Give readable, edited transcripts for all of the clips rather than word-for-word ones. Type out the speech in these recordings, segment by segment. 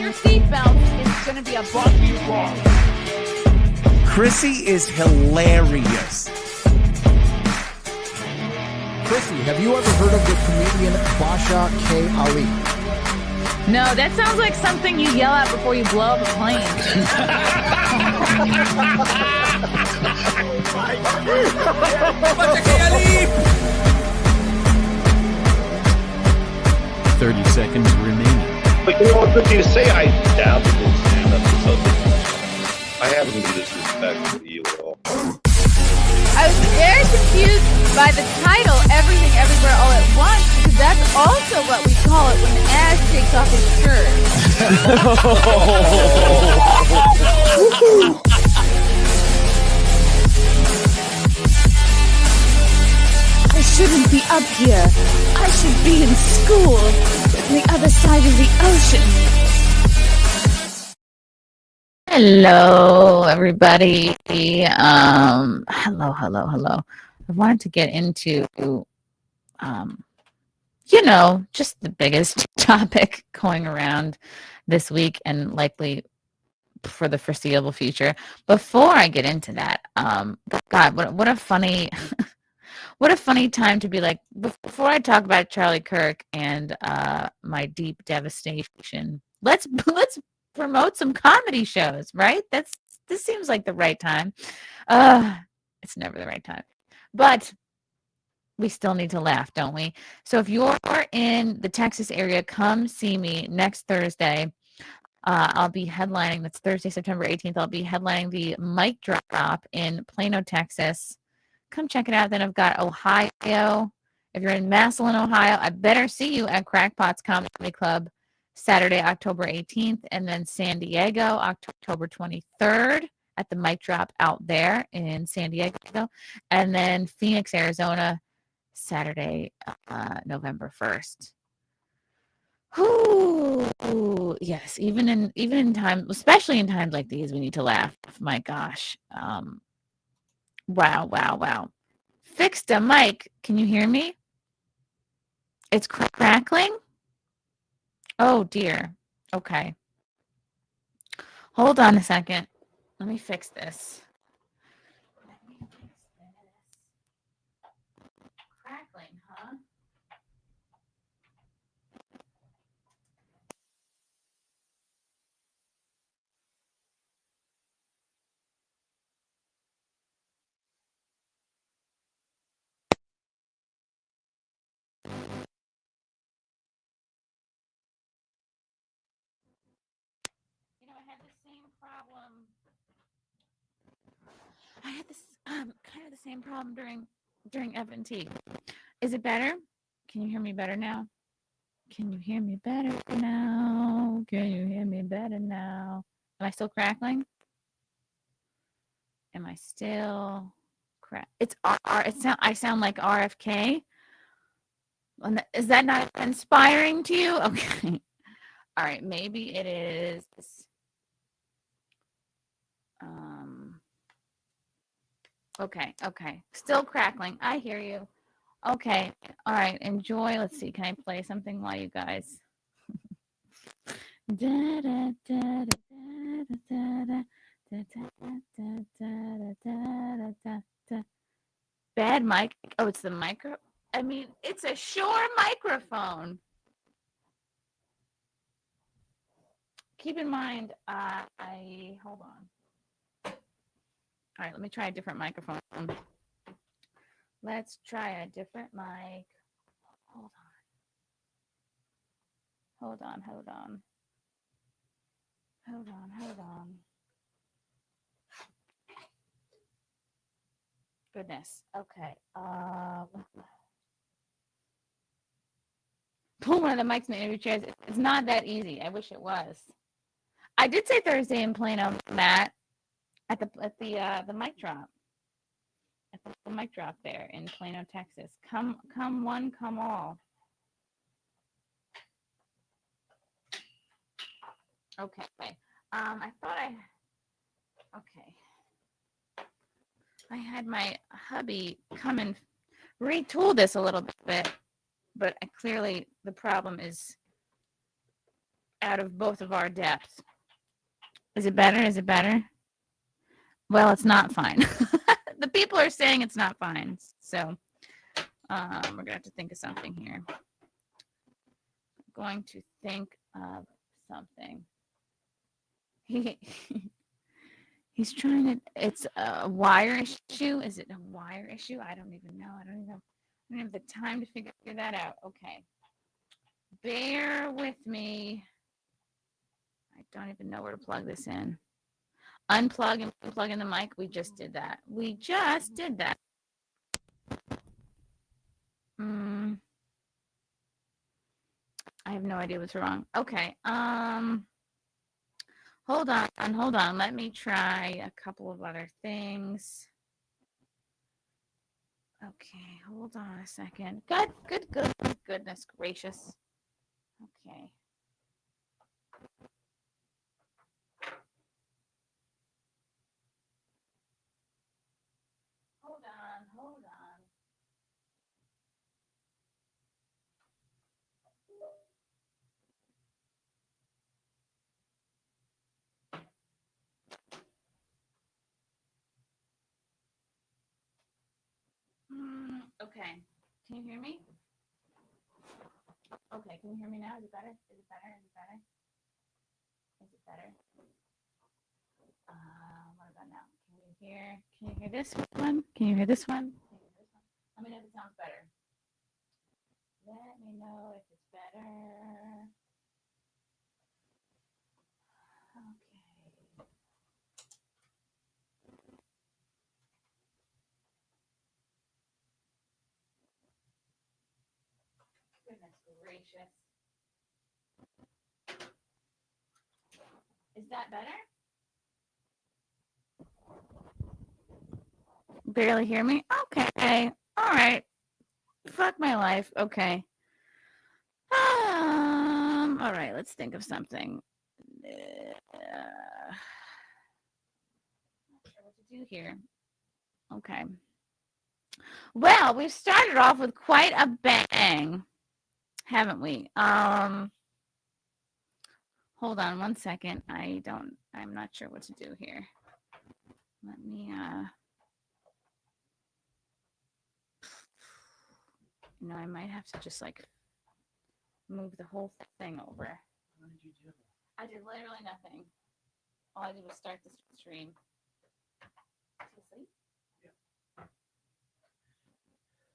your seatbelt. It's going to be a bumpy ride. Chrissie is hilarious. Chrissie, have you ever heard of the comedian Basha K. Ali? No, that sounds like something you yell at before you blow up a plane. 30 seconds remaining. But you know, it's good to say I dabbled in stand-up or something. I haven't been disrespectful to you at all. I was very confused by the title, Everything Everywhere All at Once, because that's also what we call it when Ash takes off his shirt. I shouldn't be up here. I should be in school on the other side of the ocean. Hello, everybody. Hello. I wanted to get into, just the biggest topic going around this week and likely for the foreseeable future. Before I get into that, God, what a funny, what a funny time to be like. Before I talk about Charlie Kirk and my deep devastation, let's promote some comedy shows, right? This seems like the right time. It's never the right time, but we still need to laugh, don't we? So if you're in the Texas area, come see me next Thursday. I'll be headlining. That's Thursday, September 18th. I'll be headlining the Mic Drop in Plano, Texas. Come check it out. Then I've got Ohio. If you're in Massillon, Ohio, I better see you at Crackpots Comedy Club Saturday, October 18th, and then San Diego, October 23rd at the Mic Drop out there in San Diego, and then Phoenix, Arizona, Saturday, November 1st. Ooh, yes, even in time, especially in times like these, we need to laugh. My gosh. Wow. Fixed a mic. Can you hear me? It's crackling? Oh, dear. Okay. Hold on a second. Let me fix this. Crackling, huh? I had the same problem. I had this kind of the same problem during F&T. Is it better? Can you hear me better now? Can you hear me better now? Can you hear me better now? Am I still crackling? Am I still It's I sound like RFK. Is that not inspiring to you? Okay. All right, maybe it is. Okay. Still crackling. I hear you. Okay. All right. Enjoy. Let's see. Can I play something while you guys? Bad mic. Oh, it's the micro. I mean, it's a Shure microphone. Keep in mind, hold on. All right, let me try a different microphone. Let's try a different mic. Hold on. Goodness. Okay. Pull one of the mics in the interview chairs. It's not that easy. I wish it was. I did say Thursday in Plano, Matt, at the mic drop. At the mic drop there in Plano, Texas. Come one, come all. Okay. I had my hubby come and retool this a little bit, but clearly the problem is out of both of our depths. Is it better? Is it better? Well, it's not fine. The people are saying it's not fine. So we're going to have to think of something here. I'm going to think of something. He's trying to, it's a wire issue. Is it a wire issue? I don't even know. I don't have the time to figure that out. Okay. Bear with me. I don't even know where to plug this in. Unplug and plug in the mic. We just did that. I have no idea what's wrong. Okay. Hold on. Let me try a couple of other things. Okay, hold on a second. Good. Goodness gracious. Okay. Hold on. Okay. Can you hear me? Okay, can you hear me now? Is it better? Is it better? What about now? Can you hear this one? Can you hear this one? Let me know if it sounds better. Let me know if it's better. Okay. Goodness gracious. Is that better? Barely hear me? Okay. All right. Fuck my life. Okay. All right, let's think of something. Not sure what to do here. Okay. Well, we've started off with quite a bang, haven't we? Hold on one second. I'm not sure what to do here. Let me I might have to just like move the whole thing over. What did you do? I did literally nothing. All I did was start the stream. Yeah.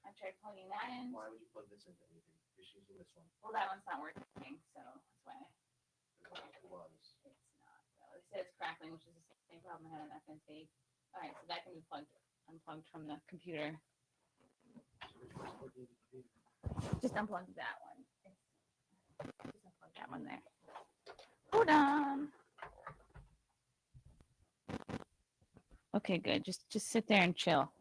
I tried plugging that in. Why would you plug this into anything? Just using this one. Well, that one's not working, so that's why. It was. It's not. Though. It says crackling, which is the same problem I had on FNC. All right, so that can be unplugged from the computer. Just unplug that one. Just unplug that one there. Hold on. Okay, good. Just sit there and chill.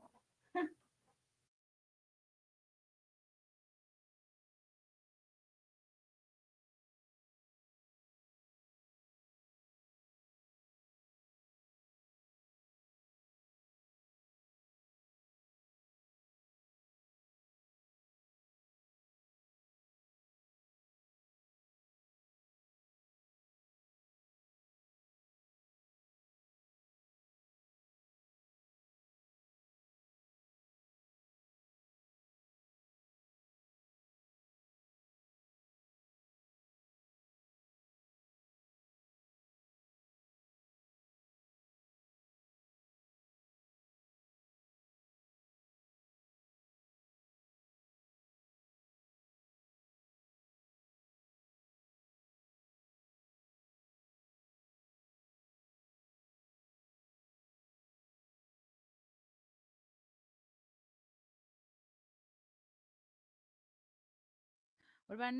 What about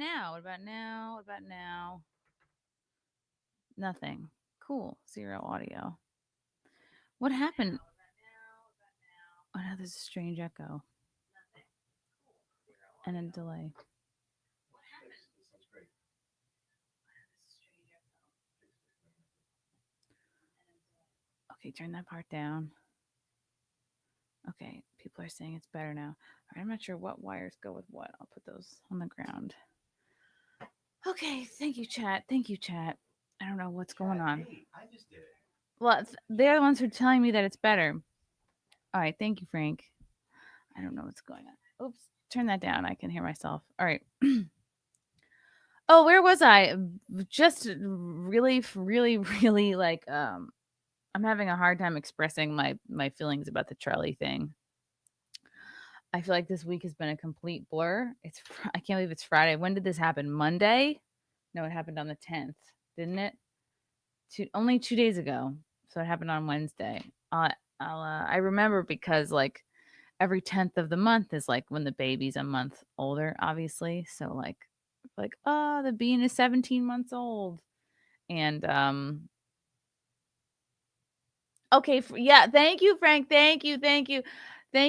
now? Nothing. Cool. 0 audio. What happened? Oh, now there's a strange echo. And a delay. Okay, turn that part down. Okay, people are saying it's better now. All right, I'm not sure what wires go with what. I'll put those on the ground. Okay, thank you, chat. Thank you, chat. I don't know what's going on. I just did it. Well, they're the ones who are telling me that it's better. All right, thank you, Frank. I don't know what's going on. Oops, turn that down. I can hear myself. All right. Oh, where was I? Just really, really, really like I'm having a hard time expressing my feelings about the Charlie thing. I feel like this week has been a complete blur. I can't believe it's Friday. When did this happen? Monday? No, it happened on the 10th, didn't it? Only 2 days ago. So it happened on Wednesday. I remember because like every 10th of the month is like when the baby's a month older, obviously. So like oh, the bean is 17 months old. And okay, yeah, thank you, Frank. Thank you. Thank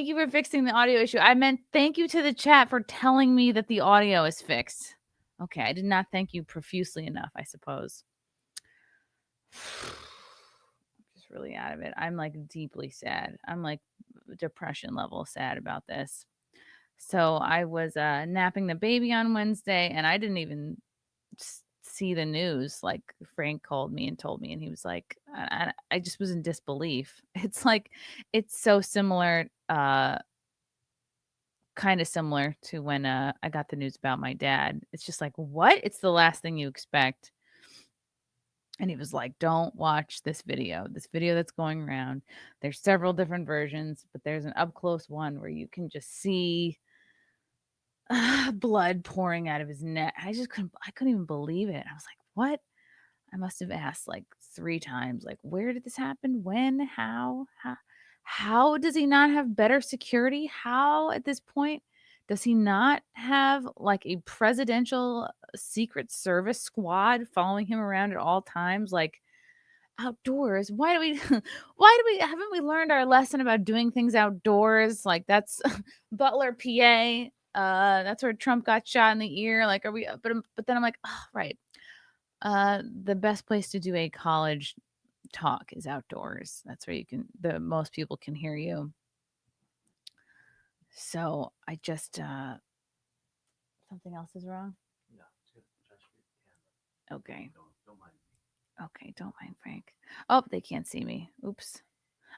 you for fixing the audio issue. I meant thank you to the chat for telling me that the audio is fixed. Okay, I did not thank you profusely enough, I suppose. Just really out of it. I'm like deeply sad. I'm like depression level sad about this. So I was napping the baby on Wednesday and I didn't even see the news. Like Frank called me and told me, and he was like, I just was in disbelief. It's like, it's so similar, kind of similar to when I got the news about my dad. It's just like, what? It's the last thing you expect. And he was like, don't watch this video that's going around. There's several different versions, but there's an up close one where you can just see blood pouring out of his neck. I couldn't even believe it. I was like, what? I must have asked like 3 times, like, where did this happen? When? How does he not have better security? How at this point does he not have like a presidential secret service squad following him around at all times? Like outdoors. Haven't we learned our lesson about doing things outdoors? Like that's Butler, PA. That's where Trump got shot in the ear. Like, are we? But then I'm like, oh, right. The best place to do a college talk is outdoors. That's where the most people can hear you. So I just something else is wrong. No. Okay. Don't mind me. Okay, don't mind Frank. Oh, they can't see me. Oops.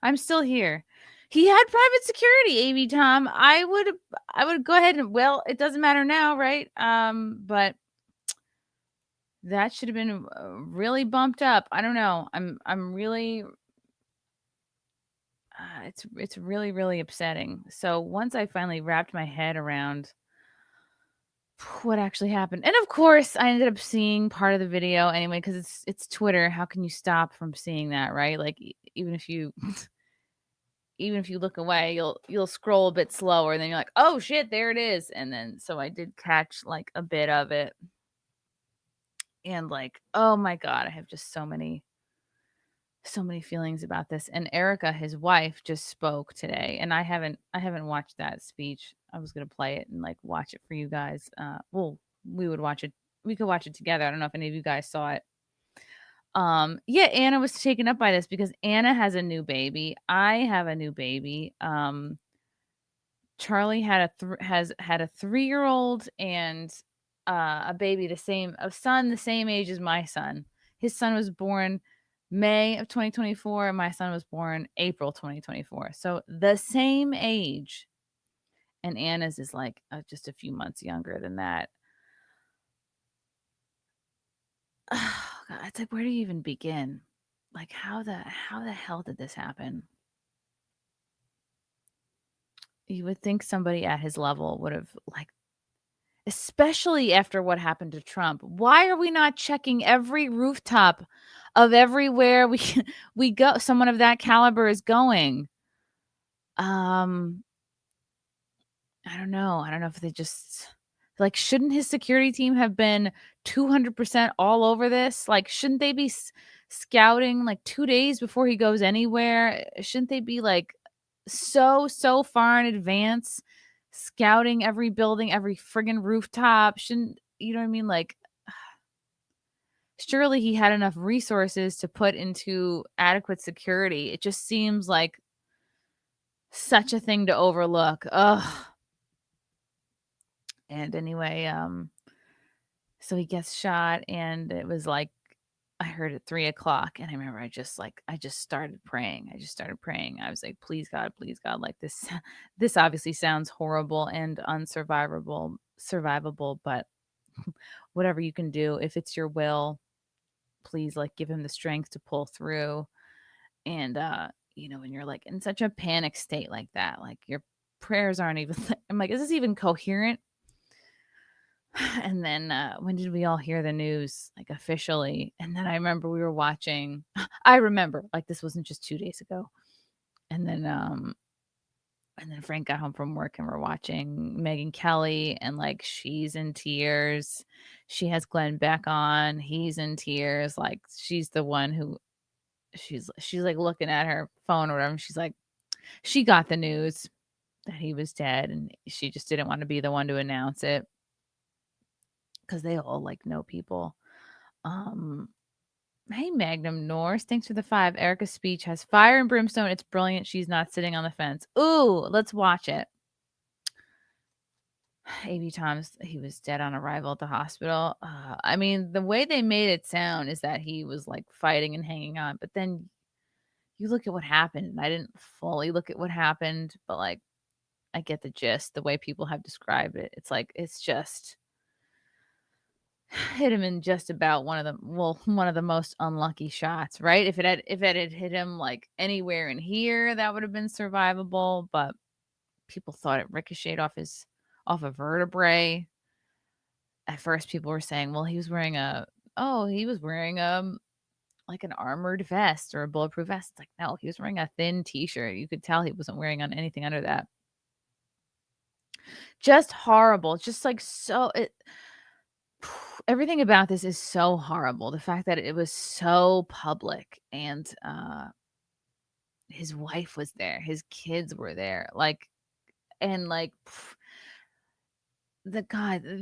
I'm still here. He had private security, AV Tom. I would go ahead and, well, it doesn't matter now, right? But that should have been really bumped up. I don't know. I'm really it's really, really upsetting. So once I finally wrapped my head around what actually happened, and of course I ended up seeing part of the video anyway, because it's Twitter. How can you stop from seeing that, right? Like even if you look away, you'll scroll a bit slower, and then you're like, oh shit, there it is. And then so I did catch like a bit of it, and like, oh my god, I have just so many feelings about this. And Erica, his wife, just spoke today, and I haven't watched that speech. I was gonna play it and like watch it for you guys. Well, we could watch it together. I don't know if any of you guys saw it. Yeah, Anna was taken up by this because Anna has a new baby. I have a new baby. Charlie has had a 3-year-old and a baby, a son the same age as my son. His son was born May of 2024, and my son was born April 2024. So the same age. And Anna's is like just a few months younger than that. Oh, God, it's like, where do you even begin? Like, how the hell did this happen? You would think somebody at his level would have, like, especially after what happened to Trump. Why are we not checking every rooftop of everywhere we go? Someone of that caliber is going. I don't know. I don't know if they just like, shouldn't his security team have been 200% all over this? Like, shouldn't they be scouting like 2 days before he goes anywhere? Shouldn't they be like so far in advance scouting every building, every friggin' rooftop? Shouldn't, you know what I mean? Like, surely he had enough resources to put into adequate security. It just seems like such a thing to overlook. Ugh. And anyway, So he gets shot, and it was like I heard at 3 o'clock, and I remember I just started praying. I was like, please God, like this this obviously sounds horrible and survivable, but whatever you can do, if it's your will, please like give him the strength to pull through. And when you're like in such a panic state like that, like your prayers aren't even I'm like, is this even coherent? And then when did we all hear the news like officially? And then I remember we were watching I remember like this wasn't just 2 days ago. And then Frank got home from work, and we're watching Megyn Kelly, and like she's in tears. She has Glenn Beck on. He's in tears. Like she's the one who she's like looking at her phone or whatever. And she's like, she got the news that he was dead, and she just didn't want to be the one to announce it because they all like know people. Hey, Magnum Norse, thanks for the 5. Erica's speech has fire and brimstone. It's brilliant. She's not sitting on the fence. Ooh, let's watch it. A.B. Thomas, he was dead on arrival at the hospital. I mean, the way they made it sound is that he was like fighting and hanging on. But then you look at what happened, and I didn't fully look at what happened, but like I get the gist, the way people have described it. It's like it's just hit him in just about one of the most unlucky shots, right? If it had hit him like anywhere in here, that would have been survivable, but people thought it ricocheted off a vertebrae. At first people were saying, well, he was wearing like an armored vest or a bulletproof vest. It's like, no, he was wearing a thin t-shirt. You could tell he wasn't wearing on anything under that. Just horrible. Just like everything about this is so horrible. The fact that it was so public, and his wife was there, his kids were there, like, and like the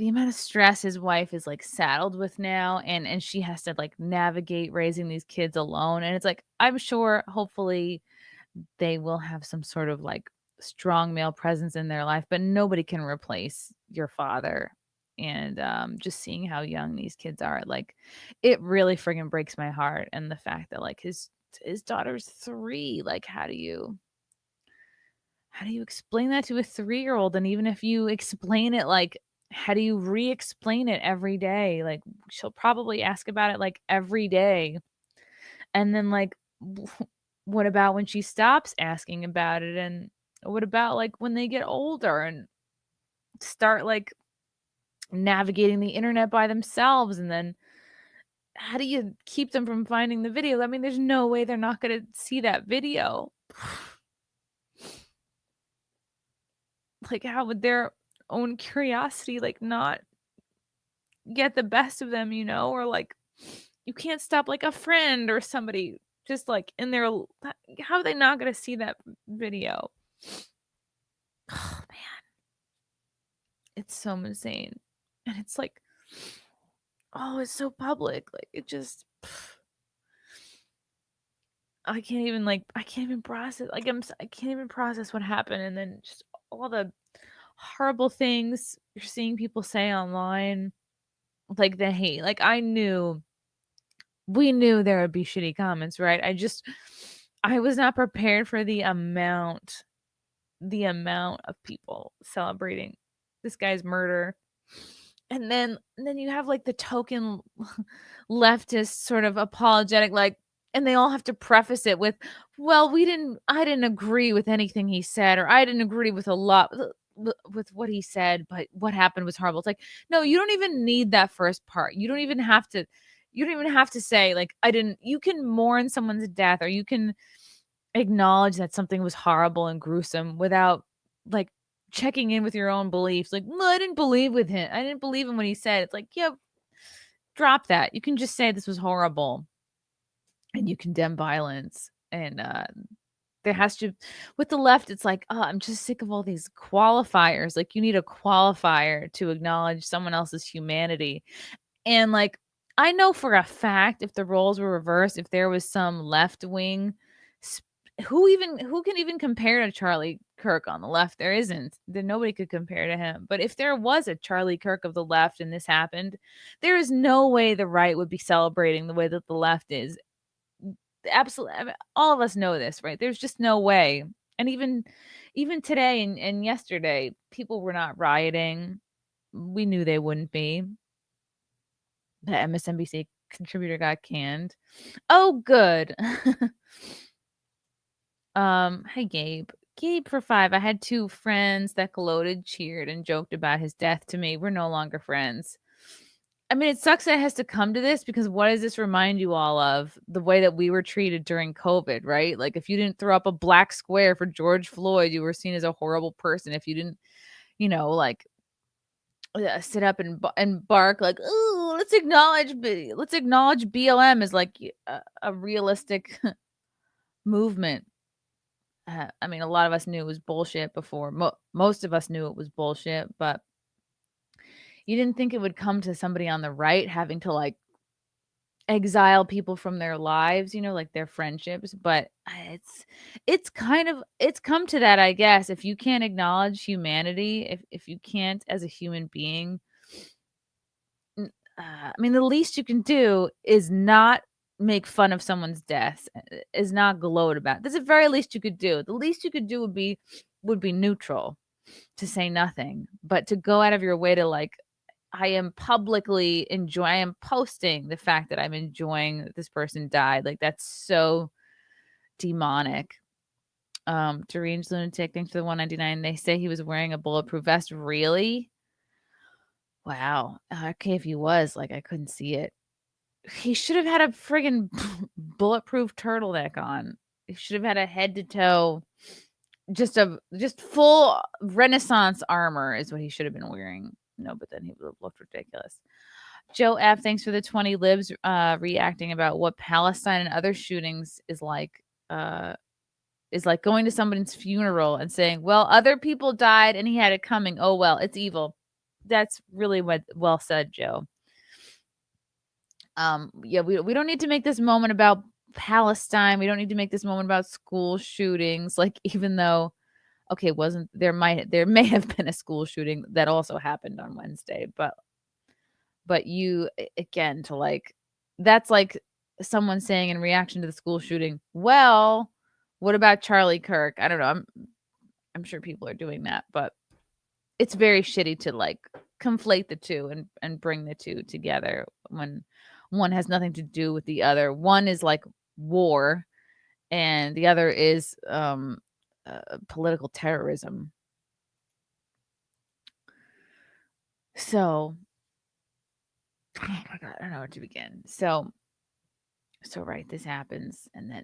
amount of stress his wife is like saddled with now, and she has to like navigate raising these kids alone. And it's like, I'm sure hopefully they will have some sort of like strong male presence in their life, but nobody can replace your father. And just seeing how young these kids are, like, it really friggin' breaks my heart. And the fact that like his daughter's 3, like, how do you explain that to a 3-year-old? And even if you explain it, like, how do you re-explain it every day? Like, she'll probably ask about it like every day. And then like what about when she stops asking about it? And what about like when they get older and start like navigating the internet by themselves? And then how do you keep them from finding the video? I mean, there's no way they're not going to see that video. Like, how would their own curiosity like not get the best of them, or like you can't stop like a friend or somebody just like in their, how are they not going to see that video? Oh man, it's so insane. And it's like, oh, it's so public. Like, it just I can't even process, like, I can't even process what happened. And then just all the horrible things you're seeing people say online, like the hate. Like, we knew there would be shitty comments, right? I was not prepared for the amount of people celebrating this guy's murder. And then you have like the token leftist sort of apologetic, like, and they all have to preface it with, well, I didn't agree with anything he said, or I didn't agree with a lot with what he said, but what happened was horrible. It's like, no, you don't even need that first part. You don't even have to say like, you can mourn someone's death, or you can acknowledge that something was horrible and gruesome without like checking in with your own beliefs. Like, well, I didn't believe him when he said. It's like, yeah, drop that. You can just say this was horrible, and you condemn violence. And there has to, with the left, it's like, oh, I'm just sick of all these qualifiers. Like, you need a qualifier to acknowledge someone else's humanity. And like, I know for a fact, if the roles were reversed, if there was some left wing who can even compare to Charlie Kirk on the left? There isn't. There nobody could compare to him. But if there was a Charlie Kirk of the left and this happened, there is no way the right would be celebrating the way that the left is. Absolutely, I mean, all of us know this, right? There's just no way. And even today and yesterday, people were not rioting. We knew they wouldn't be. The MSNBC contributor got canned. Oh, good. Hi Gabe. Gabe for 5. I had 2 friends that gloated, cheered, and joked about his death to me. We're no longer friends. I mean, it sucks that it has to come to this because what does this remind you all of? The way that we were treated during COVID, right? Like if you didn't throw up a black square for George Floyd, you were seen as a horrible person. If you didn't, like sit up and bark like, "Ooh, let's acknowledge BLM as like a realistic movement." I mean, a lot of us knew it was bullshit before. Most of us knew it was bullshit, but you didn't think it would come to somebody on the right having to like exile people from their lives, like their friendships. But it's come to that, I guess. If you can't acknowledge humanity, if you can't as a human being, I mean, the least you can do is not make fun of someone's death, is not gloat about it. That's the very least you could do. The least you could do would be neutral, to say nothing. But to go out of your way to like, I am posting the fact that I'm enjoying that this person died. Like that's so demonic. Deranged Lunatic, thanks for the 199. They say he was wearing a bulletproof vest. Really? Wow. Okay, if he was, like I couldn't see it. He should have had a friggin' bulletproof turtleneck on. He should have had a head to toe, just full Renaissance armor is what he should have been wearing. No, but then he would have looked ridiculous. Joe F, thanks for the 20 libs reacting about what Palestine and other shootings is like going to somebody's funeral and saying, well, other people died and he had it coming. Oh, well, it's evil. That's really well said, Joe. Yeah, we don't need to make this moment about Palestine. We don't need to make this moment about school shootings. Like, even though, okay, there may have been a school shooting that also happened on Wednesday, but you, again, to like, that's like someone saying in reaction to the school shooting, well, what about Charlie Kirk? I don't know. I'm sure people are doing that, but it's very shitty to like conflate the two and bring the two together when one has nothing to do with the other. One is like war and the other is political terrorism. So, oh my God, I don't know where to begin. So right, this happens, and then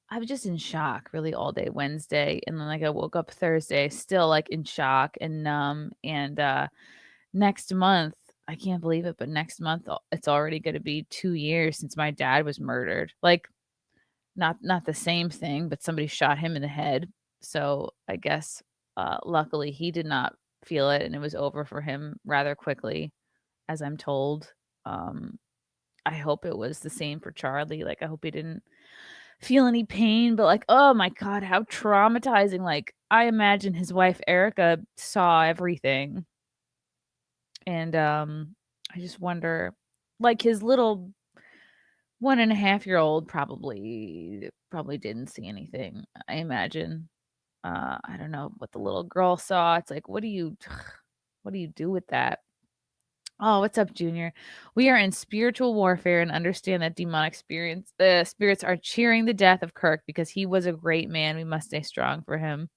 I was just in shock really all day Wednesday, and then like I woke up Thursday still like in shock and numb. And next month, I can't believe it, but next month it's already going to be 2 years since my dad was murdered. Like not the same thing, but somebody shot him in the head. So I guess luckily he did not feel it, and it was over for him rather quickly, as I'm told. I hope it was the same for Charlie. Like, I hope he didn't feel any pain, but like, oh my God, how traumatizing. Like, I imagine his wife, Erica, saw everything. And I just wonder, like, his little 1.5-year-old probably didn't see anything, I imagine. I don't know what the little girl saw. It's like, what do you do with that? Oh, what's up, Junior? We are in spiritual warfare and understand that demonic spirits are cheering the death of Kirk because he was a great man. We must stay strong for him.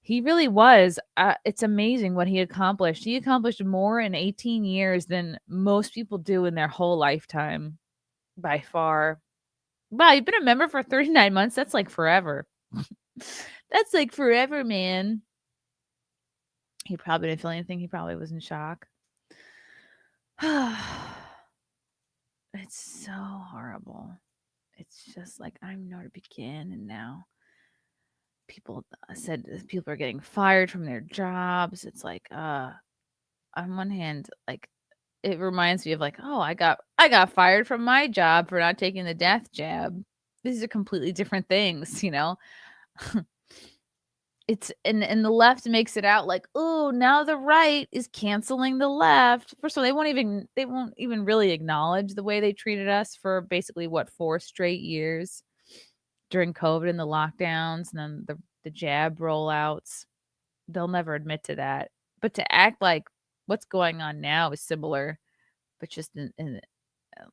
He really was. It's amazing what he accomplished. He accomplished more in 18 years than most people do in their whole lifetime, by far. Wow, you've been a member for 39 months? That's like forever. That's like forever, man. He probably didn't feel anything. He probably was in shock. It's so horrible. It's just like, I don't know where to begin. And now people said people are getting fired from their jobs. It's like, on one hand, like, it reminds me of like, oh, I got fired from my job for not taking the death jab. these are completely different things, you know. It's and the left makes it out like, oh, now the right is canceling the left. First of all, they won't even really acknowledge the way they treated us for basically what 4 straight years during COVID and the lockdowns and then the jab rollouts. They'll never admit to that. But to act like what's going on now is similar, but just in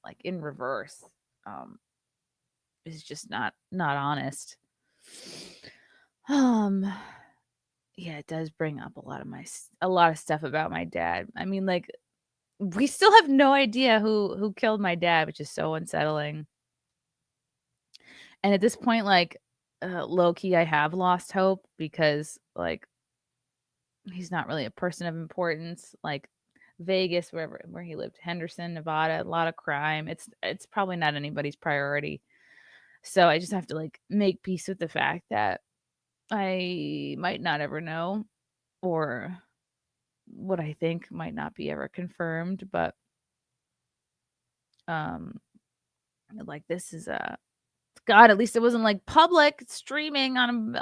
like in reverse, is just not honest. Yeah, it does bring up a lot of stuff about my dad. I mean, like, we still have no idea who killed my dad, which is so unsettling. And at this point, like, low key, I have lost hope because, like, he's not really a person of importance. Like Vegas, where he lived, Henderson, Nevada, a lot of crime. It's probably not anybody's priority. So I just have to like make peace with the fact that I might not ever know, or what I think might not be ever confirmed, but um like this is a God, at least it wasn't like public streaming on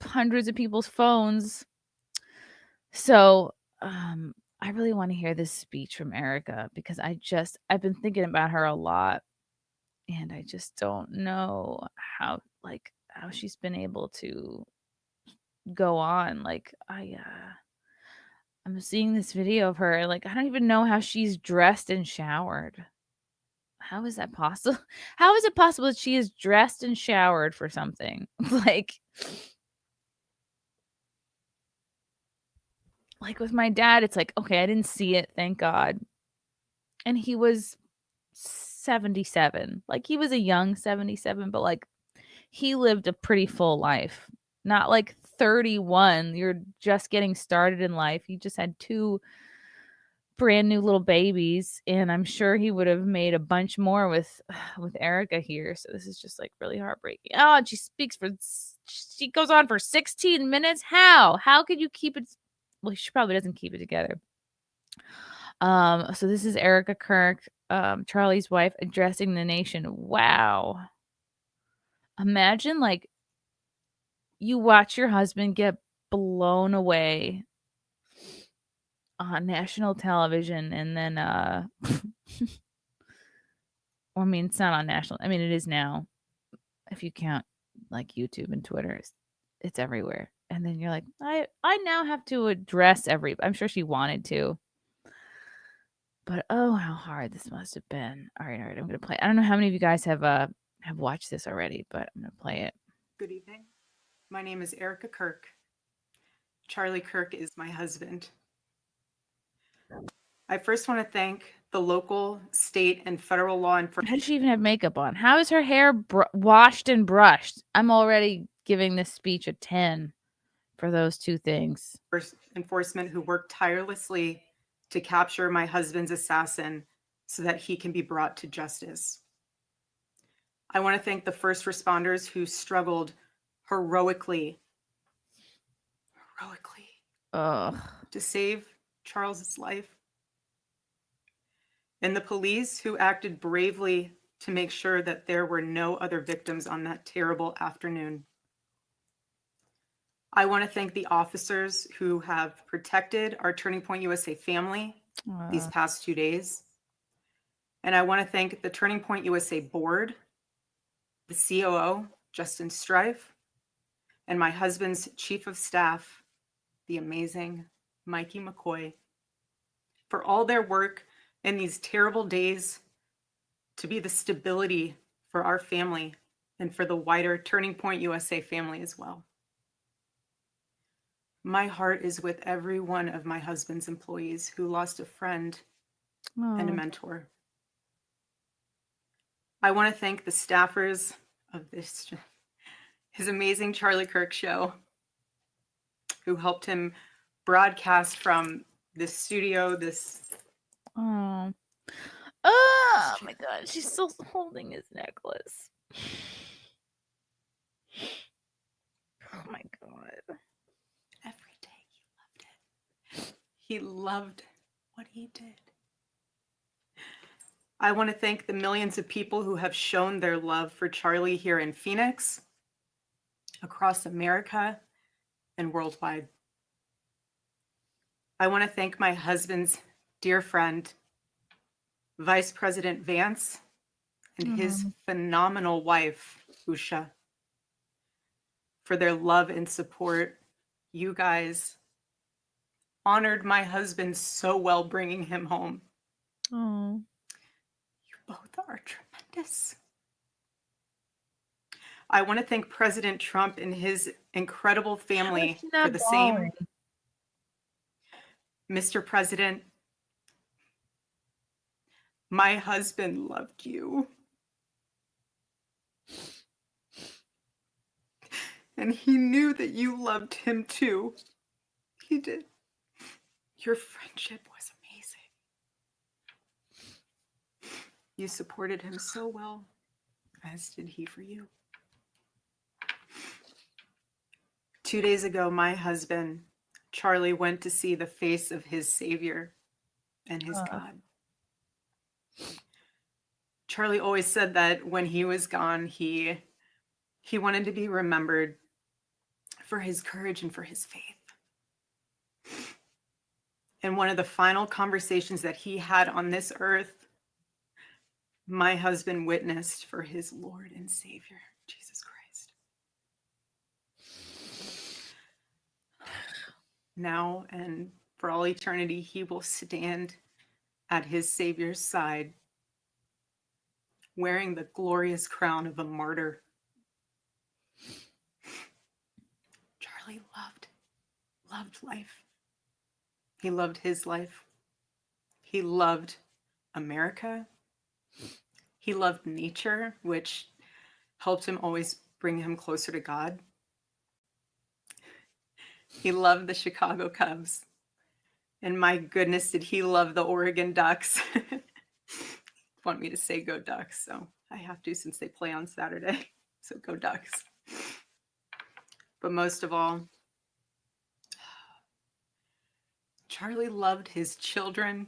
hundreds of people's phones. So I really want to hear this speech from Erica because I've been thinking about her a lot and I just don't know how she's been able to go on. Like I'm seeing this video of her, like, I don't even know how she's dressed and showered. How is that possible? How is it possible that she is dressed and showered for something? Like with my dad, it's like, okay, I didn't see it, thank God. And he was 77. Like he was a young 77, but like he lived a pretty full life. Not like 31, you're just getting started in life. He just had 2 brand new little babies, and I'm sure he would have made a bunch more with Erica here. So this is just like really heartbreaking. Oh, and she goes on for 16 minutes. How could you keep it? Well, she probably doesn't keep it together. So this is Erica Kirk, Charlie's wife, addressing the nation. Wow. Imagine like you watch your husband get blown away on national television and then or I mean it's not on national. I mean it is now. If you count like YouTube and Twitter, it's everywhere. And then you're like, I now have to address I'm sure she wanted to. But oh, how hard this must have been. All right, I'm gonna play. I don't know how many of you guys have watched this already, but I'm gonna play it. Good evening. My name is Erica Kirk. Charlie Kirk is my husband. I first want to thank the local, state, and federal law enforcement. How does she even have makeup on? How is her hair washed and brushed? I'm already giving this speech a 10 for those 2 things. Enforcement who worked tirelessly to capture my husband's assassin so that he can be brought to justice. I want to thank the first responders who struggled heroically to save Charles's life, and the police who acted bravely to make sure that there were no other victims on that terrible afternoon. I want to thank the officers who have protected our Turning Point USA family these past 2 days. And I want to thank the Turning Point USA board, the COO, Justin Strife, and my husband's chief of staff, the amazing Mikey McCoy, for all their work in these terrible days to be the stability for our family and for the wider Turning Point USA family as well. My heart is with every one of my husband's employees who lost a friend and a mentor. I want to thank the staffers of his amazing Charlie Kirk show, who helped him broadcast from this studio, Oh my God, she's still holding his necklace. Oh my God. Every day he loved it. He loved what he did. I want to thank the millions of people who have shown their love for Charlie here in Phoenix, across America, and worldwide. I want to thank my husband's dear friend, Vice President Vance, and his phenomenal wife, Usha, for their love and support. You guys honored my husband so well bringing him home. Oh. You both are tremendous. I want to thank President Trump and his incredible family for the same. Mr. President, my husband loved you. And he knew that you loved him too. He did. Your friendship was amazing. You supported him so well, as did he for you. 2 days ago, my husband, Charlie, went to see the face of his Savior and his God. Charlie always said that when he was gone, he wanted to be remembered for his courage and for his faith. And one of the final conversations that he had on this earth, my husband witnessed for his Lord and Savior, Jesus Christ. Now and for all eternity, he will stand at his Savior's side, wearing the glorious crown of a martyr. Charlie loved life. He loved his life. He loved America. He loved nature, which helped him always bring him closer to God. He loved the Chicago Cubs. And my goodness, did he love the Oregon Ducks. Want me to say go Ducks, so I have to since they play on Saturday. So go Ducks. But most of all, Charlie loved his children.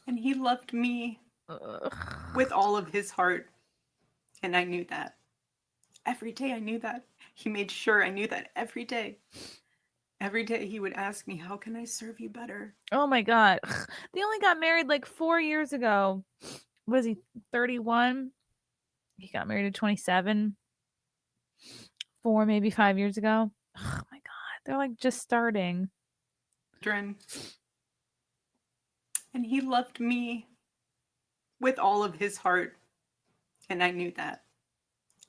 And he loved me with all of his heart. And I knew that. Every day I knew that. He made sure I knew that every day. Every day he would ask me, how can I serve you better? Oh my God. They only got married like 4 years ago. Was he 31? He got married at 27. 4, maybe 5 years ago. Oh my God. They're like just starting. And he loved me with all of his heart. And I knew that.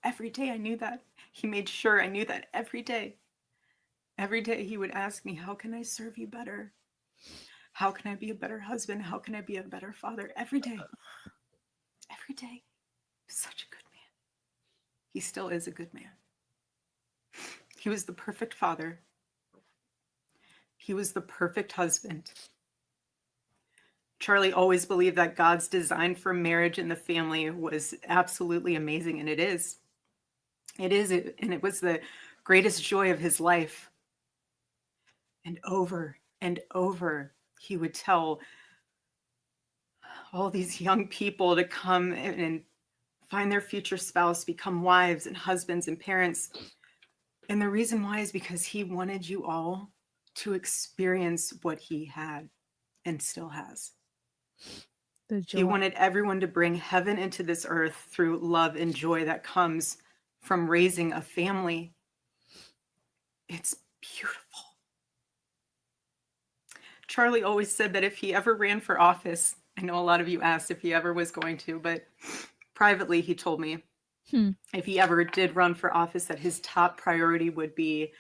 Every day I knew that. He made sure I knew that every day. Every day he would ask me, how can I serve you better? How can I be a better husband? How can I be a better father? Every day. Every day. Such a good man. He still is a good man. He was the perfect father. He was the perfect husband. Charlie always believed that God's design for marriage and the family was absolutely amazing, and it is. It is, and it was the greatest joy of his life. And over, he would tell all these young people to come and find their future spouse, become wives and husbands and parents. And the reason why is because he wanted you all to experience what he had and still has. He wanted everyone to bring heaven into this earth through love and joy that comes from raising a family. It's beautiful. Charlie always said that if he ever ran for office, I know a lot of you asked if he ever was going to, but privately he told me if he ever did run for office, that his top priority would be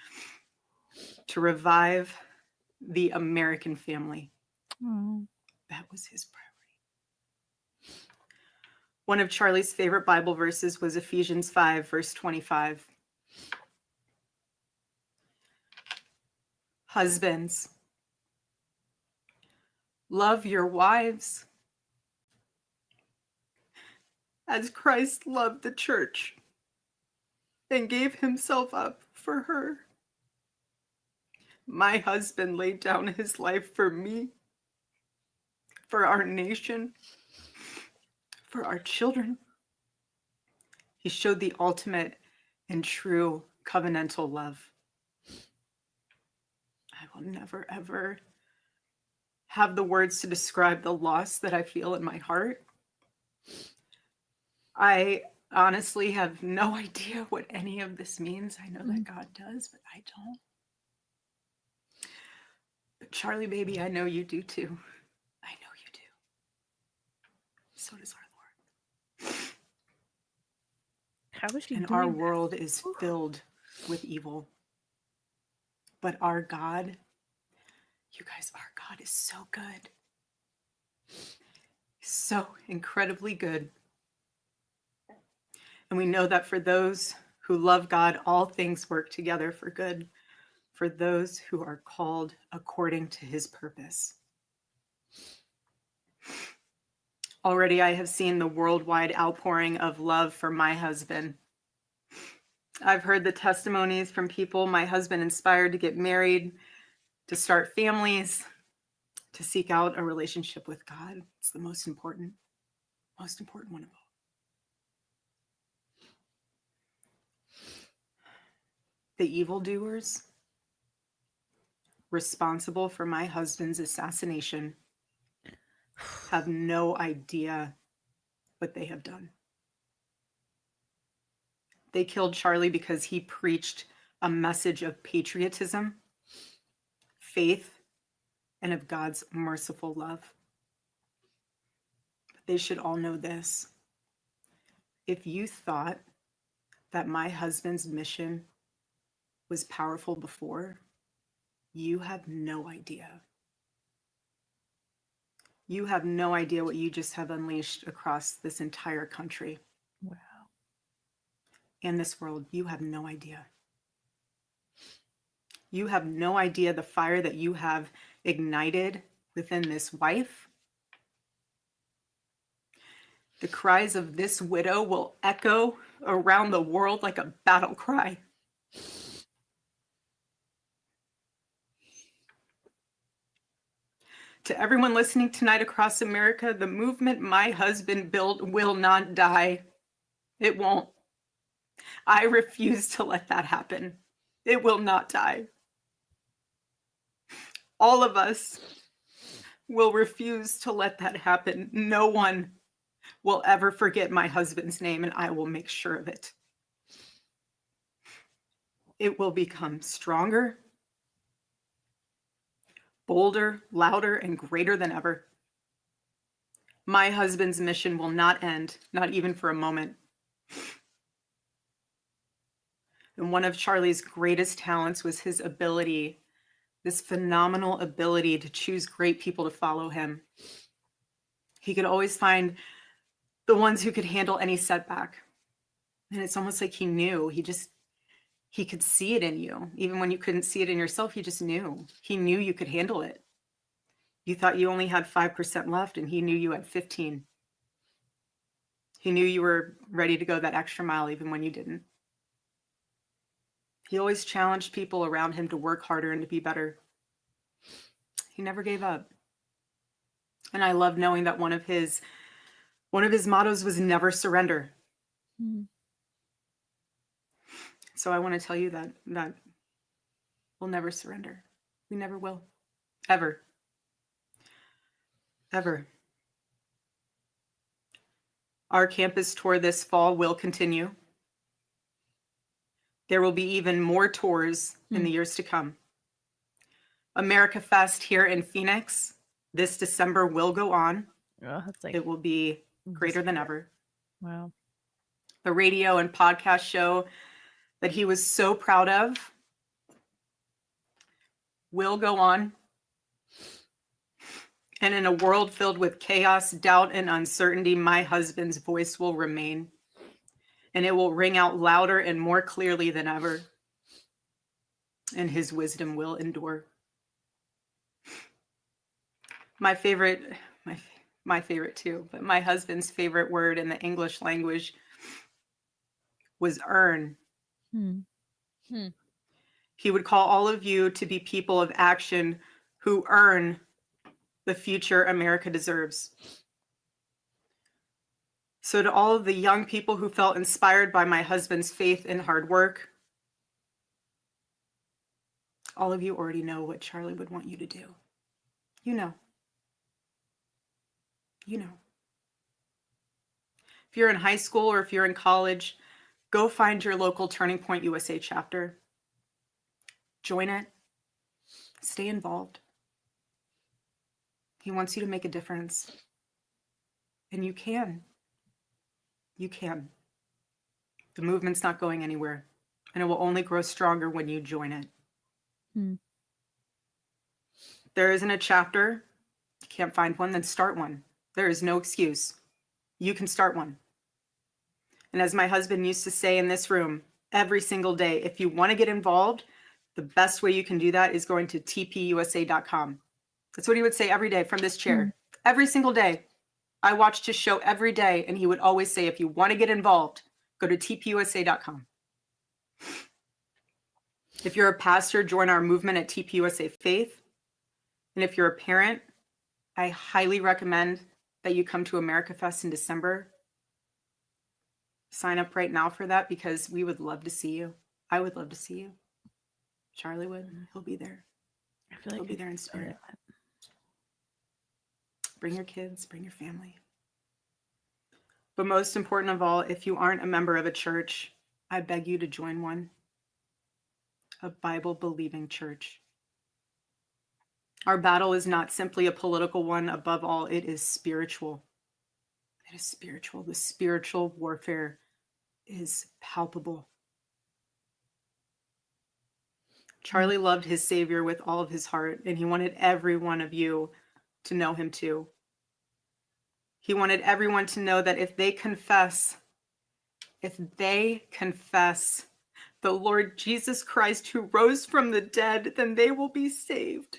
to revive the American family. That was his priority. One of Charlie's favorite Bible verses was Ephesians 5, verse 25. Husbands, love your wives as Christ loved the church and gave himself up for her. My husband laid down his life for me, for our nation, for our children. He showed the ultimate and true covenantal love. I will never, ever have the words to describe the loss that I feel in my heart. I honestly have no idea what any of this means. I know that God does, but I don't. But Charlie, baby, I know you do too. I know you do. So does our Lord. How is she And doing our that? world is filled with evil. But our God, you guys, our God is so good. He's so incredibly good. And we know that for those who love God, all things work together for good, for those who are called according to his purpose. Already I have seen the worldwide outpouring of love for my husband. I've heard the testimonies from people my husband inspired to get married, to start families, to seek out a relationship with God. It's the most important one of all. The evildoers responsible for my husband's assassination have no idea what they have done. They killed Charlie because he preached a message of patriotism, faith, and of God's merciful love. But they should all know this. If you thought that my husband's mission was powerful before, you have no idea. You have no idea what you just have unleashed across this entire country. Wow. And this world. You have no idea. You have no idea the fire that you have ignited within this wife. The cries of this widow will echo around the world like a battle cry. To everyone listening tonight across America, the movement my husband built will not die. It won't. I refuse to let that happen. It will not die. All of us will refuse to let that happen. No one will ever forget my husband's name, and I will make sure of it. It will become stronger, bolder, louder, and greater than ever. My husband's mission will not end, not even for a moment. And one of Charlie's greatest talents was his ability, this phenomenal ability to choose great people to follow him. He could always find the ones who could handle any setback. And it's almost like he knew, he could see it in you. Even when you couldn't see it in yourself, he just knew. He knew you could handle it. You thought you only had 5% left, and he knew you had 15. He knew you were ready to go that extra mile even when you didn't. He always challenged people around him to work harder and to be better. He never gave up. And I love knowing that one of his mottos was never surrender. So I want to tell you that we'll never surrender. We never will. Ever. Ever. Our campus tour this fall will continue. There will be even more tours in the years to come. America Fest here in Phoenix this December will go on. Oh, that's like, It will be greater than ever. wow. The radio and podcast show that he was so proud of will go on. And in a world filled with chaos, doubt, and uncertainty, my husband's voice will remain. And it will ring out louder and more clearly than ever. And his wisdom will endure. My favorite too, but my husband's favorite word in the English language was earn. He would call all of you to be people of action who earn the future America deserves. So to all of the young people who felt inspired by my husband's faith and hard work, all of you already know what Charlie would want you to do. You know. You know. If you're in high school or if you're in college, go find your local Turning Point USA chapter. Join it. Stay involved. He wants you to make a difference. And you can. You can. The movement's not going anywhere, and it will only grow stronger when you join it. There isn't a chapter. You can't find one, then start one. There is no excuse. You can start one. And as my husband used to say in this room, every single day, if you want to get involved, the best way you can do that is going to tpusa.com. That's what he would say every day from this chair. Every single day. I watched his show every day, and he would always say, if you want to get involved, go to tpusa.com. If you're a pastor, join our movement at TPUSA Faith. And if you're a parent, I highly recommend that you come to America Fest in December. Sign up right now for that because we would love to see you. I would love to see you. Charlie would. He'll be there. I feel like He'll be there in spirit. Bring your kids, bring your family. But most important of all, if you aren't a member of a church, I beg you to join one. A Bible-believing church. Our battle is not simply a political one. Above all, it is spiritual. It is spiritual. The spiritual warfare is palpable. Charlie loved his Savior with all of his heart, and he wanted every one of you to know him too. He wanted everyone to know that if they confess the Lord Jesus Christ who rose from the dead, then they will be saved.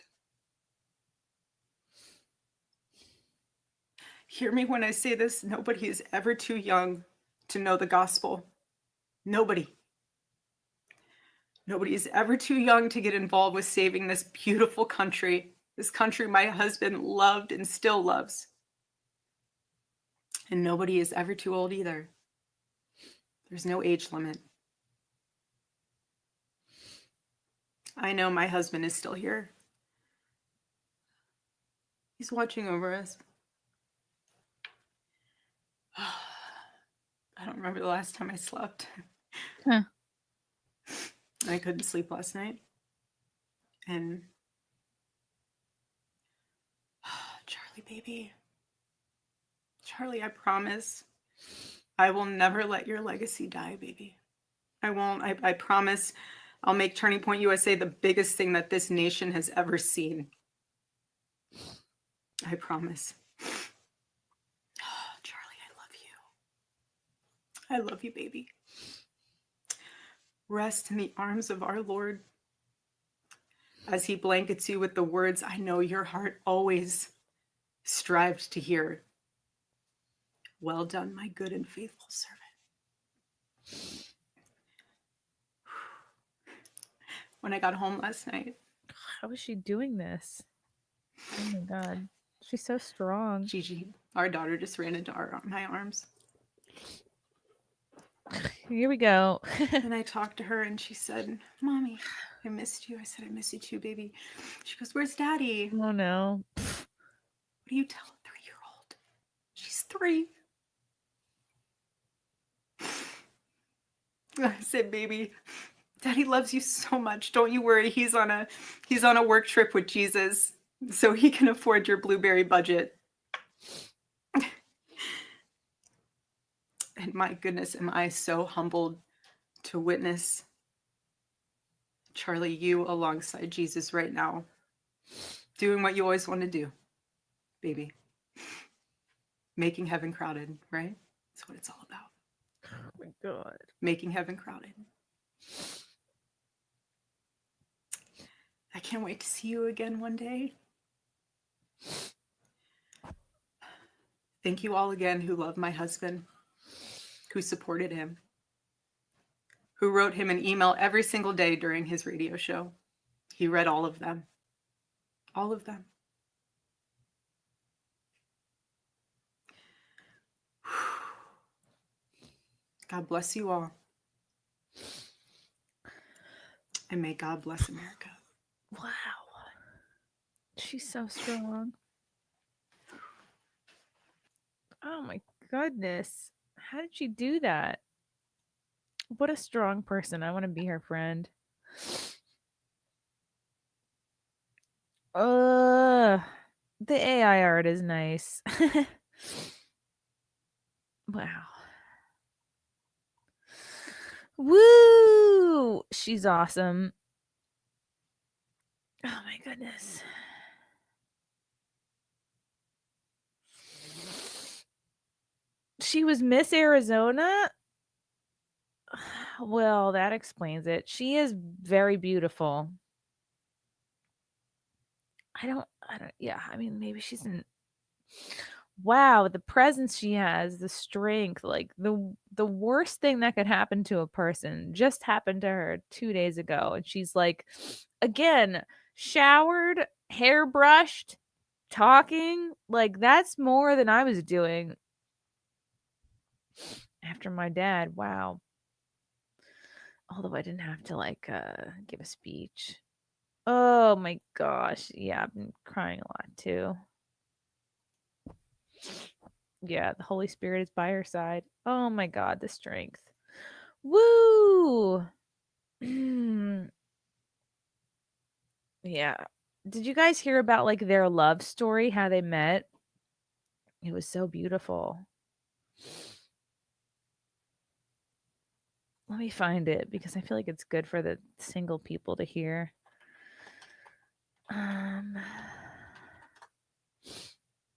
Hear me when I say this, nobody is ever too young to know the gospel. Nobody. Nobody is ever too young to get involved with saving this beautiful country, this country my husband loved and still loves. And nobody is ever too old either. There's no age limit. I know my husband is still here. He's watching over us. I don't remember the last time I slept. Huh. I couldn't sleep last night. And Charlie, baby. Charlie, I promise I will never let your legacy die, baby. I won't. I promise I'll make Turning Point USA the biggest thing that this nation has ever seen. I promise. Charlie, I love you. I love you, baby. Rest in the arms of our Lord as he blankets you with the words I know your heart always strived to hear. Well done, my good and faithful servant. When I got home last night. How is she doing this? Oh my god. She's so strong. Gigi, our daughter, just ran into my arms. Here we go. And I talked to her and she said, Mommy, I missed you. I said, I miss you too, baby. She goes, where's Daddy? Oh no. What do you tell a 3-year-old? She's 3. I said, baby, Daddy loves you so much. Don't you worry. He's on a work trip with Jesus, so he can afford your blueberry budget. And my goodness, am I so humbled to witness Charlie, you alongside Jesus right now, doing what you always want to do, baby. Making heaven crowded, right? That's what it's all about. Oh my god. Making heaven crowded. I can't wait to see you again one day. Thank you all again who love my husband, who supported him, who wrote him an email every single day during his radio show. He read all of them. All of them. God bless you all. And may God bless America. Wow. She's so strong. Oh my goodness. How did she do that? What a strong person. I want to be her friend. The AI art is nice. Wow. Woo! She's awesome. Oh my goodness. She was Miss Arizona? Well, that explains it. She is very beautiful. Yeah, I mean, maybe she's in. Wow, the presence she has, the strength, like the worst thing that could happen to a person just happened to her 2 days ago, and she's like, again, showered, hair brushed, talking, like that's more than I was doing after my dad. Wow. Although I didn't have to give a speech. Oh my gosh. Yeah, I've been crying a lot too. Yeah, the Holy Spirit is by her side. Oh my God, the strength. Woo! Yeah. Did you guys hear about like their love story, how they met? It was so beautiful. Let me find it because I feel like it's good for the single people to hear.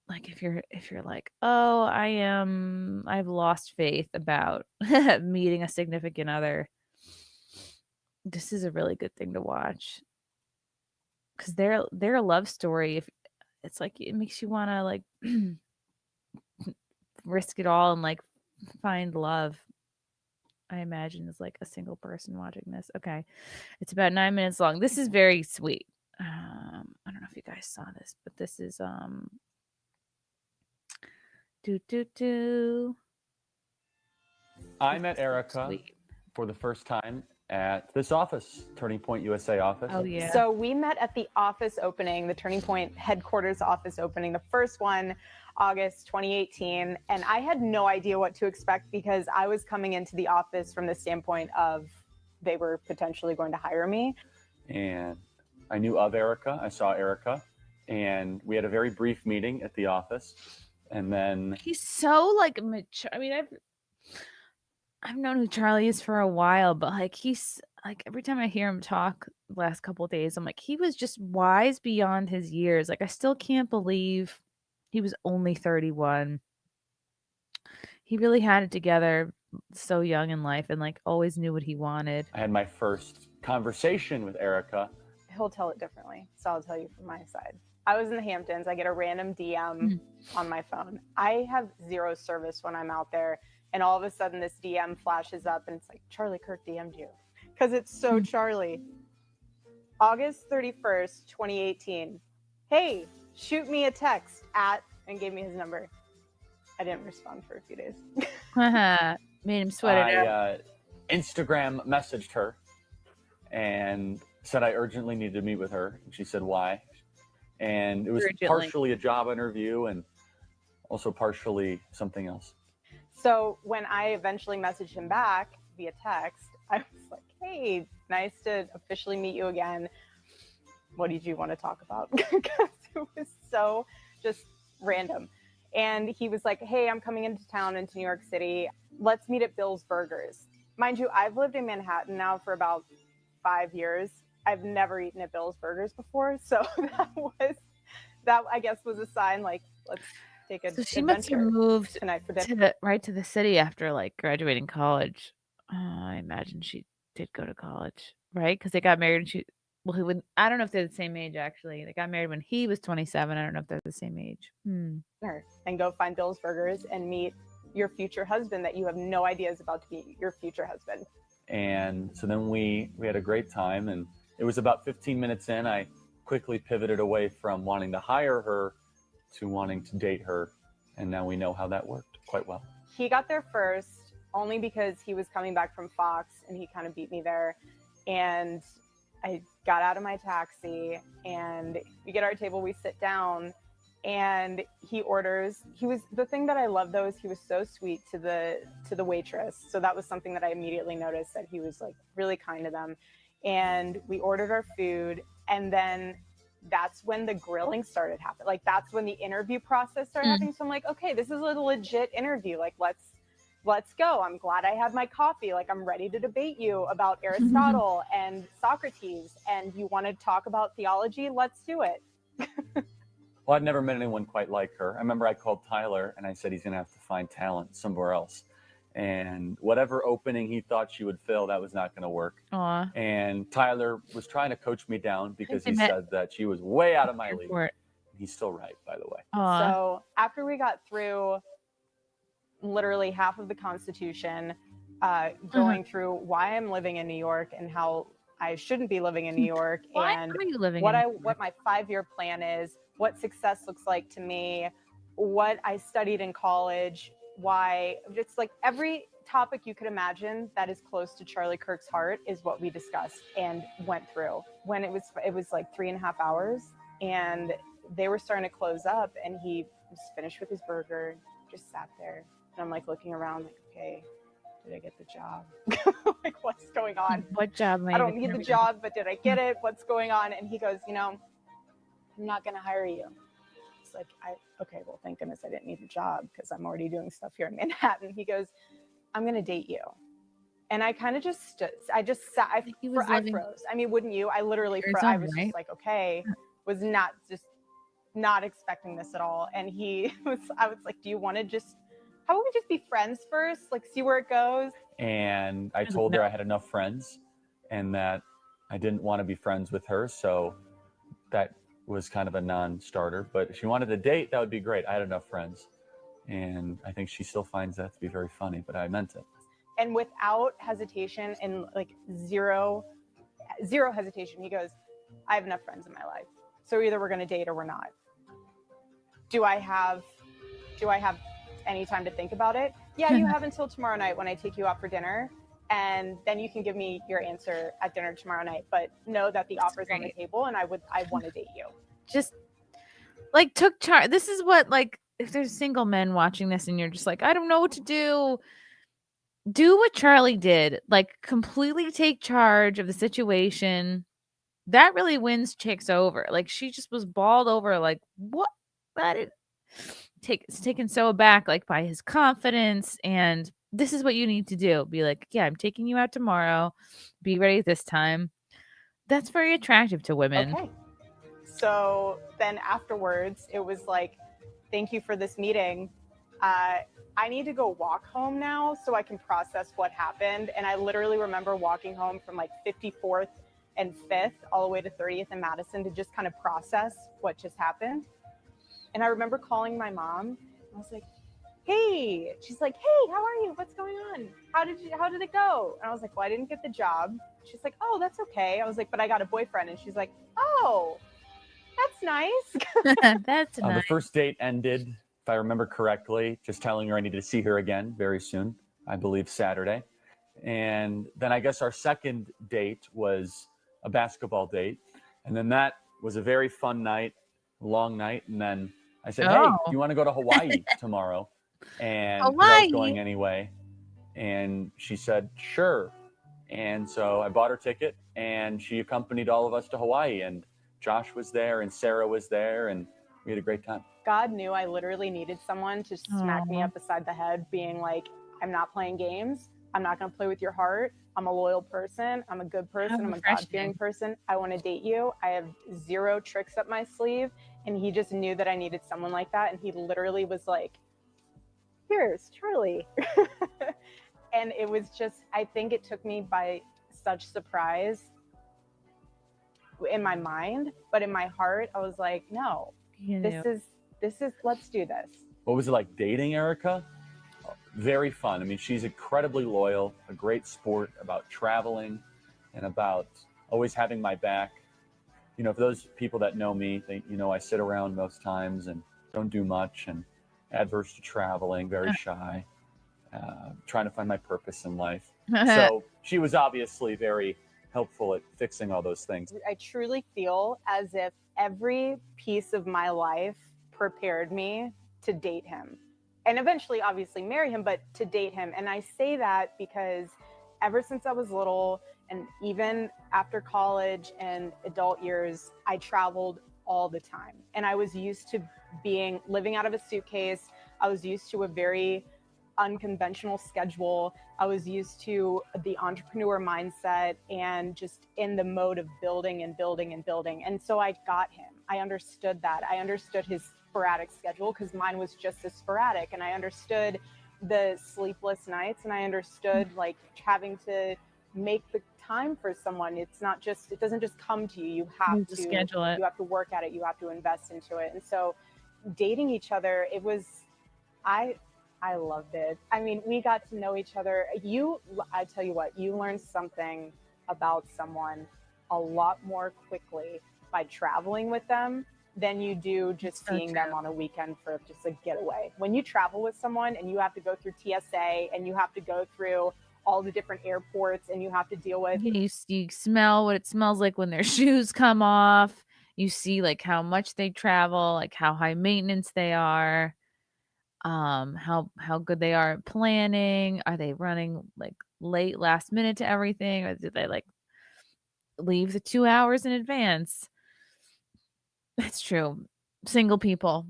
Like if you're like, oh, I've lost faith about meeting a significant other, this is a really good thing to watch. Because their love story, if it's like it makes you want to like risk it all and like find love. I imagine as like a single person watching this. Okay, it's about 9 minutes long. This is very sweet. I don't know if you guys saw this, but this is I met Erica sweet. for the first time at this office, Turning Point USA office. Oh yeah. So we met at the office opening, the Turning Point headquarters office opening, the first one, August 2018. And I had no idea what to expect because I was coming into the office from the standpoint of they were potentially going to hire me. And I knew of Erica. I saw Erica. And we had a very brief meeting at the office. And then He's so like mature. I mean, I've known who Charlie is for a while, but like he's like every time I hear him talk the last couple of days, I'm like, he was just wise beyond his years. Like I still can't believe he was only 31. He really had it together so young in life and like always knew what he wanted. I had my first conversation with Erica. He'll tell it differently, so I'll tell you from my side. I was in the Hamptons. I get a random DM on my phone. I have zero service when I'm out there. And all of a sudden this DM flashes up and it's like, Charlie Kirk DM'd you. Because it's so Charlie. August 31st, 2018. Hey, shoot me a text at, and gave me his number. I didn't respond for a few days. Made him sweat it out. I Instagram messaged her and said I urgently needed to meet with her. And she said, why? And it was partially a job interview and also partially something else. So when I eventually messaged him back via text, I was like, hey, nice to officially meet you again. What did you want to talk about? Because it was so just random. And he was like, hey, I'm coming into town, into New York City. Let's meet at Bill's Burgers. Mind you, I've lived in Manhattan now for about 5 years. I've never eaten at Bill's Burgers before. So that I guess was a sign like, let's take a So she must have moved tonight for to the city after like graduating college. I imagine she did go to college, right? Because they got married and I don't know if they're the same age actually. They got married when he was 27. I don't know if they're the same age. And go find Bill's Burgers and meet your future husband that you have no idea is about to be your future husband. And so then we had a great time, and it was about 15 minutes in, I quickly pivoted away from wanting to hire her to wanting to date her. And now we know how that worked quite well. He got there first. only because he was coming back from Fox and he kind of beat me there. And I got out of my taxi and we get our table, we sit down, and he orders. The thing that I love though is he was so sweet to the waitress. So that was something that I immediately noticed, that he was like really kind to them. And we ordered our food, and then that's when the grilling started happening. Like that's when the interview process started happening. So I'm like, okay, this is a legit interview. Like let's go. I'm glad I had my coffee. Like I'm ready to debate you about Aristotle and Socrates, and you want to talk about theology? Let's do it. Well, I've never met anyone quite like her. I remember I called Tyler and I said he's going to have to find talent somewhere else. And whatever opening he thought she would fill, that was not going to work. Aww. And Tyler was trying to coach me down because he said that she was way out of my league. He's still right, by the way. Aww. So after we got through literally half of the Constitution, going through why I'm living in New York and how I shouldn't be living in New York, and what my 5-year plan is, what success looks like to me, what I studied in college, why, it's like every topic you could imagine that is close to Charlie Kirk's heart is what we discussed and went through. When it was like 3.5 hours, and they were starting to close up, and he was finished with his burger, just sat there, and I'm like looking around like, okay, did I get the job? Like, what's going on? What job? I don't need the job, but did I get it? What's going on? And he goes, I'm not going to hire you. It's like, okay, well, thank goodness I didn't need the job because I'm already doing stuff here in Manhattan. He goes, I'm going to date you. And I kind of just stood, I sat, I froze. I mean, wouldn't you? I literally froze. I was just like, okay, was not expecting this at all. And I was like, do you want to how about we just be friends first? Like, see where it goes. And I told her I had enough friends and that I didn't want to be friends with her. So that was kind of a non-starter, but if she wanted to date, that would be great. I had enough friends, and I think she still finds that to be very funny, but I meant it. And without hesitation, and like zero hesitation, he goes, I have enough friends in my life. So either we're going to date or we're not. Do I have any time to think about it? Yeah, you have until tomorrow night when I take you out for dinner. And then you can give me your answer at dinner tomorrow night. But know that the offer's on the table, and I want to date you. Just like took charge. This is what, like, if there's single men watching this and you're just like, I don't know what to do. Do what Charlie did. Like, completely take charge of the situation. That really wins chicks over. Like, she just was balled over. Like, what? It's taken so aback, like, by his confidence, and this is what you need to do. Be like, yeah, I'm taking you out tomorrow. Be ready this time. That's very attractive to women. Okay. So then afterwards, it was like, thank you for this meeting. I need to go walk home now so I can process what happened. And I literally remember walking home from like 54th and 5th all the way to 30th and Madison to just kind of process what just happened. And I remember calling my mom. I was like, hey. She's like, hey, how are you? What's going on? How did it go? And I was like, well, I didn't get the job. She's like, oh, that's okay. I was like, but I got a boyfriend. And she's like, oh, that's nice. That's nice. The first date ended, if I remember correctly, just telling her I needed to see her again very soon, I believe Saturday. And then I guess our second date was a basketball date. And then that was a very fun night, long night. And then I said, hey, do you want to go to Hawaii tomorrow? And I was going anyway. And she said, sure. And so I bought her ticket and she accompanied all of us to Hawaii. And Josh was there and Sarah was there and we had a great time. God knew I literally needed someone to smack me up beside the head, being like, I'm not playing games. I'm not going to play with your heart. I'm a loyal person. I'm a good person. I'm a God-fearing person. I want to date you. I have zero tricks up my sleeve. And he just knew that I needed someone like that. And he literally was like, here's Charlie. And it was just, I think it took me by such surprise in my mind, but in my heart, I was like, no, this is, let's do this. What was it like dating Erica? Very fun. I mean, she's incredibly loyal, a great sport about traveling and about always having my back. You know, for those people that know me, I sit around most times and don't do much and adverse to traveling, very shy. trying to find my purpose in life. So she was obviously very helpful at fixing all those things. I truly feel as if every piece of my life prepared me to date him and eventually obviously marry him, but to date him. And I say that because ever since I was little, and even after college and adult years, I traveled all the time. And I was used to living out of a suitcase. I was used to a very unconventional schedule. I was used to the entrepreneur mindset and just in the mode of building and building and building. And so I got him. I understood that. I understood his sporadic schedule because mine was just as sporadic. And I understood the sleepless nights, and I understood like having to make the time for someone. It doesn't just come to you. You have to schedule it. You have to work at it. You have to invest into it. And so dating each other, I loved it. I mean, we got to know each other. I tell you what, you learn something about someone a lot more quickly by traveling with them than you do just seeing them on a weekend for just a getaway. When you travel with someone and you have to go through TSA and you have to go through all the different airports and you have to deal with. You smell what it smells like when their shoes come off. You see like how much they travel, like how high maintenance they are. How good they are at planning. Are they running like late last minute to everything, or did they like leave the 2 hours in advance? That's true. Single people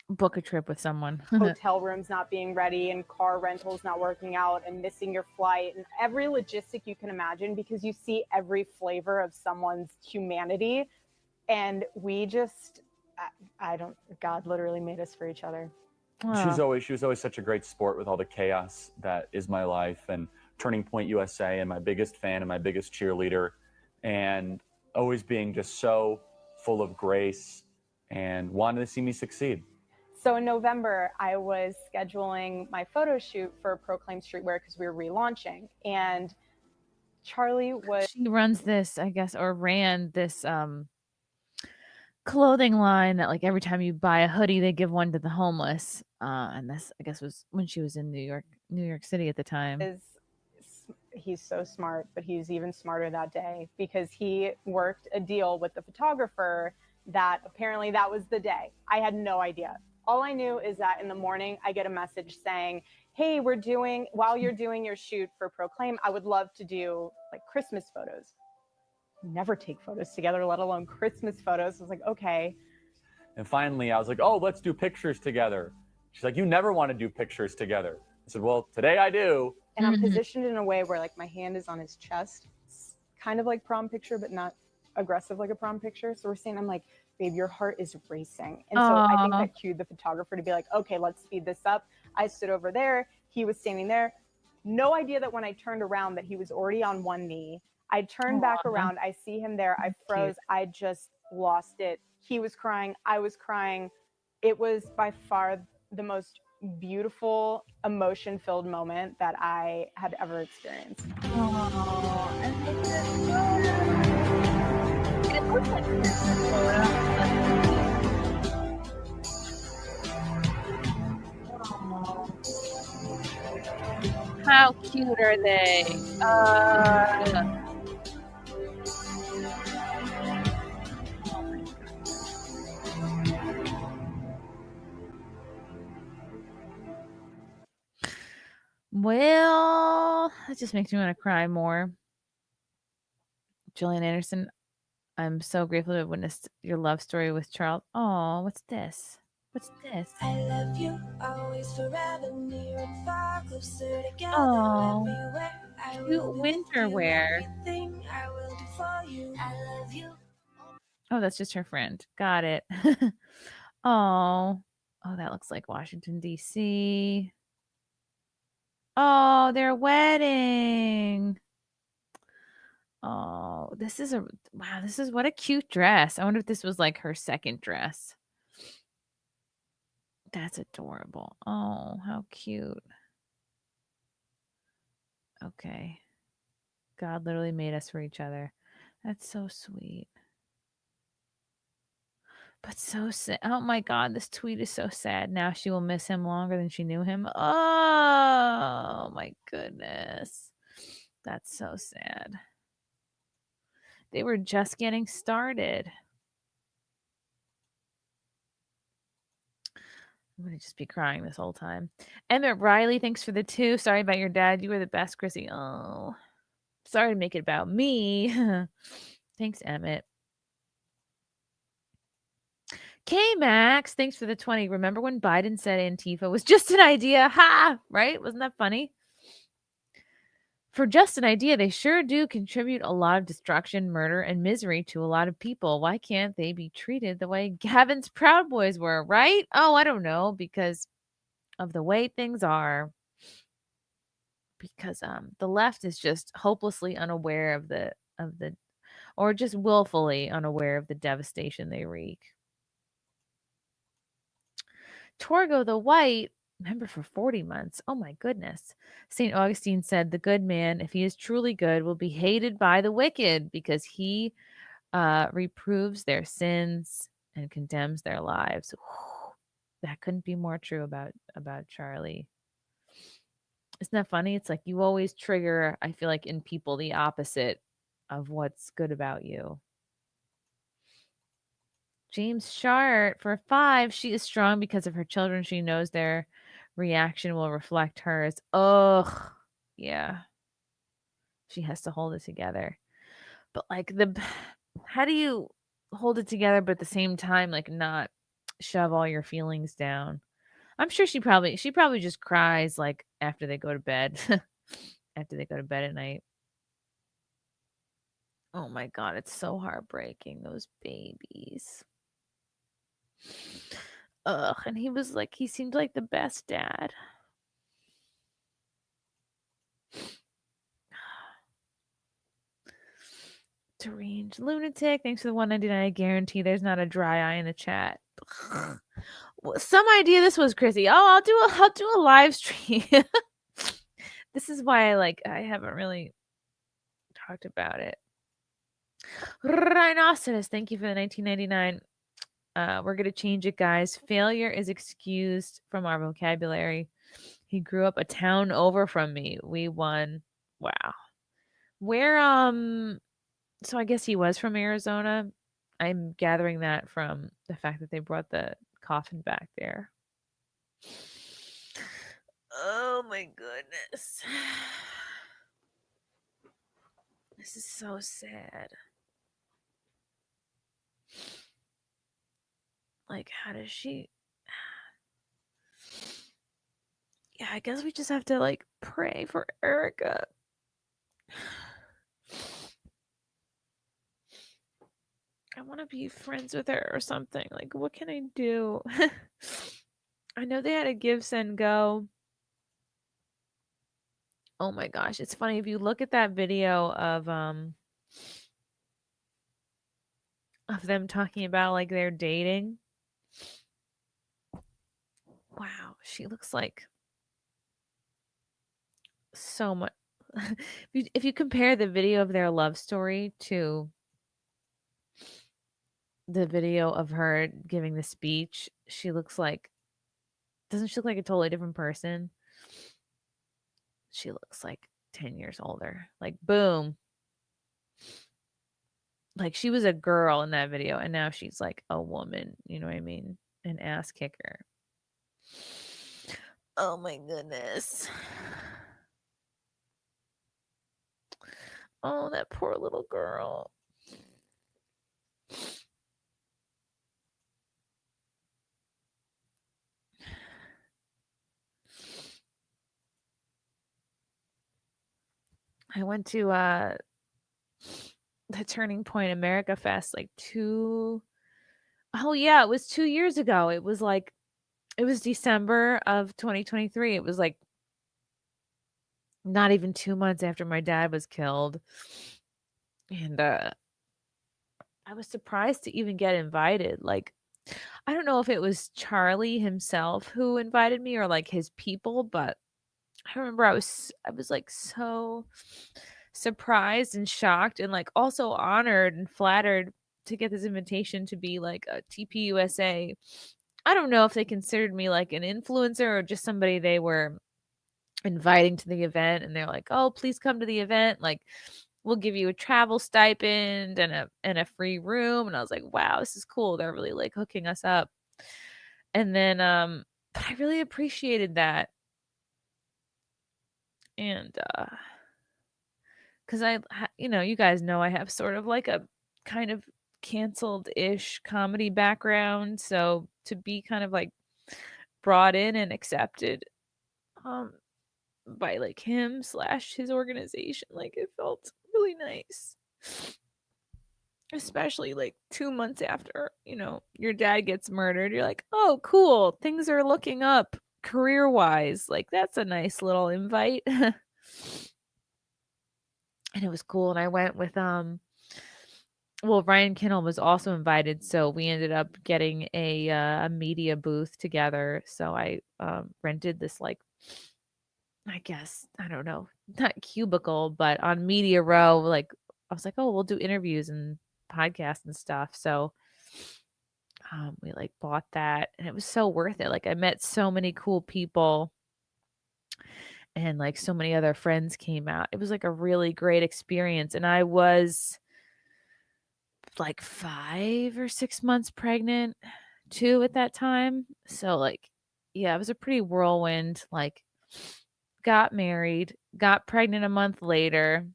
book a trip with someone. Hotel rooms not being ready and car rentals not working out and missing your flight and every logistic you can imagine, because you see every flavor of someone's humanity. And we just God literally made us for each other. She was always such a great sport with all the chaos that is my life, and Turning Point USA, and my biggest fan and my biggest cheerleader, and always being just so full of grace and wanted to see me succeed. So in November, I was scheduling my photo shoot for Proclaim Streetwear because we were relaunching, and Charlie she runs this, I guess, or ran this clothing line that like every time you buy a hoodie they give one to the homeless, and this I guess was when she was in New York City at the time. He's so smart, but he's even smarter that day because he worked a deal with the photographer that apparently that was the day. I had no idea. All I knew is that in the morning I get a message saying, hey, while you're doing your shoot for Proclaim, I would love to do like Christmas photos. Never take photos together, let alone Christmas photos. I was like, okay. And finally I was like, oh, let's do pictures together. She's like, you never want to do pictures together. I said, well, today I do. And I'm positioned in a way where like my hand is on his chest, it's kind of like prom picture, but not aggressive like a prom picture. So we're saying, I'm like, babe, your heart is racing. And so I think that cued the photographer to be like, okay, let's speed this up. I stood over there. He was standing there. No idea that when I turned around that he was already on one knee. I turned back around. I see him there. I froze. Cute. I just lost it. He was crying. I was crying. It was by far the most beautiful, emotion-filled moment that I had ever experienced. It looks like Christmas photo. How cute are they? Well, that just makes me want to cry more. Julian Anderson, I'm so grateful to have witnessed your love story with Charles. Oh, what's this? What's this? I love you always, forever, near and far, closer together. Oh, cute winter wear. I will do for you. I love you. Oh, that's just her friend. Got it. Oh, that looks like Washington, D.C. Oh, their wedding. Oh, this is what a cute dress. I wonder if this was like her second dress. That's adorable. Oh, how cute. Okay. God literally made us for each other. That's so sweet. But so sad. Oh my God, this tweet is so sad. Now she will miss him longer than she knew him. Oh. goodness. That's so sad. They were just getting started. I'm going to just be crying this whole time. Emmett Riley, thanks for the 2. Sorry about your dad. You were the best, Chrissy. Oh, sorry to make it about me. Thanks, Emmett. K-Max, thanks for the 20. Remember when Biden said Antifa was just an idea? Ha! Right? Wasn't that funny? For just an idea, they sure do contribute a lot of destruction, murder, and misery to a lot of people. Why can't they be treated the way Gavin's Proud Boys were, right? Oh, I don't know, because of the way things are. Because the left is just hopelessly unaware of the or just willfully unaware of the devastation they wreak. Torgo the White, member for 40 months. Oh my goodness. St. Augustine said, the good man, if he is truly good, will be hated by the wicked because he reproves their sins and condemns their lives. Whew, that couldn't be more true about Charlie. Isn't that funny? It's like you always trigger, I feel like, in people the opposite of what's good about you. James Shart for 5. She is strong because of her children. She knows their reaction will reflect hers. Ugh. Yeah. She has to hold it together. But like how do you hold it together but at the same time like not shove all your feelings down? I'm sure she probably just cries like after they go to bed. After they go to bed at night. Oh my god, it's so heartbreaking, those babies. Ugh, and he seemed like the best dad. Deranged lunatic, thanks for the $1.99. I guarantee there's not a dry eye in the chat. Some idea this was, Chrissy. Oh, I'll do a live stream. This is why I haven't really talked about it. Rhinoceros, thank you for the $19.99. We're gonna change it, guys. Failure is excused from our vocabulary. He grew up a town over from me. We won. Wow. Where so I guess he was from Arizona. I'm gathering that from the fact that they brought the coffin back there. Oh my goodness. This is so sad. Like, how does she... Yeah, I guess we just have to, pray for Erica. I want to be friends with her or something. Like, what can I do? I know they had a give, send, go. Oh my gosh, it's funny. If you look at that video of them talking about, they're dating. Wow, she looks like so much. If you compare the video of their love story to the video of her giving the speech, she looks like, doesn't she look like a totally different person? She looks like 10 years older. Like, boom. Like, she was a girl in that video, and now she's like a woman. You know what I mean? An ass kicker. Oh my goodness. Oh, that poor little girl. I went to the Turning Point America Fest it was 2 years ago. It was December of 2023. It was not even 2 months after my dad was killed. And I was surprised to even get invited. I don't know if it was Charlie himself who invited me or his people, but I remember I was so surprised and shocked and also honored and flattered to get this invitation to be a TPUSA. I don't know if they considered me an influencer or just somebody they were inviting to the event, and they're like, "Oh, please come to the event. Like, we'll give you a travel stipend and a free room." And I was like, "Wow, this is cool. They're really like hooking us up." And then but I really appreciated that. And cuz you guys know I have sort of like a kind of canceled-ish comedy background, so to be kind of like brought in and accepted by like him / his organization, like it felt really nice, especially like 2 months after your dad gets murdered. You're like, oh cool, things are looking up career wise. Like that's a nice little invite. And it was cool. And I went with Ryan Kinnell was also invited, so we ended up getting a media booth together. So I rented this, like, I guess, I don't know, not cubicle, but on Media Row. Like, I was like, oh, we'll do interviews and podcasts and stuff. So we like bought that, and it was so worth it. Like, I met so many cool people, and like so many other friends came out. It was like a really great experience, and I was like 5 or 6 months pregnant too at that time. So like, yeah, it was a pretty whirlwind. Like, got married, got pregnant a month later.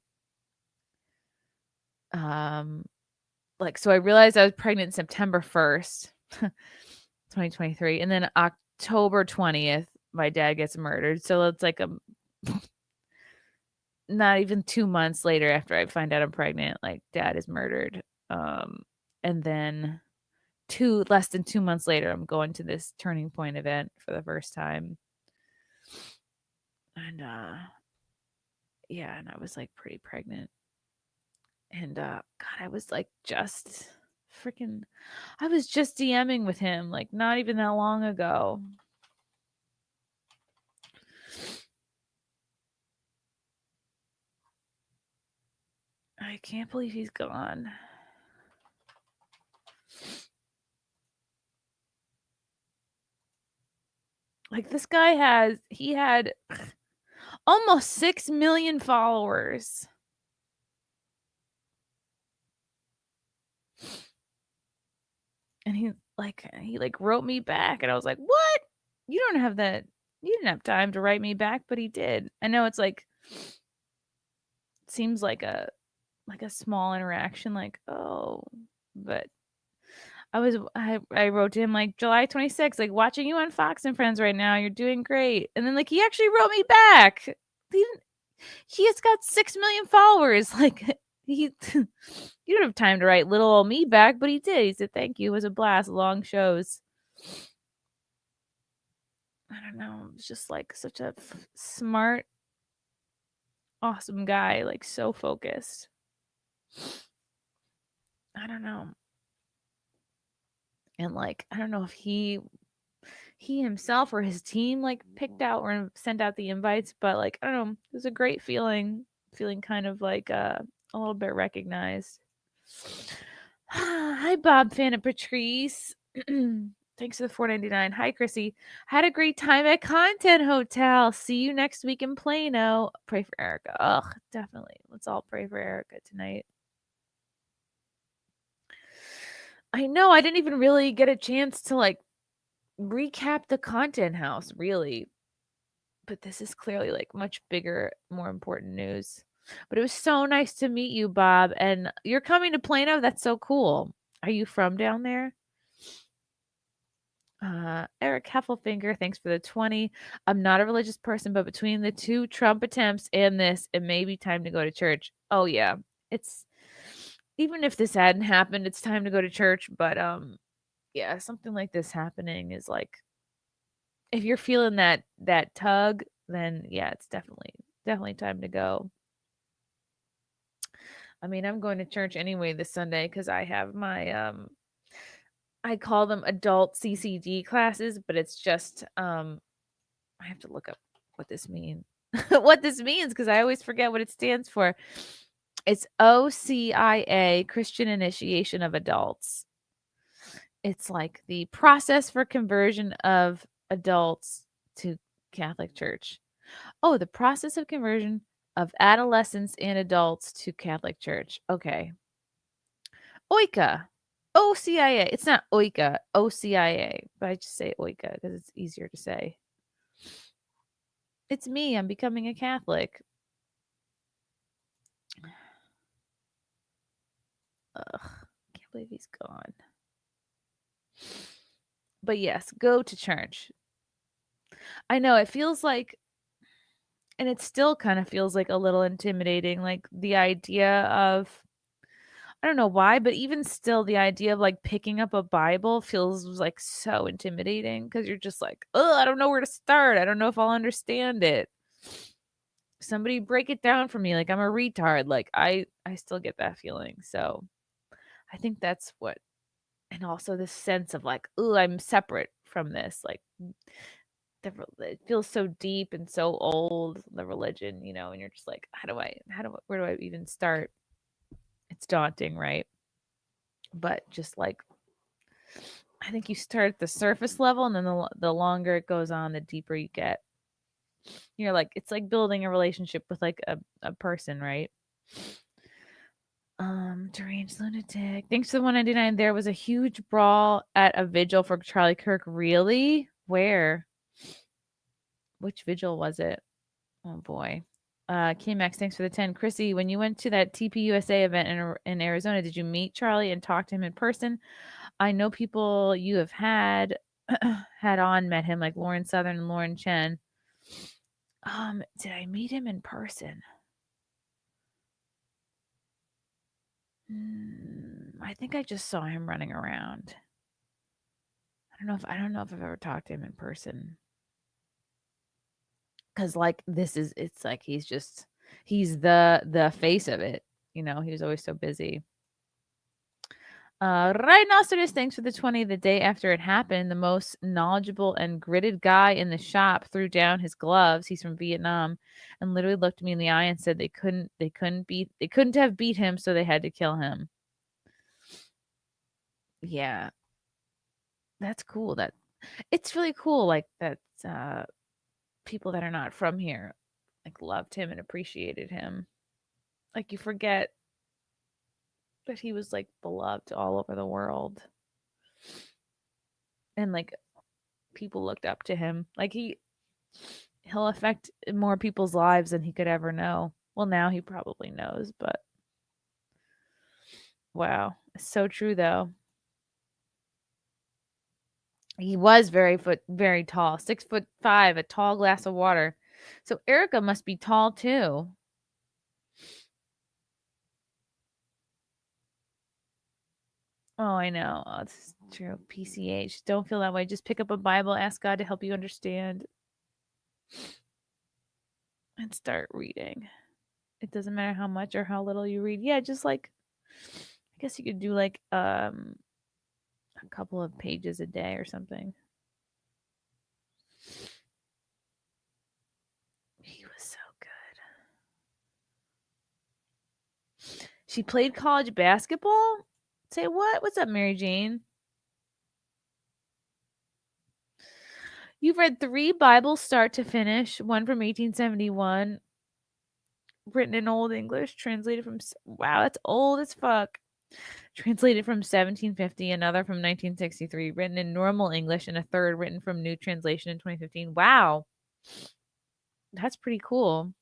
Like, so I realized I was pregnant September 1st, 2023, and then October 20th, my dad gets murdered. So it's like not even 2 months later after I find out I'm pregnant, like dad is murdered. And then less than 2 months later, I'm going to this Turning Point event for the first time. And yeah, and I was like pretty pregnant. And God, I was like I was just DMing with him like not even that long ago. I can't believe he's gone. Like, this guy he had almost 6 million followers. And he wrote me back, and I was like, "What? You don't have that. You didn't have time to write me back," but he did. I know it's like seems like a small interaction, like, "Oh," but I wrote to him like July 26th, like, watching you on Fox and Friends right now. You're doing great. And then like he actually wrote me back. He has got 6 million followers. Like you don't have time to write little old me back, but he did. He said, "Thank you. It was a blast. Long shows." I don't know. It was just like such a smart, awesome guy, like so focused. I don't know. And like, I don't know if he himself or his team like picked out or sent out the invites, but like, I don't know, it was a great feeling kind of like a little bit recognized. Hi, Bob, Fan and Patrice. Thanks for the $4.99. Hi, Chrissy. Had a great time at Content Hotel. See you next week in Plano. Pray for Erica. Ugh, definitely. Let's all pray for Erica tonight. I know I didn't even really get a chance to like recap the Content House, really. But this is clearly like much bigger, more important news. But it was so nice to meet you, Bob. And you're coming to Plano? That's so cool. Are you from down there? Eric Heffelfinger, thanks for the 20. I'm not a religious person, but between the 2 Trump attempts and this, it may be time to go to church. Oh yeah. It's even if this hadn't happened, it's time to go to church. But yeah, something like this happening is like, if you're feeling that tug, then yeah, it's definitely time to go. I mean, I'm going to church anyway this Sunday because I have my I call them adult CCD classes, but it's just I have to look up what this means. What this means, because I always forget what it stands for. It's OCIA, Christian Initiation of Adults. It's like the process for conversion of adults to Catholic Church. Oh, the process of conversion of adolescents and adults to Catholic Church. Okay. Oika. OCIA. It's not Oika, OCIA, but I just say Oika because it's easier to say. It's me. I'm becoming a Catholic. Ugh. Can't believe he's gone. But yes, go to church. I know it feels like, and it still kind of feels like a little intimidating, like the idea of, I don't know why, but even still, the idea of like picking up a Bible feels like so intimidating because you're just like, oh, I don't know where to start. I don't know if I'll understand it. Somebody break it down for me. Like I'm a retard. Like I still get that feeling. So I think that's what, and also this sense of like, oh, I'm separate from this. Like it feels so deep and so old, the religion, and you're just like, where do I even start? It's daunting, right? But just like, I think you start at the surface level, and then the longer it goes on, the deeper you get. You're like, it's like building a relationship with like a person, right? Deranged lunatic. Thanks to the 199. There was a huge brawl at a vigil for Charlie Kirk. Really? Where? Which vigil was it? Oh boy. K-Max, thanks for the 10. Chrissy, when you went to that TPUSA event in Arizona, did you meet Charlie and talk to him in person? I know people you have had met him, like Lauren Southern and Lauren Chen. Did I meet him in person? I think I just saw him running around. I don't know if I've ever talked to him in person. Cause like it's like he's the face of it. He was always so busy. Rhinoceros, thanks for the 20. The day after it happened, the most knowledgeable and gritted guy in the shop threw down his gloves. He's from Vietnam, and literally looked me in the eye and said they couldn't have beat him, so they had to kill him. Yeah, that's cool. It's really cool. Like that, people that are not from here, like loved him and appreciated him. Like you forget that he was like beloved all over the world. And like people looked up to him. Like he'll affect more people's lives than he could ever know. Well, now he probably knows, but wow. It's so true though. He was very tall, 6'5", a tall glass of water. So Erica must be tall too. Oh, I know. Oh, this is true. PCH. Don't feel that way. Just pick up a Bible, ask God to help you understand, and start reading. It doesn't matter how much or how little you read. Yeah, just like, I guess you could do like a couple of pages a day or something. He was so good. She played college basketball? Say what? What's up, Mary Jane? You've read 3 Bibles start to finish, one from 1871, written in Old English, translated from, wow, that's old as fuck. Translated from 1750, another from 1963, written in normal English, and a third written from New Translation in 2015. Wow. That's pretty cool.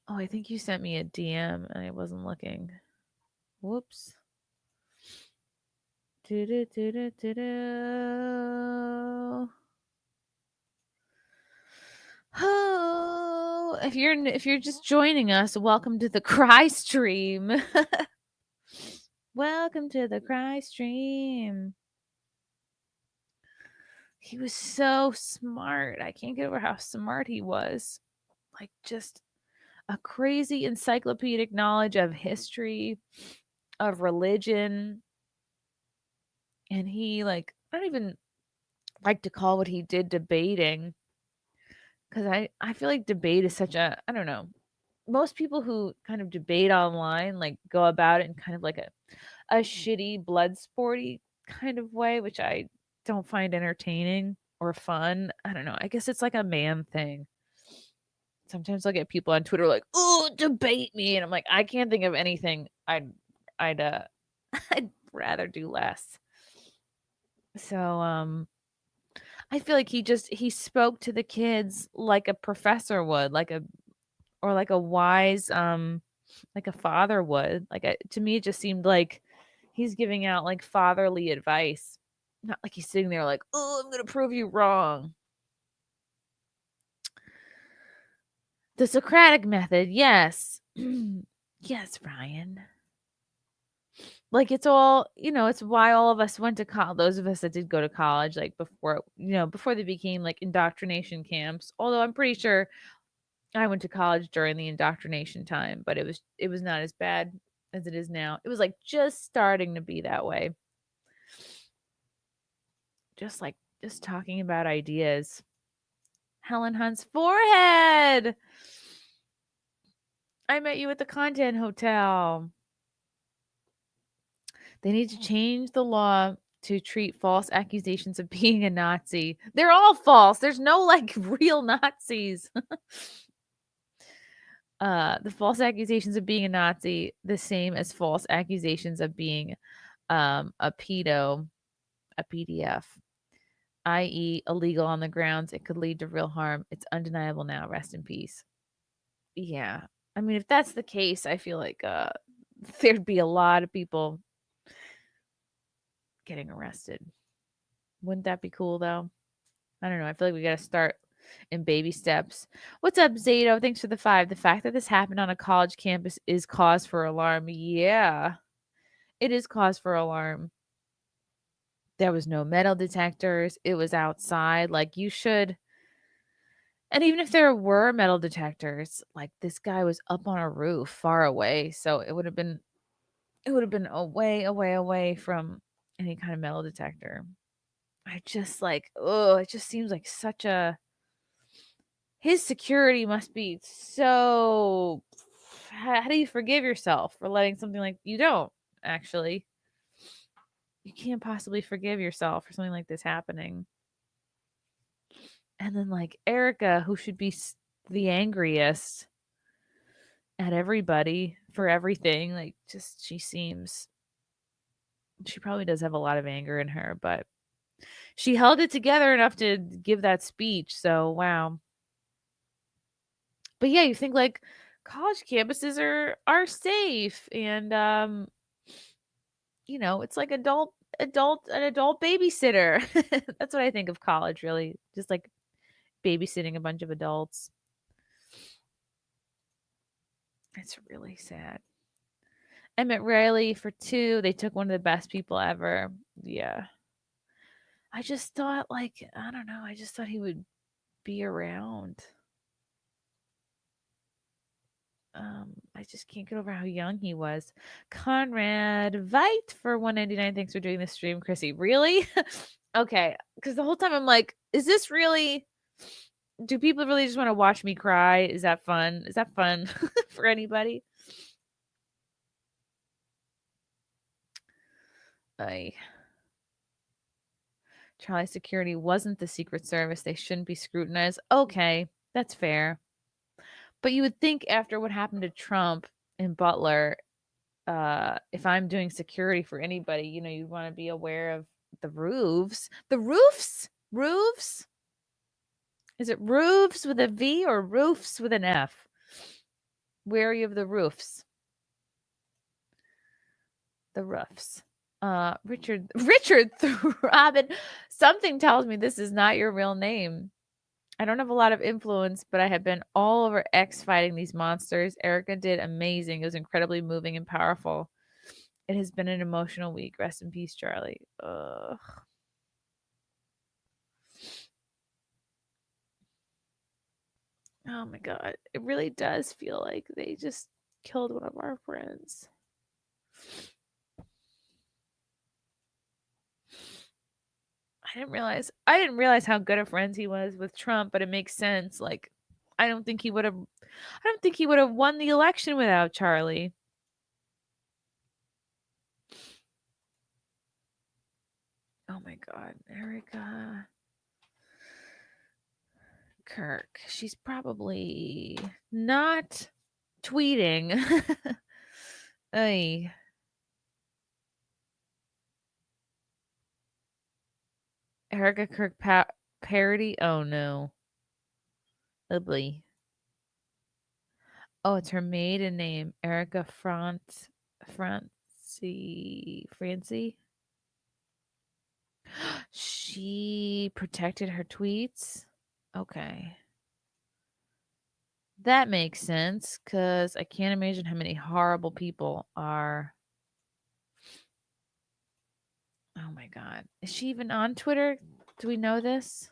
Oh, I think you sent me a DM and I wasn't looking. Whoops. Oh, if you're just joining us, welcome to the Cry Stream. Welcome to the Cry Stream. He was so smart. I can't get over how smart he was. Like just a crazy encyclopedic knowledge of history, of religion. And he like, I don't even like to call what he did debating. Because I feel like debate is such a, I don't know. Most people who kind of debate online like go about it in kind of like a shitty blood sporty kind of way, which I don't find entertaining. or fun. I don't know. I guess it's like a man thing. Sometimes I'll get people on Twitter like, "Oh, debate me," and I'm like, I can't think of anything I'd I'd rather do less. So I feel like he spoke to the kids like a professor would, like a wise like a father would. To me it just seemed like he's giving out like fatherly advice. Not like he's sitting there like, "Oh, I'm going to prove you wrong." The Socratic method, yes. Yes, Ryan. Like it's all, it's why all of us went to college. Those of us that did go to college, like before they became like indoctrination camps. Although I'm pretty sure I went to college during the indoctrination time, but it was not as bad as it is now. It was like just starting to be that way. Just talking about ideas. Helen Hunt's forehead. I met you at the Content Hotel. They need to change the law to treat false accusations of being a Nazi. They're all false. There's no like real Nazis. The false accusations of being a Nazi, the same as false accusations of being a pedo, a PDF, i.e. illegal on the grounds it could lead to real harm. It's undeniable now. Rest in peace. Yeah. I mean, if that's the case, I feel like there'd be a lot of people getting arrested. Wouldn't that be cool though? I don't know. I feel like we got to start in baby steps. What's up, Zato? Thanks for the 5. The fact that this happened on a college campus is cause for alarm. Yeah, it is cause for alarm. There was no metal detectors. It was outside. Like you should. And even if there were metal detectors, like this guy was up on a roof far away. So it would have been away from any kind of metal detector. I just like, oh, it just seems like such a. His security must be so. How do you forgive yourself for letting something like you don't actually? You can't possibly forgive yourself for something like this happening. And then like Erica, who should be the angriest at everybody for everything, like just she probably does have a lot of anger in her, but she held it together enough to give that speech. So wow. But yeah, you think like college campuses are safe and it's like an adult babysitter. That's what I think of college, really. Just like babysitting a bunch of adults. It's really sad. I met Riley for 2. They took one of the best people ever. Yeah. I just thought like, I don't know, I just thought he would be around. I just can't get over how young he was. Conrad Veit for 199. Thanks for doing this stream, Chrissy. Really? Okay. Because the whole time I'm like, is this really? Do people really just want to watch me cry? Is that fun? Is that fun for anybody? Charlie Security wasn't the Secret Service. They shouldn't be scrutinized. Okay, that's fair. But you would think after what happened to Trump and Butler, if I'm doing security for anybody, you'd want to be aware of the roofs. The roofs? Roofs? Is it roofs with a V or roofs with an F? Wary of the roofs. The roofs. Richard Robin. Something tells me this is not your real name. I don't have a lot of influence, but I have been all over X fighting these monsters. Erica did amazing. It was incredibly moving and powerful. It has been an emotional week. Rest in peace, Charlie. Ugh. Oh my God. It really does feel like they just killed one of our friends. I didn't realize how good of friends he was with Trump, but it makes sense. Like, I don't think he would have won the election without Charlie. Oh my God, Erica. Kirk. She's probably not tweeting. Ay. Erica Kirk parody? Oh no. Ugly. Oh, it's her maiden name. Erica Francie. She protected her tweets? Okay. That makes sense, because I can't imagine how many horrible people are. Oh my God. Is she even on Twitter? Do we know this?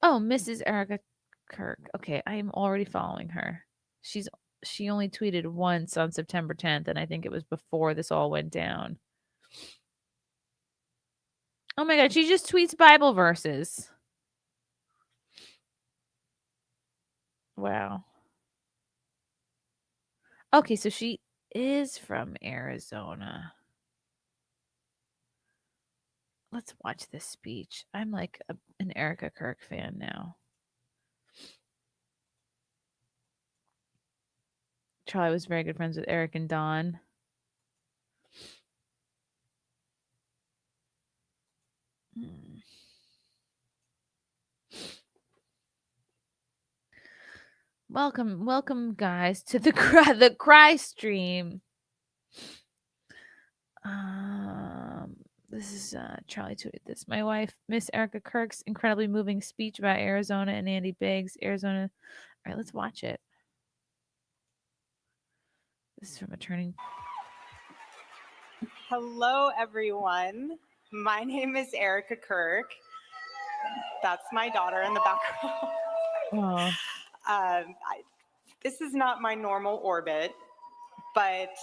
Oh, Mrs. Erica Kirk. Okay, I am already following her. She only tweeted once on September 10th, and I think it was before this all went down. Oh my God, she just tweets Bible verses. Wow. Okay, so she is from Arizona. Let's watch this speech. I'm like an Erica Kirk fan now. Charlie was very good friends with Eric and Dawn. Welcome, guys, to the cry stream. This is Charlie tweeted this. My wife, Miss Erica Kirk's incredibly moving speech about Arizona and Andy Biggs. Arizona. All right, let's watch it. This is from a turning. Hello, everyone. My name is Erica Kirk. That's my daughter in the background. Oh. This is not my normal orbit, but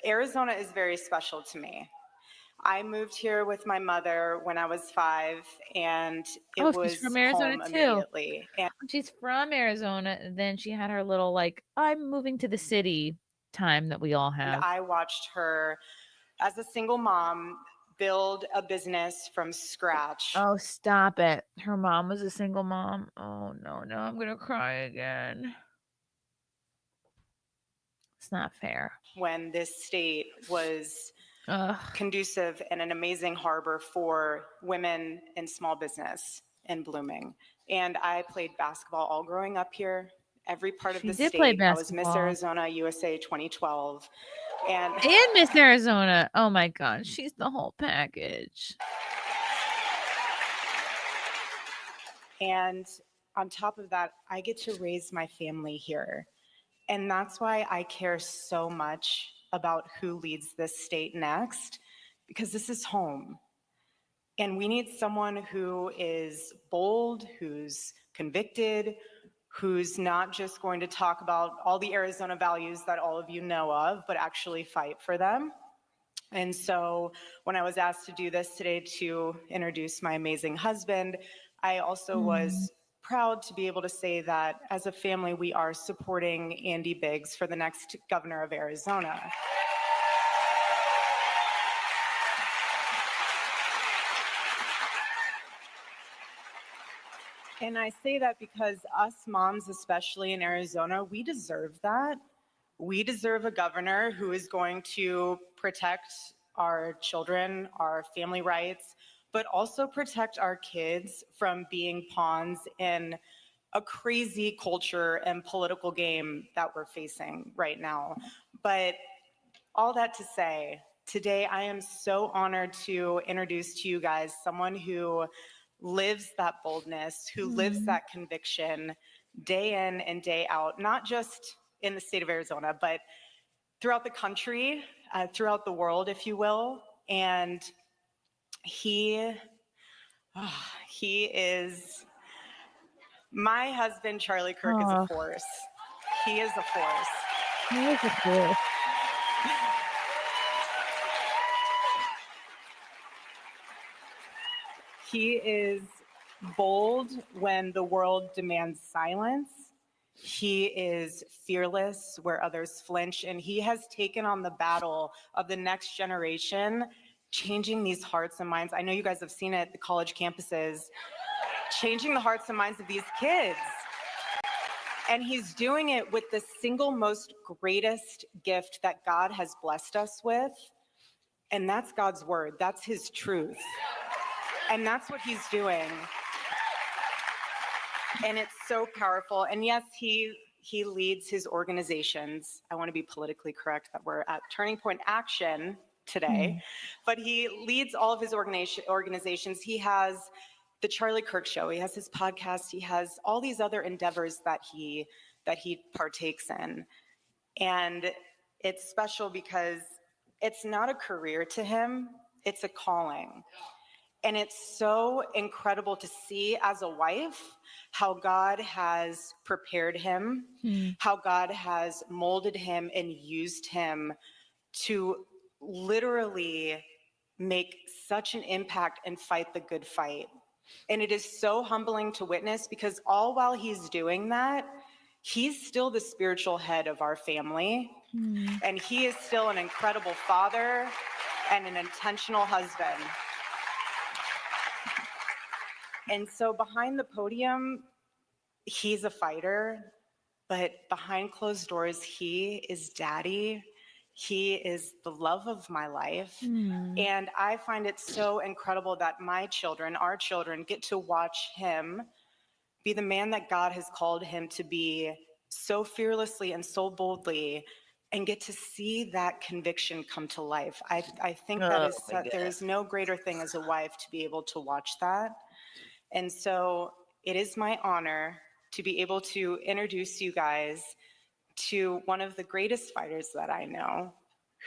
Arizona is very special to me. I moved here with my mother when I was 5, and it was from Arizona home too. Immediately. And she's from Arizona. And then she had her little I'm moving to the city time that we all have. I watched her as a single mom build a business from scratch. Oh, stop it. Her mom was a single mom. Oh, no, I'm going to cry again. It's not fair. When this state was conducive and an amazing harbor for women in small business and blooming. And I played basketball all growing up here. Every part of the state. I was Miss Arizona USA 2012. And Miss Arizona. Oh my God. She's the whole package. And on top of that, I get to raise my family here. And that's why I care so much about who leads this state next, because this is home. And we need someone who is bold, who's convicted, who's not just going to talk about all the Arizona values that all of you know of, but actually fight for them. And so when I was asked to do this today to introduce my amazing husband, I also was proud to be able to say that as a family, we are supporting Andy Biggs for the next governor of Arizona. And I say that because us moms, especially in Arizona, we deserve that. We deserve a governor who is going to protect our children, our family rights, but also protect our kids from being pawns in a crazy culture and political game that we're facing right now. But all that to say, today I am so honored to introduce to you guys someone who lives that boldness, who lives that conviction day in and day out, not just in the state of Arizona, but throughout the country, throughout the world, if you will. And he is, my husband, Charlie Kirk, is a force. He is a force. He is a force. He is bold when the world demands silence. He is fearless where others flinch, and he has taken on the battle of the next generation, changing these hearts and minds. I know you guys have seen it at the college campuses. changing the hearts and minds of these kids. And he's doing it with the single most greatest gift that God has blessed us with. And that's God's word. That's his truth. And that's what he's doing. And it's so powerful. And yes, he leads his organizations. I want to be politically correct that we're at Turning Point Action today, but he leads all of his organizations. He has the Charlie Kirk Show. He has his podcast. He has all these other endeavors that he partakes in. And it's special because it's not a career to him. It's a calling. And it's so incredible to see as a wife how God has prepared him, how God has molded him and used him to literally make such an impact and fight the good fight. And it is so humbling to witness because all while he's doing that, he's still the spiritual head of our family. And he is still an incredible father and an intentional husband. And so behind the podium, he's a fighter, but behind closed doors, he is daddy. He is the love of my life. And I find it so incredible that my children, our children, get to watch him be the man that God has called him to be so fearlessly and so boldly, and get to see that conviction come to life. I think that there is no greater thing as a wife to be able to watch that. And so it is my honor to be able to introduce you guys to one of the greatest fighters that I know,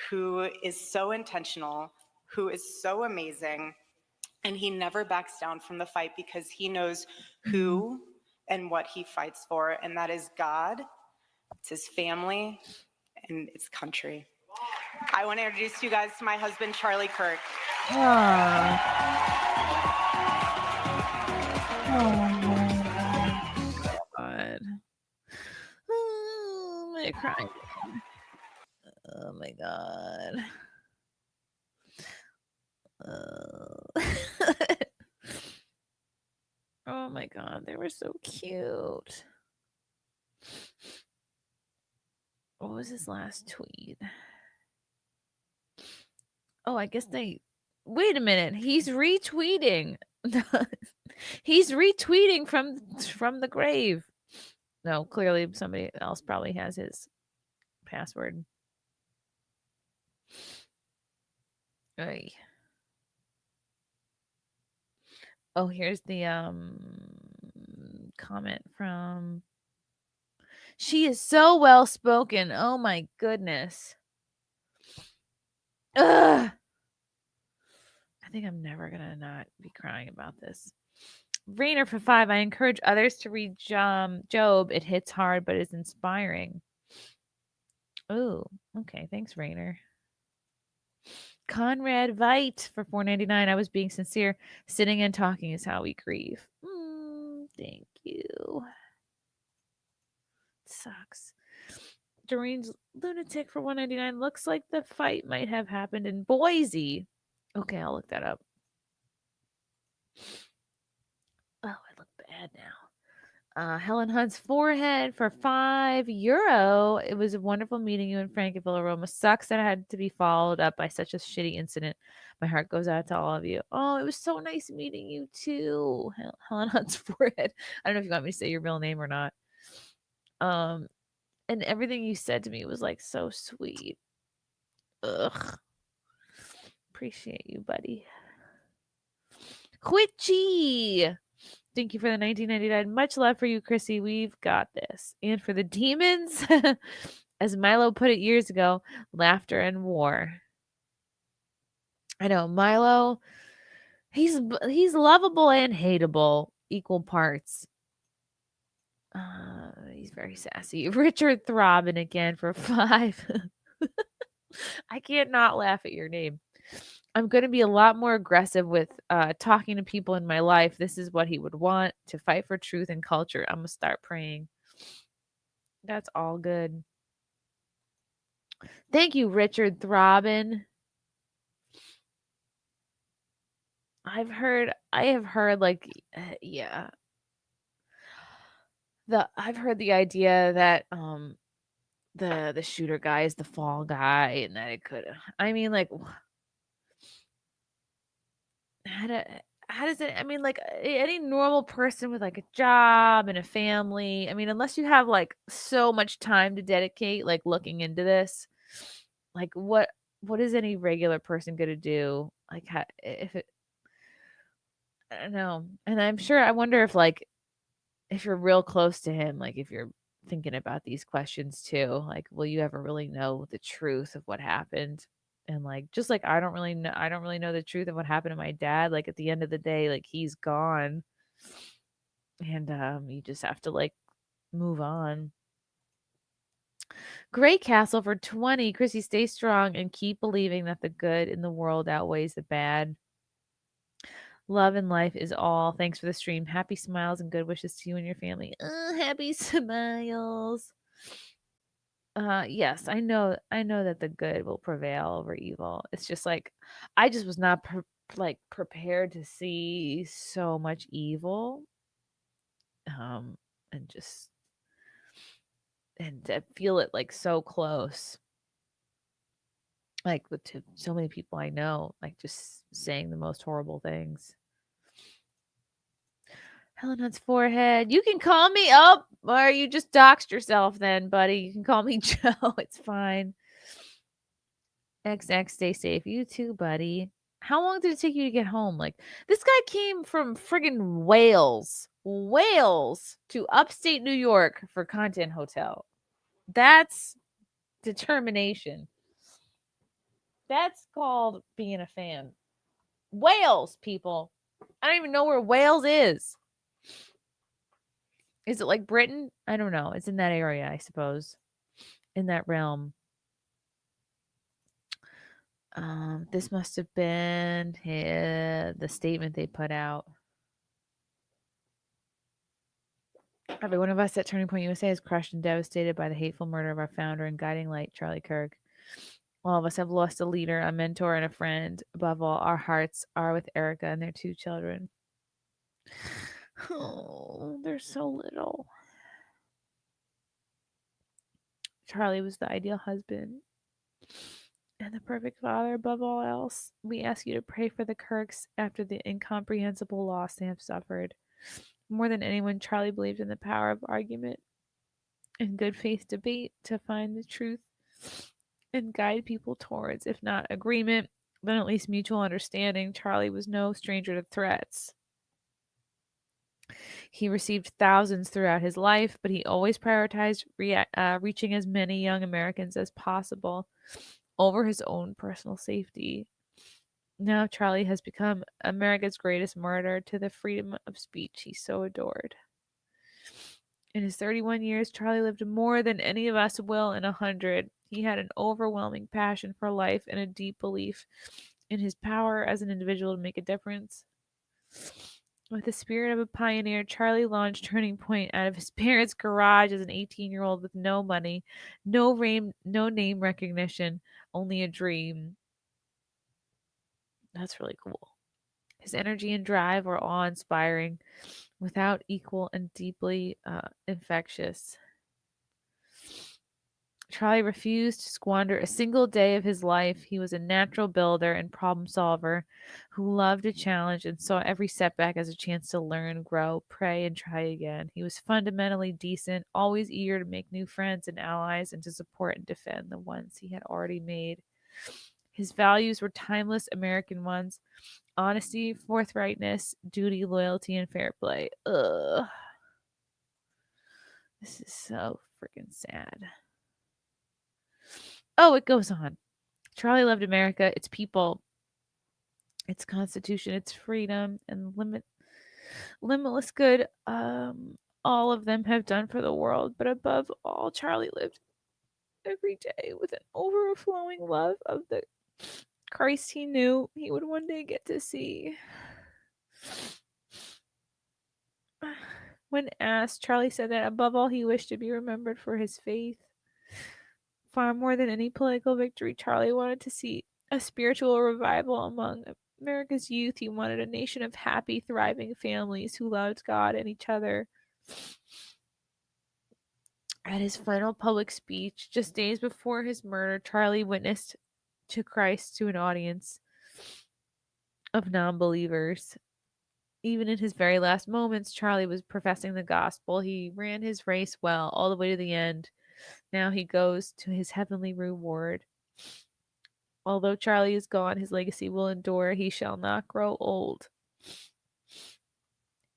who is so intentional, who is so amazing, and he never backs down from the fight because he knows who and what he fights for, and that is God, it's his family, and it's country. I want to introduce you guys to my husband, Charlie Kirk. God. Oh, I'm crying. Oh my God. Oh my God, they were so cute. What was his last tweet? Oh, I guess they. Wait a minute. He's retweeting. He's retweeting from the grave. No, clearly somebody else probably has his password. Oy. Oh, here's the comment from. She is so well spoken. Oh my goodness. Ugh. I think I'm never gonna not be crying about this. Rainer for 5. I encourage others to read Job. It hits hard, but is inspiring. Oh, okay. Thanks, Rainer. Conrad Veit for $4.99. I was being sincere. Sitting and talking is how we grieve. Thank you. It sucks. Doreen's Lunatic for $1.99. Looks like the fight might have happened in Boise. Okay, I'll look that up. Oh, I look bad now. Helen Hunt's forehead for €5. It was a wonderful meeting you and Frank at Villaroma. Sucks that I had to be followed up by such a shitty incident. My heart goes out to all of you. Oh, it was so nice meeting you too. Helen Hunt's forehead. I don't know if you want me to say your real name or not. And everything you said to me was like so sweet. Ugh. Appreciate you, buddy. Quitchy. Thank you for the $19.99. Much love for you, Chrissy. We've got this. And for the demons, as Milo put it years ago, laughter and war. I know Milo. He's lovable and hateable, equal parts. He's very sassy. Richard Throbbin again for 5. I can't not laugh at your name. I'm going to be a lot more aggressive with talking to people in my life. This is what he would want, to fight for truth and culture. I'm going to start praying. That's all good. Thank you, Richard Throbbin. I have heard like yeah. I've heard the idea that the shooter guy is the fall guy and that it could I mean like how do how does it I mean like any normal person with like a job and a family, I mean unless you have like so much time to dedicate like looking into this, like what is any regular person going to do? Like how, if it I don't know. And I'm sure I wonder if you're real close to him, like if you're thinking about these questions too, like will you ever really know the truth of what happened? And like just like I don't really know the truth of what happened to my dad. Like at the end of the day, like he's gone. And you just have to like move on. Great Castle for 20. Chrissy, stay strong and keep believing that the good in the world outweighs the bad. Love and life is all. Thanks for the stream. Happy smiles and good wishes to you and your family. Happy smiles. Yes, I know that the good will prevail over evil. It's just like I just was not prepared to see so much evil. And just and to feel it like so close. Like with to so many people I know, like just saying the most horrible things. Helen Hunt's forehead. You can call me up, or you just doxed yourself then, buddy. You can call me Joe. It's fine. XX, stay safe. You too, buddy. How long did it take you to get home? Like, this guy came from friggin' Wales to upstate New York for Content Hotel. That's determination. That's called being a fan. Wales, people. I don't even know where Wales is. Is it like Britain? I don't know. It's in that area, I suppose. In that realm. This must have been the statement they put out. Every one of us at Turning Point USA is crushed and devastated by the hateful murder of our founder and guiding light, Charlie Kirk. All of us have lost a leader, a mentor, and a friend. Above all, our hearts are with Erica and their 2 children. Oh, they're so little. Charlie was the ideal husband and the perfect father above all else. We ask you to pray for the Kirks after the incomprehensible loss they have suffered. More than anyone, Charlie believed in the power of argument and good faith debate to find the truth and guide people towards, if not agreement, then at least mutual understanding. Charlie was no stranger to threats. He received thousands throughout his life, but he always prioritized reaching as many young Americans as possible over his own personal safety. Now Charlie has become America's greatest martyr to the freedom of speech he so adored. In his 31 years, Charlie lived more than any of us will in 100. He had an overwhelming passion for life and a deep belief in his power as an individual to make a difference. With the spirit of a pioneer, Charlie launched Turning Point out of his parents' garage as an 18-year-old with no money, no name recognition, only a dream. That's really cool. His energy and drive were awe-inspiring, without equal and deeply infectious. Charlie refused to squander a single day of his life. He was a natural builder and problem solver who loved a challenge and saw every setback as a chance to learn, grow, pray, and try again. He was fundamentally decent, always eager to make new friends and allies and to support and defend the ones he had already made. His values were timeless American ones: honesty, forthrightness, duty, loyalty, and fair play. Ugh. This is so freaking sad. Oh, it goes on. Charlie loved America, its people, its constitution, its freedom, and limitless good all of them have done for the world. But above all, Charlie lived every day with an overflowing love of the Christ he knew he would one day get to see. When asked, Charlie said that above all, he wished to be remembered for his faith. Far more than any political victory, Charlie wanted to see a spiritual revival among America's youth. He wanted a nation of happy, thriving families who loved God and each other. At his final public speech, just days before his murder, Charlie witnessed to Christ to an audience of non-believers. Even in his very last moments, Charlie was professing the gospel. He ran his race well, all the way to the end. Now he goes to his heavenly reward. Although Charlie is gone, his legacy will endure. He shall not grow old.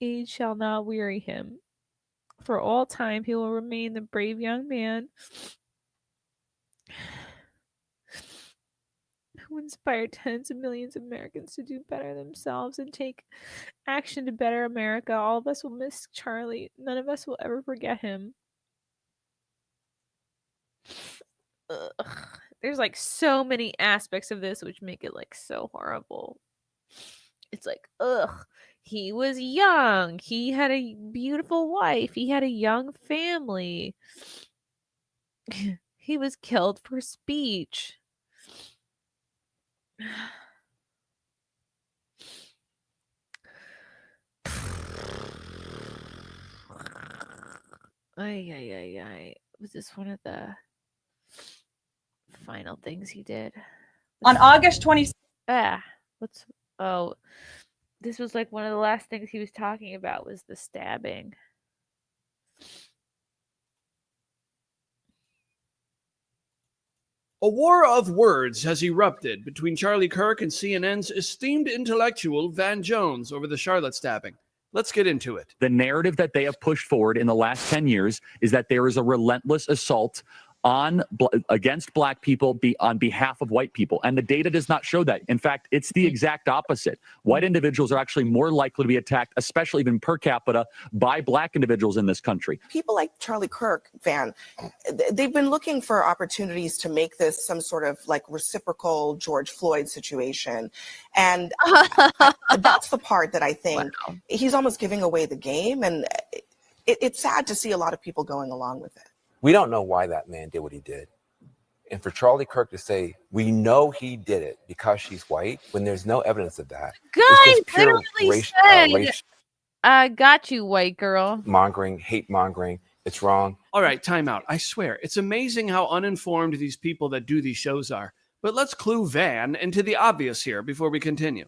Age shall not weary him. For all time, he will remain the brave young man who inspired tens of millions of Americans to do better themselves and take action to better America. All of us will miss Charlie. None of us will ever forget him. Ugh. There's like so many aspects of this which make it like so horrible. It's like, ugh, he was young. He had a beautiful wife. He had a young family. He was killed for speech. Ay. Was this one of the final things he did? On August 26th. This was like one of the last things he was talking about was the stabbing. A war of words has erupted between Charlie Kirk and CNN's esteemed intellectual Van Jones over the Charlotte stabbing. Let's get into it. The narrative that they have pushed forward in the last 10 years is that there is a relentless assault against black people on behalf of white people. And the data does not show that. In fact, it's the exact opposite. White individuals are actually more likely to be attacked, especially even per capita, by black individuals in this country. People like Charlie Kirk, Van, they've been looking for opportunities to make this some sort of like reciprocal George Floyd situation. And that's the part that I think he's almost giving away the game. And it's sad to see a lot of people going along with it. We don't know why that man did what he did. And for Charlie Kirk to say, we know he did it because she's white, when there's no evidence of that. Guys literally said, got you, white girl. Mongering, hate mongering. It's wrong. All right, time out. I swear, it's amazing how uninformed these people that do these shows are. But let's clue Van into the obvious here before we continue.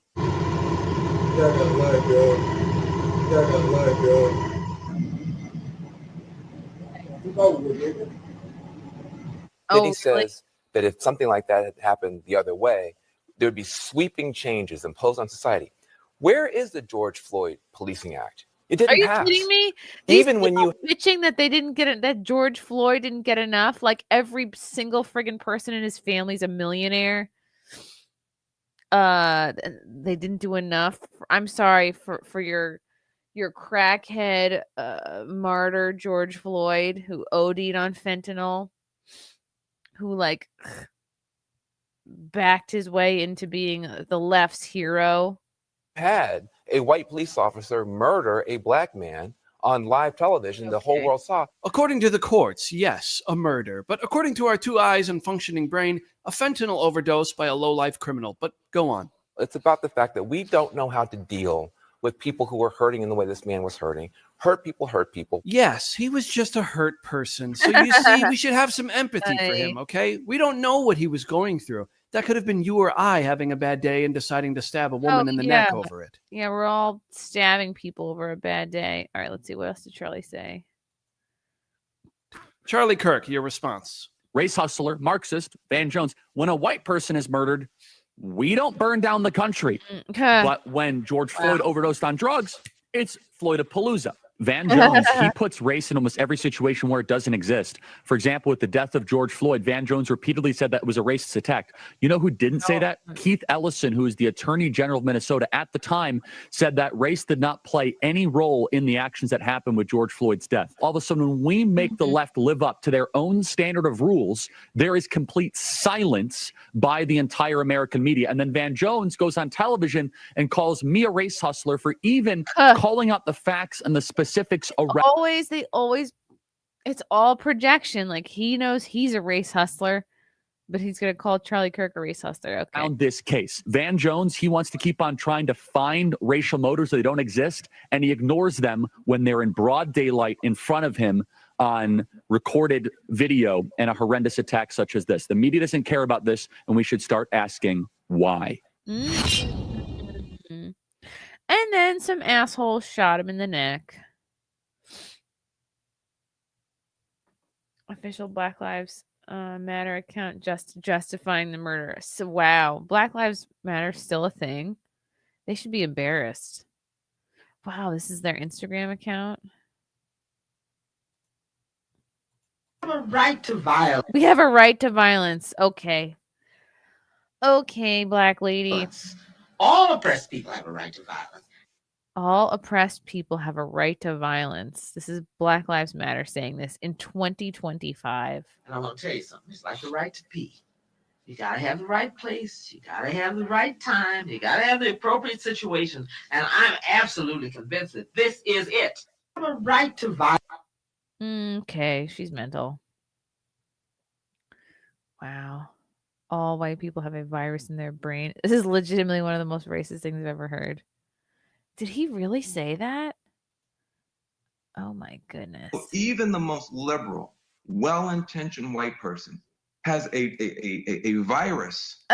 Then he says that if something like that had happened the other way, there would be sweeping changes imposed on society. Where is the George Floyd Policing Act? It didn't pass. Are you kidding me? Even when you bitching that they didn't get it, that George Floyd didn't get enough, like every single friggin' person in his family's a millionaire. They didn't do enough. I'm sorry for your crackhead martyr George Floyd who OD'd on fentanyl, who like backed his way into being the left's hero. had a white police officer murder a black man on live television, the whole world saw. According to the courts, yes, a murder. But according to our 2 eyes and functioning brain, a fentanyl overdose by a low-life criminal. But go on. It's about the fact that we don't know how to deal with people who are hurting in the way this man was hurting. Hurt people. Yes, he was just a hurt person. So you see, we should have some empathy for him, okay? We don't know what he was going through. That could have been you or I having a bad day and deciding to stab a woman in the neck over it. Yeah, we're all stabbing people over a bad day. All right, let's see. What else did Charlie say? Charlie Kirk, your response. Race hustler, Marxist, Van Jones. When a white person is murdered, we don't burn down the country. But when George Floyd overdosed on drugs, it's Floydapalooza. Van Jones, he puts race in almost every situation where it doesn't exist. For example, with the death of George Floyd, Van Jones repeatedly said that it was a racist attack. You know who didn't say that? Keith Ellison, who is the Attorney General of Minnesota at the time, said that race did not play any role in the actions that happened with George Floyd's death. All of a sudden, when we make the left live up to their own standard of rules, there is complete silence by the entire American media. And then Van Jones goes on television and calls me a race hustler for even calling out the facts and the specifics around. It's all projection. Like he knows he's a race hustler. But he's going to call Charlie Kirk a race hustler. Okay. Found this case. Van Jones, he wants to keep on trying to find racial motives so they don't exist, and he ignores them when they're in broad daylight in front of him on recorded video and a horrendous attack such as this. The media doesn't care about this, and we should start asking why. Mm-hmm. And then some asshole shot him in the neck. Official Black Lives Matter account justifying the murder. So wow, Black Lives Matter still a thing. They should be embarrassed. Wow, this is their Instagram account. We have a right to violence. We have a right to violence. Okay. Okay, black lady. All oppressed people have a right to violence. All oppressed people have a right to violence. This is Black Lives Matter saying this in 2025. And I'm going to tell you something. It's like the right to pee. You got to have the right place. You got to have the right time. You got to have the appropriate situation. And I'm absolutely convinced that this is it. We have a right to violence. Okay, she's mental. Wow. All white people have a virus in their brain. This is legitimately one of the most racist things I've ever heard. Did he really say that? Oh my goodness. Even the most liberal, well-intentioned white person has a virus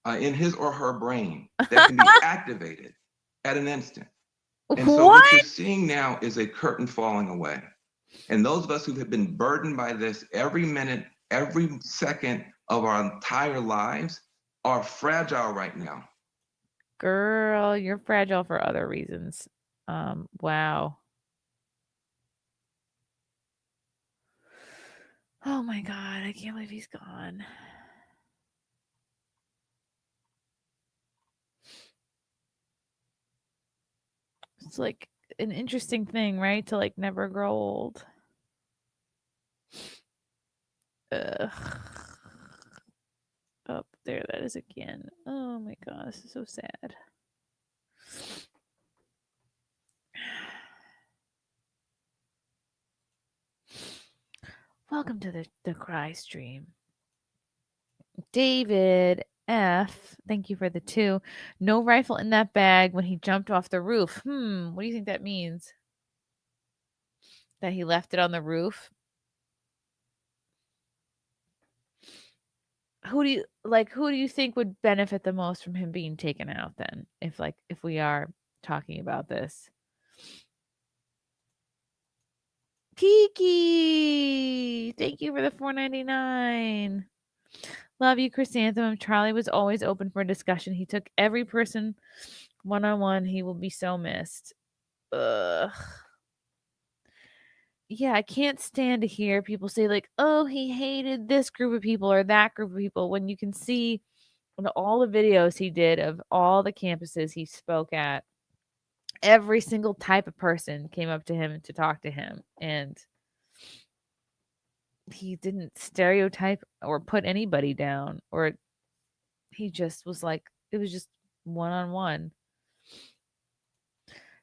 in his or her brain that can be activated at an instant. And so what you're seeing now is a curtain falling away. And those of us who have been burdened by this every minute, every second of our entire lives are fragile right now. Girl, you're fragile for other reasons. Wow. Oh my God, I can't believe he's gone. It's like an interesting thing, right? To like never grow old. Ugh. Oh, there that is again. Oh my God, this is so sad. Welcome to the cry stream. David F. Thank you for the 2. No rifle in that bag when he jumped off the roof. What do you think that means? That he left it on the roof? Who do you think would benefit the most from him being taken out then? If we are talking about this. Kiki, thank you for the $4.99. Love you, Chrysanthemum. Charlie was always open for discussion. He took every person one-on-one. He will be so missed. Ugh. Yeah, I can't stand to hear people say like, oh, he hated this group of people or that group of people, when you can see in all the videos he did of all the campuses he spoke at, every single type of person came up to him to talk to him, and he didn't stereotype or put anybody down, or he just was like, it was just one-on-one.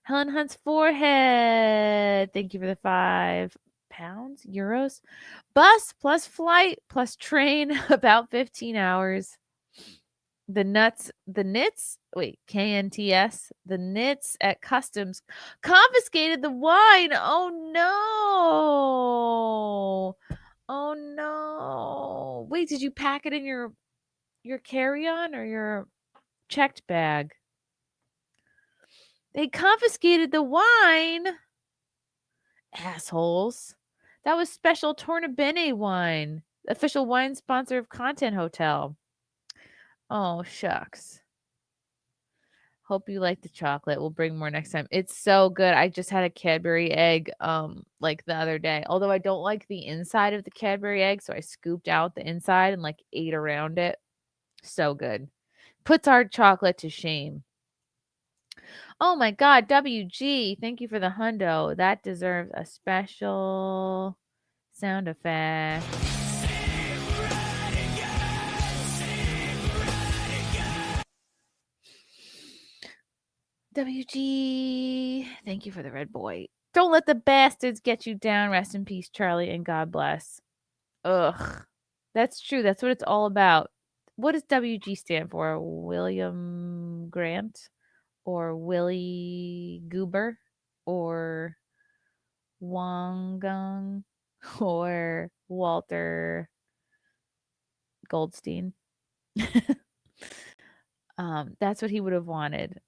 Helen Hunt's forehead. Thank you for the £5. Euros. Bus plus flight plus train, about 15 hours. The nits, KNTS, the nits at customs confiscated the wine. Oh no. Oh no. Wait, did you pack it in your carry-on or your checked bag? They confiscated the wine. Assholes. That was special Torna Bene wine. Official wine sponsor of Content Hotel. Oh, shucks. Hope you like the chocolate. We'll bring more next time. It's so good. I just had a Cadbury egg like the other day. Although I don't like the inside of the Cadbury egg, so I scooped out the inside and like ate around it. So good. Puts our chocolate to shame. Oh my God, WG, thank you for the hundo. That deserves a special sound effect. WG, thank you for the red boy. Don't let the bastards get you down. Rest in peace, Charlie, and God bless. Ugh. That's true. That's what it's all about. What does WG stand for? William Grant or Willie Goober or Wongung or Walter Goldstein? That's what he would have wanted.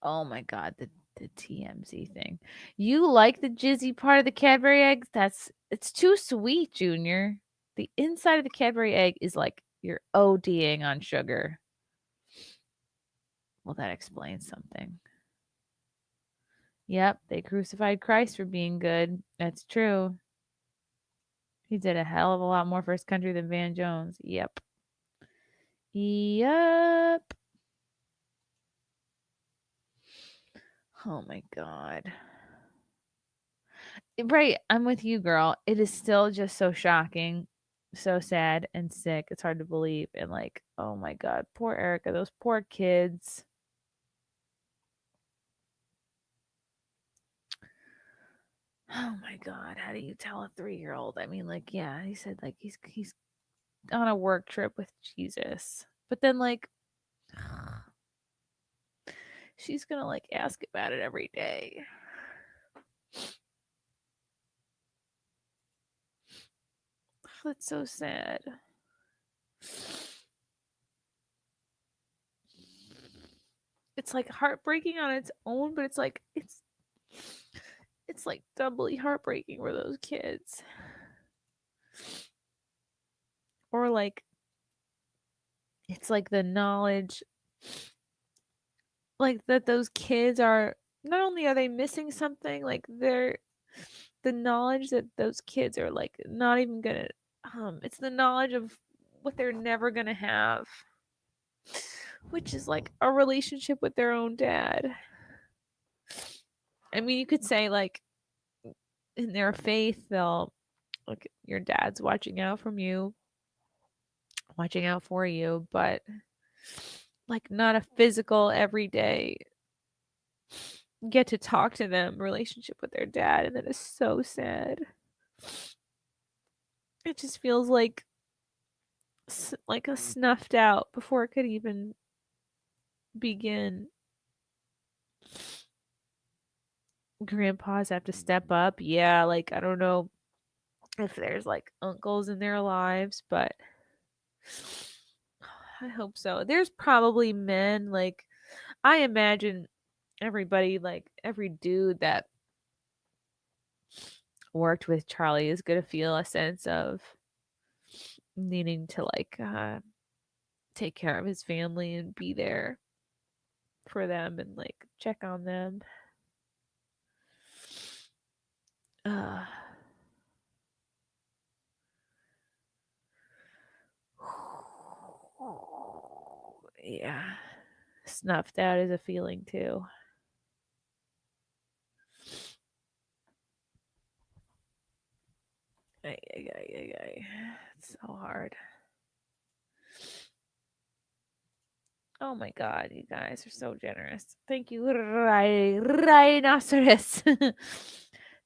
Oh my god, the TMZ thing. You like the jizzy part of the Cadbury eggs? It's too sweet, Junior. The inside of the Cadbury egg is like you're ODing on sugar. Well, that explains something. Yep, they crucified Christ for being good. That's true. He did a hell of a lot more for his country than Van Jones. Yep. Yep. Oh my god. Right, I'm with you, girl. It is still just so shocking, so sad and sick. It's hard to believe. And like, oh my god, poor Erica, those poor kids. Oh my god, how do you tell a 3-year-old? I mean, like, yeah, he said like he's on a work trip with Jesus. But then like she's gonna like ask about it every day. That's so sad. It's like heartbreaking on its own, but it's like it's like doubly heartbreaking for those kids. Or like it's like the knowledge like that those kids are not only are they missing something, like they're the knowledge that those kids are like not even gonna it's the knowledge of what they're never gonna have, which is like a relationship with their own dad. I mean, you could say like in their faith they'll like your dad's watching out for you, but like not a physical everyday get to talk to them relationship with their dad, and that is so sad. It just feels like a snuffed out before it could even begin. Grandpas have to step up. Yeah, like I don't know if there's like uncles in their lives, but I hope so. There's probably men, like I imagine everybody, like every dude that worked with Charlie is going to feel a sense of needing to like take care of his family and be there for them and like check on them. Yeah. Snuffed out is a feeling too. It's so hard. Oh my god, you guys are so generous. Thank you, Rhinoceros.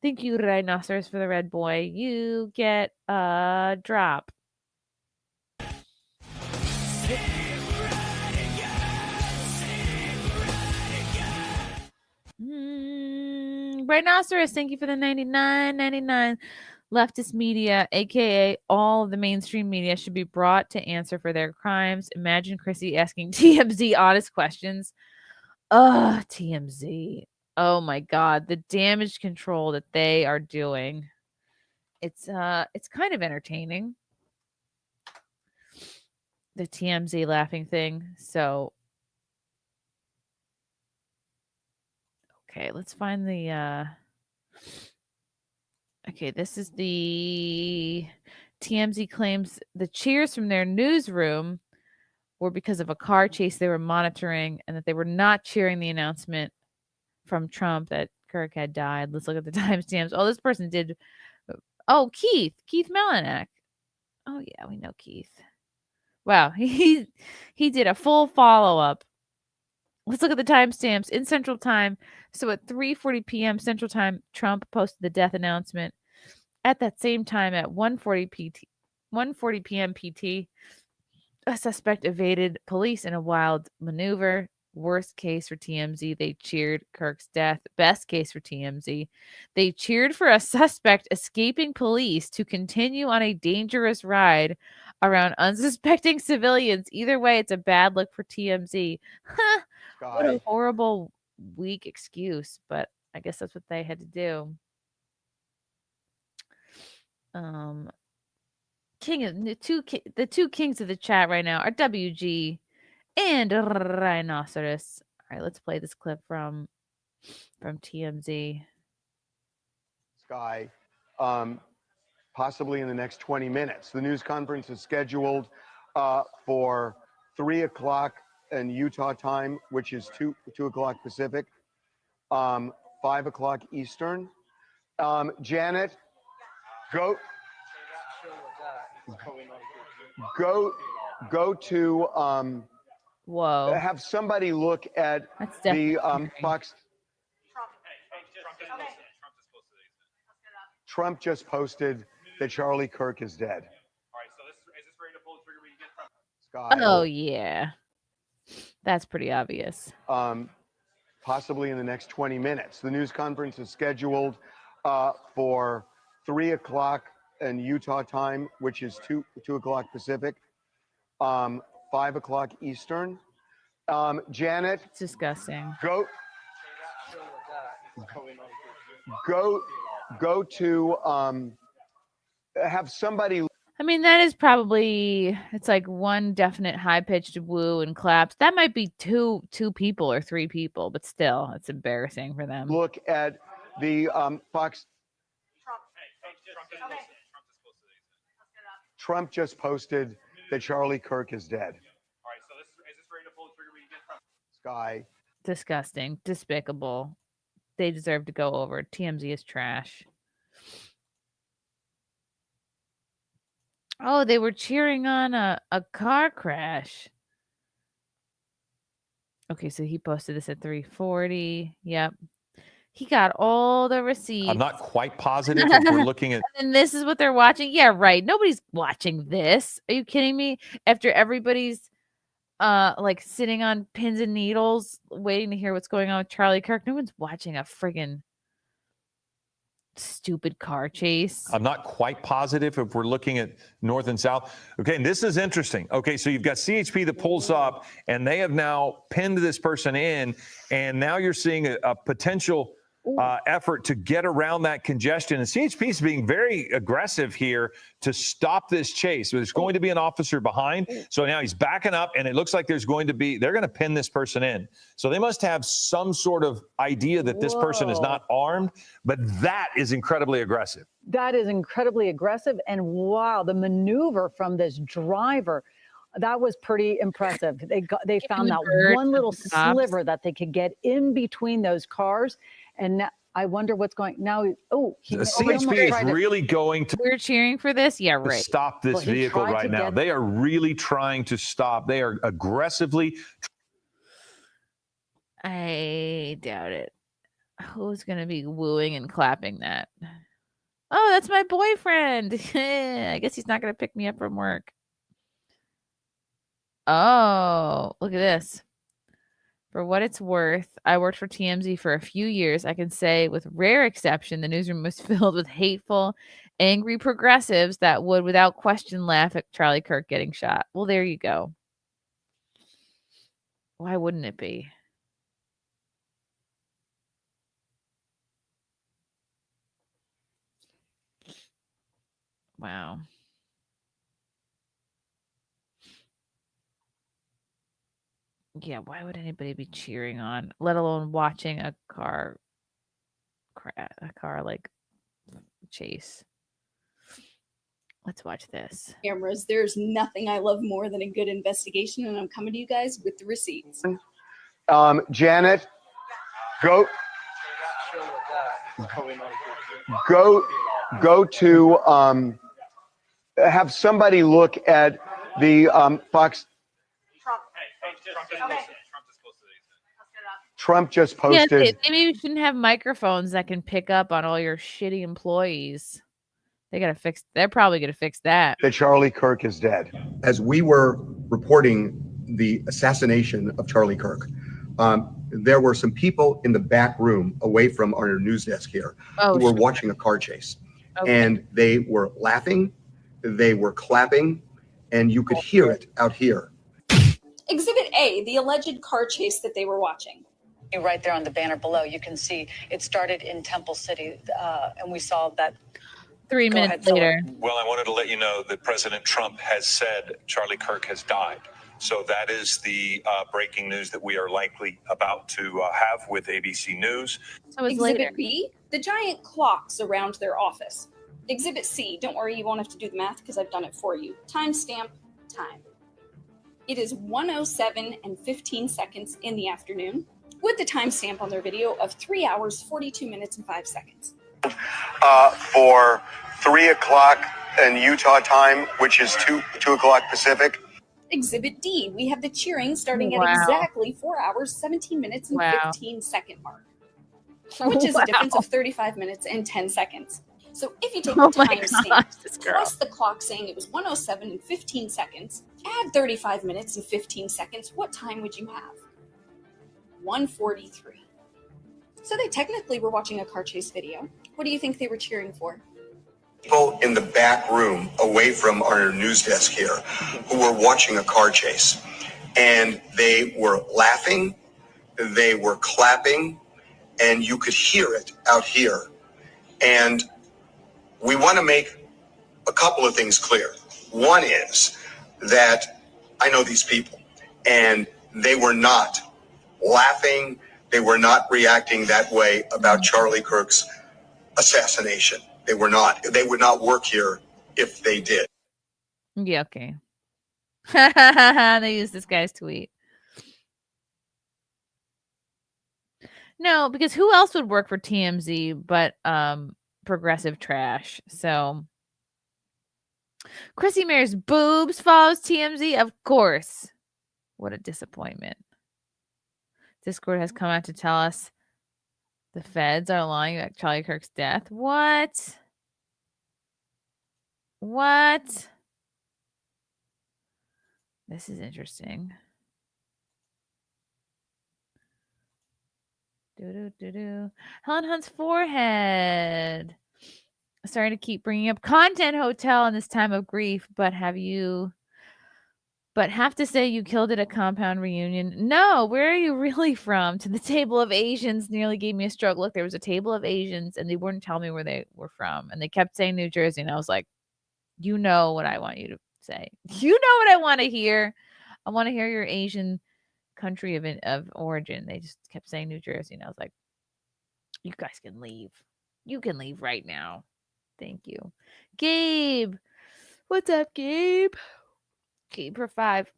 Thank you, Rhinoceros, for the red boy. You get a drop. Rhinoceros, thank you for the $99.99. Leftist media, aka all of the mainstream media, should be brought to answer for their crimes. Imagine Chrissy asking TMZ honest questions. Ugh, TMZ. Oh my god, the damage control that they are doing. It's kind of entertaining. The TMZ laughing thing. So okay, let's find the okay, this is the TMZ claims the cheers from their newsroom were because of a car chase they were monitoring and that they were not cheering the announcement from Trump that Kirk had died. Let's look at the timestamps. Oh, this person did. Oh, Keith Melanak. Oh yeah, we know Keith. Wow, he did a full follow-up. Let's look at the timestamps in Central Time. So at 3:40 p.m. Central Time, Trump posted the death announcement. At that same time, at 1:40 p.m. PT, a suspect evaded police in a wild maneuver. Worst case for TMZ, they cheered Kirk's death. Best case for TMZ, they cheered for a suspect escaping police to continue on a dangerous ride around unsuspecting civilians. Either way, it's a bad look for TMZ. What a horrible, weak excuse, but I guess that's what they had to do. The two kings of the chat right now are WG and Rhinoceros. All right, let's play this clip from TMZ. Sky, possibly in the next 20 minutes. The news conference is scheduled for 3 o'clock in Utah time, which is 2 o'clock Pacific, 5 o'clock Eastern. Janet, go to whoa. Have somebody look at the Fox. Trump just posted that Charlie Kirk is dead. All right, so is this ready to pull the trigger when you get Trump? Sky. Oh yeah, that's pretty obvious. Possibly in the next 20 minutes. The news conference is scheduled for 3 o'clock in Utah time, which is 2 o'clock Pacific, 5 o'clock Eastern. Janet, it's disgusting. Go to have somebody. I mean, that is probably, it's like one definite high-pitched woo and claps. That might be two people or 3 people, but still, it's embarrassing for them. Look at the Fox. Trump just posted that Charlie Kirk is dead. All right, so is this ready to pull the trigger when you get Trump? Sky. Disgusting, despicable. They deserve to go over. TMZ is trash. Oh, they were cheering on a car crash. Okay, so he posted this at 3:40. Yep. He got all the receipts. I'm not quite positive if we're looking at. And this is what they're watching? Yeah, right. Nobody's watching this. Are you kidding me? After everybody's like sitting on pins and needles waiting to hear what's going on with Charlie Kirk, no one's watching a friggin' stupid car chase. I'm not quite positive if we're looking at north and south. Okay, and this is interesting. Okay, so you've got CHP that pulls up, and they have now pinned this person in, and now you're seeing a potential effort to get around that congestion. And CHP is being very aggressive here to stop this chase. So there's going to be an officer behind. So now he's backing up, and it looks like they're going to pin this person in. So they must have some sort of idea that this person is not armed, but that is incredibly aggressive. That is incredibly aggressive. And wow, the maneuver from this driver, that was pretty impressive. They found that one little sliver that they could get in between those cars. And now, I wonder what's going now. Oh, CHP is really going to. We're cheering for this. Yeah, right. Stop this vehicle right now. They are really trying to stop. They are aggressively. I doubt it. Who's going to be wooing and clapping that? Oh, that's my boyfriend. I guess he's not going to pick me up from work. Oh, look at this. For what it's worth, I worked for TMZ for a few years. I can say with rare exception, the newsroom was filled with hateful, angry progressives that would, without question, laugh at Charlie Kirk getting shot. Well, there you go. Why wouldn't it be? Wow. Yeah, why would anybody be cheering on, let alone watching a car like chase? Let's watch this. Cameras. There's nothing I love more than a good investigation, and I'm coming to you guys with the receipts. Janet, go to have somebody look at the Fox. Trump just posted. Yeah, maybe we shouldn't have microphones that can pick up on all your shitty employees. They're probably gonna fix that. That Charlie Kirk is dead. As we were reporting the assassination of Charlie Kirk, there were some people in the back room away from our news desk here who were watching a car chase. Okay. And they were laughing, they were clapping, and you could hear it out here. Exhibit A, the alleged car chase that they were watching. Right there on the banner below, you can see it started in Temple City, and we saw that 3 minutes later. Well, I wanted to let you know that President Trump has said Charlie Kirk has died. So that is the breaking news that we are likely about to have with ABC News. So Exhibit B, the giant clocks around their office. Exhibit C, don't worry, you won't have to do the math because I've done it for you. Timestamp time. It is 1:07 and 15 seconds in the afternoon with the timestamp on their video of 3 hours, 42 minutes, and 5 seconds. For 3 o'clock in Utah time, which is 2 o'clock Pacific. Exhibit D, we have the cheering starting at exactly 4 hours, 17 minutes, and 15 second mark, which is a difference of 35 minutes and 10 seconds. So if you take the timestamp plus the clock saying it was 1:07 and 15 seconds, add 35 minutes and 15 seconds, what time would you have? 1:43. So they technically were watching a car chase video. What do you think they were cheering for? People in the back room away from our news desk here who were watching a car chase. And they were laughing, they were clapping, and you could hear it out here. And we want to make a couple of things clear. One is that I know these people, and they were not laughing, they were not reacting that way about Charlie Kirk's assassination. They were not. They would not work here if they did. Yeah, okay. They used this guy's tweet. No, because who else would work for TMZ but progressive trash? So Chrissie Mayr's boobs follows TMZ, of course. What a disappointment. Discord has come out to tell us the feds are lying about Charlie Kirk's death. What? What? This is interesting. Helen Hunt's forehead. Sorry to keep bringing up Content Hotel in this time of grief, but have to say you killed at a compound reunion. No, where are you really from? To the table of Asians nearly gave me a stroke. Look, there was a table of Asians and they wouldn't tell me where they were from. And they kept saying New Jersey. And I was like, you know what I want you to say. You know what I want to hear. I want to hear your Asian country of origin. They just kept saying New Jersey. And I was like, you guys can leave. You can leave right now. Thank you. Gabe. What's up, Gabe? Gabe for 5.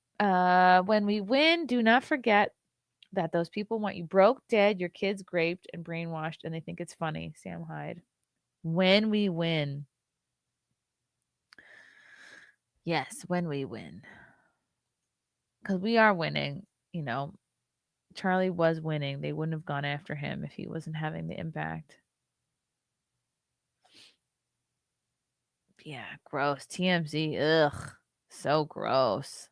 When we win, do not forget that those people want you broke, dead, your kids raped and brainwashed, and they think it's funny. Sam Hyde. When we win. Yes, when we win. Because we are winning. You know, Charlie was winning. They wouldn't have gone after him if he wasn't having the impact. Yeah, gross. TMZ. Ugh. So gross.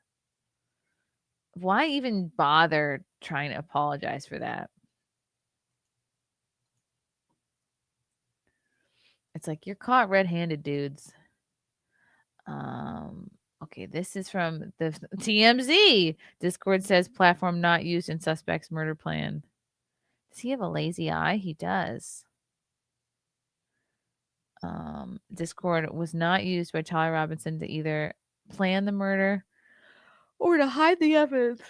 Why even bother trying to apologize for that? It's like you're caught red-handed, dudes. Okay, this is from the TMZ. Discord says platform not used in suspect's murder plan. Does he have a lazy eye? He does. Discord was not used by Charlie Robinson to either plan the murder or to hide the evidence.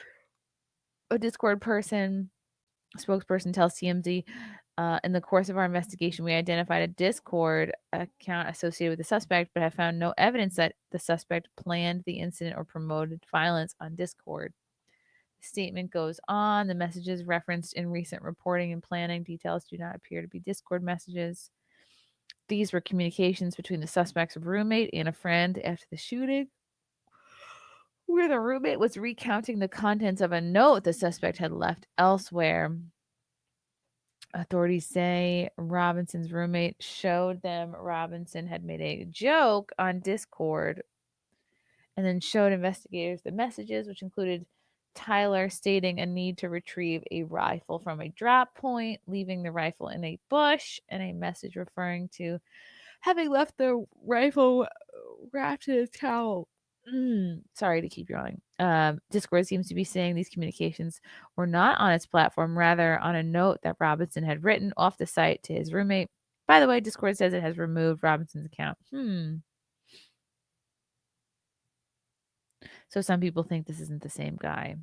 A Discord spokesperson tells TMZ, in the course of our investigation, we identified a Discord account associated with the suspect, but have found no evidence that the suspect planned the incident or promoted violence on Discord. The statement goes on. The messages referenced in recent reporting and planning details do not appear to be Discord messages. These were communications between the suspect's roommate and a friend after the shooting, where the roommate was recounting the contents of a note the suspect had left elsewhere. Authorities say Robinson's roommate showed them Robinson had made a joke on Discord and then showed investigators the messages, which included Tyler stating a need to retrieve a rifle from a drop point, leaving the rifle in a bush, and a message referring to having left the rifle wrapped in a towel. Sorry to keep yawning. Discord seems to be saying these communications were not on its platform, rather on a note that Robinson had written off the site to his roommate. By the way, Discord says it has removed Robinson's account. So some people think this isn't the same guy.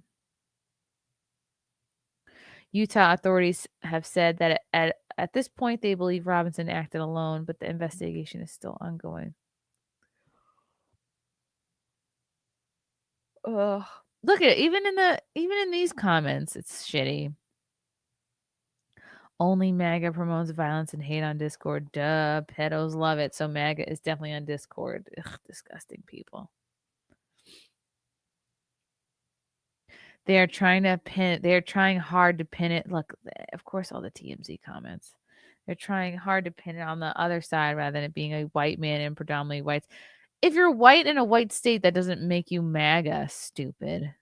Utah authorities have said that at this point they believe Robinson acted alone, but the investigation is still ongoing. Ugh. Look at it. Even in these comments, it's shitty. Only MAGA promotes violence and hate on Discord. Duh. Pedos love it. So MAGA is definitely on Discord. Ugh, disgusting people. They're trying hard to pin it. Look, of course, all the TMZ comments. They're trying hard to pin it on the other side rather than it being a white man and predominantly whites. If you're white in a white state, that doesn't make you MAGA, stupid.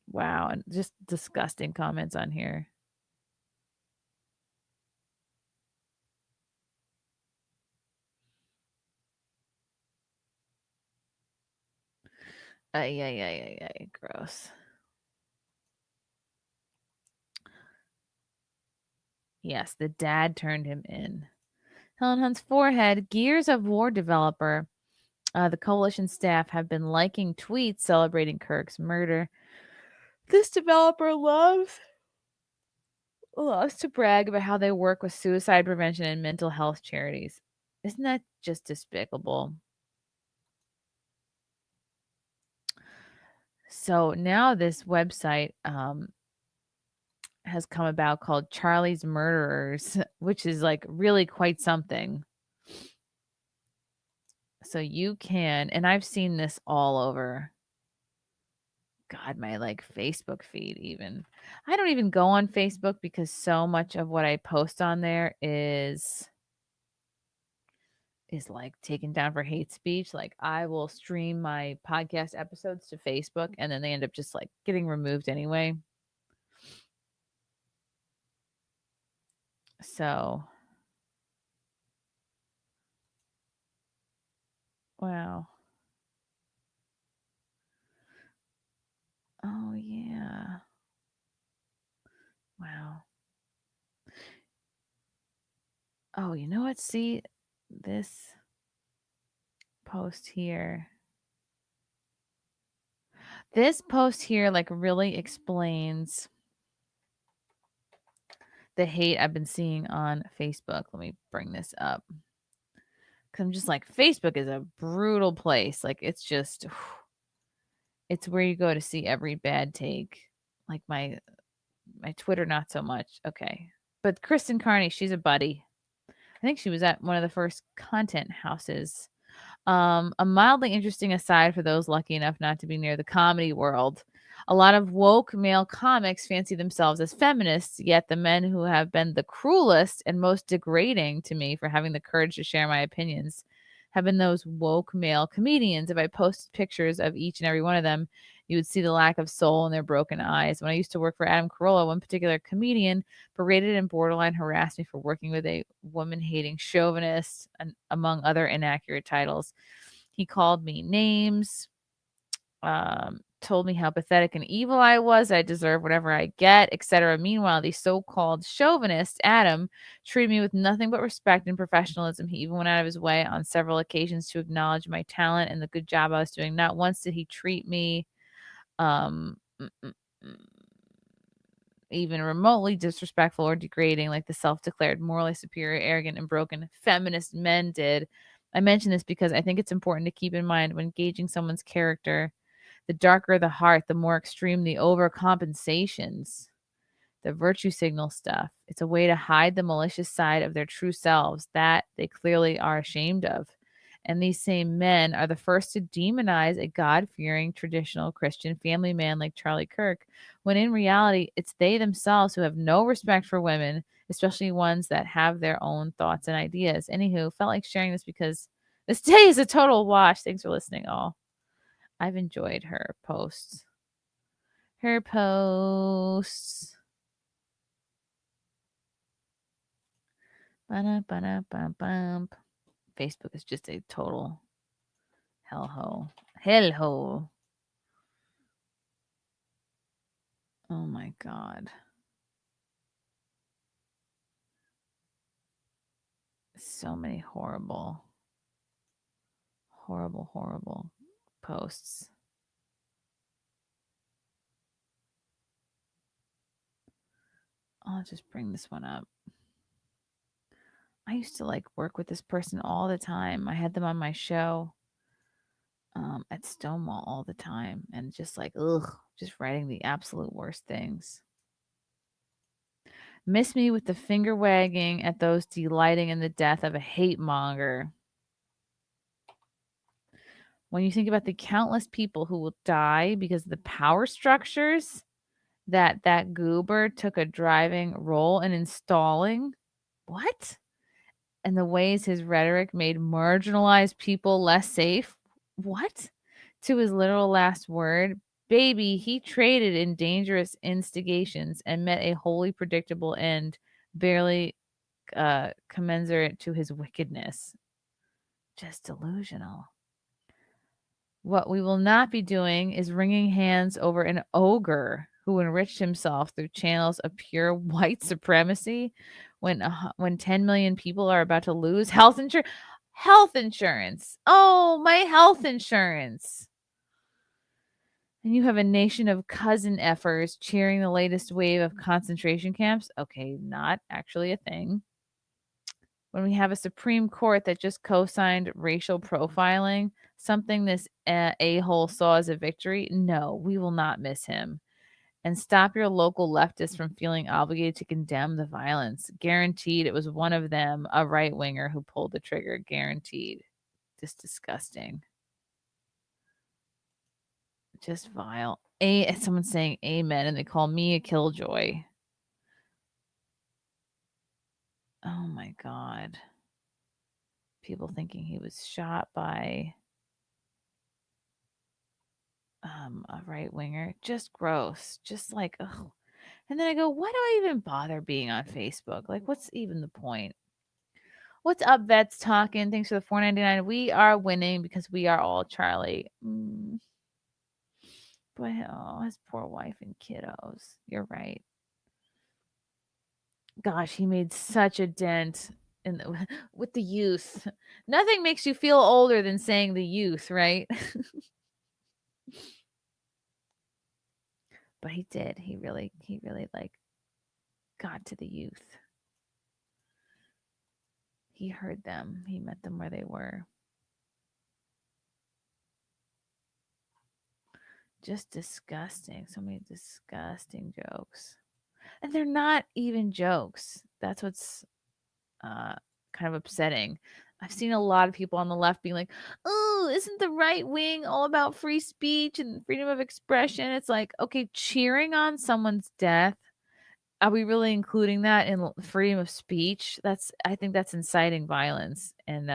Wow, and just disgusting comments on here. Gross. Yes, the dad turned him in. Helen Hunt's forehead, Gears of War developer. The coalition staff have been liking tweets celebrating Kirk's murder. This developer loves to brag about how they work with suicide prevention and mental health charities. Isn't that just despicable? So now this website has come about called Charlie's Murderers, which is like really quite something. So you can, and I've seen this all over. God, my like Facebook feed even. I don't even go on Facebook because so much of what I post on there is like taken down for hate speech. Like I will stream my podcast episodes to Facebook and then they end up just like getting removed anyway. So, wow. Oh, yeah. Wow. Oh, you know what? See this post here. This post here like really explains the hate I've been seeing on Facebook. Let me bring this up. Cause I'm just like, Facebook is a brutal place. Like it's just, it's where you go to see every bad take. Like my Twitter, not so much. Okay. But Kristen Carney, she's a buddy. I think she was at one of the first content houses. A mildly interesting aside for those lucky enough not to be near the comedy world. A lot of woke male comics fancy themselves as feminists, yet the men who have been the cruelest and most degrading to me for having the courage to share my opinions have been those woke male comedians. If I posted pictures of each and every one of them, you would see the lack of soul in their broken eyes. When I used to work for Adam Carolla, one particular comedian berated and borderline harassed me for working with a woman-hating chauvinist, and among other inaccurate titles. He called me names, told me how pathetic and evil I was, I deserve whatever I get, etc. Meanwhile, the so-called chauvinist, Adam, treated me with nothing but respect and professionalism. He even went out of his way on several occasions to acknowledge my talent and the good job I was doing. Not once did he treat me even remotely disrespectful or degrading like the self-declared morally superior, arrogant, and broken feminist men did. I mention this because I think it's important to keep in mind when gauging someone's character, the darker the heart, the more extreme the overcompensations, the virtue signal stuff. It's a way to hide the malicious side of their true selves that they clearly are ashamed of. And these same men are the first to demonize a God-fearing traditional Christian family man like Charlie Kirk, when in reality, it's they themselves who have no respect for women, especially ones that have their own thoughts and ideas. Anywho, felt like sharing this because this day is a total wash. Thanks for listening, all. I've enjoyed her posts. Her posts. Ba-da-ba-da-ba-bum. Facebook is just a total hellhole. Hellhole. Oh my God. So many horrible posts. I'll just bring this one up. I used to like work with this person all the time. I had them on my show at Stonewall all the time, and just like, just writing the absolute worst things. Miss me with the finger wagging at those delighting in the death of a hate monger. When you think about the countless people who will die because of the power structures that goober took a driving role in installing, what? And the ways his rhetoric made marginalized people less safe, what? To his literal last word, baby, he traded in dangerous instigations and met a wholly predictable end, barely commensurate to his wickedness. Just delusional. What we will not be doing is wringing hands over an ogre who enriched himself through channels of pure white supremacy when 10 million people are about to lose health insurance. Health insurance. Oh, my health insurance. And you have a nation of cousin effers cheering the latest wave of concentration camps. Okay, not actually a thing. When we have a Supreme Court that just co-signed racial profiling, something this a-hole saw as a victory, no, we will not miss him. And stop your local leftists from feeling obligated to condemn the violence. Guaranteed it was one of them, a right-winger, who pulled the trigger. Guaranteed. Just disgusting. Just vile. Someone's saying amen, and they call me a killjoy. Oh my God. People thinking he was shot by a right winger. Just gross. Just like, oh. And then I go, why do I even bother being on Facebook? Like, what's even the point? What's up, Vets Talking? Thanks for the $4.99. We are winning because we are all Charlie. But oh, his poor wife and kiddos. You're right. Gosh, he made such a dent with the youth. Nothing makes you feel older than saying the youth, right? But he did. He really like got to the youth. He heard them. He met them where they were. Just disgusting. So many disgusting jokes. And they're not even jokes. That's what's kind of upsetting. I've seen a lot of people on the left being like, oh, isn't the right wing all about free speech and freedom of expression? It's like, okay, cheering on someone's death. Are we really including that in freedom of speech? I think that's inciting violence and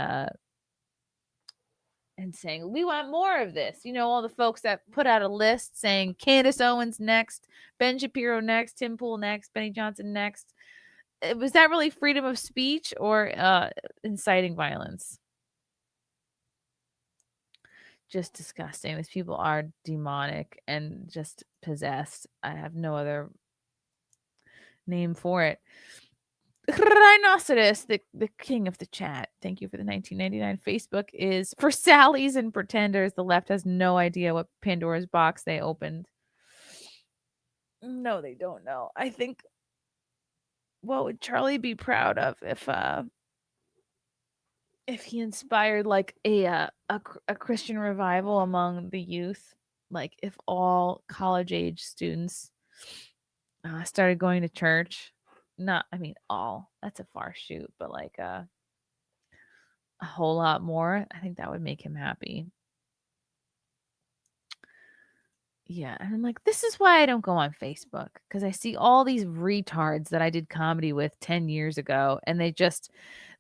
saying, we want more of this. You know, all the folks that put out a list saying Candace Owens next, Ben Shapiro next, Tim Pool next, Benny Johnson next. Was that really freedom of speech or inciting violence? Just disgusting. These people are demonic and just possessed. I have no other name for it. Rhinoceros, the king of the chat. Thank you for the $19.99. Facebook is for Sallies and pretenders. The left has no idea what Pandora's box they opened. No, they don't know. I think, what would Charlie be proud of if he inspired like a Christian revival among the youth? Like if all college age students started going to church. Not, I mean, all. That's a far shoot, but like a whole lot more, I think that would make him happy. Yeah, and I'm like, this is why I don't go on Facebook, because I see all these retards that I did comedy with 10 years ago, and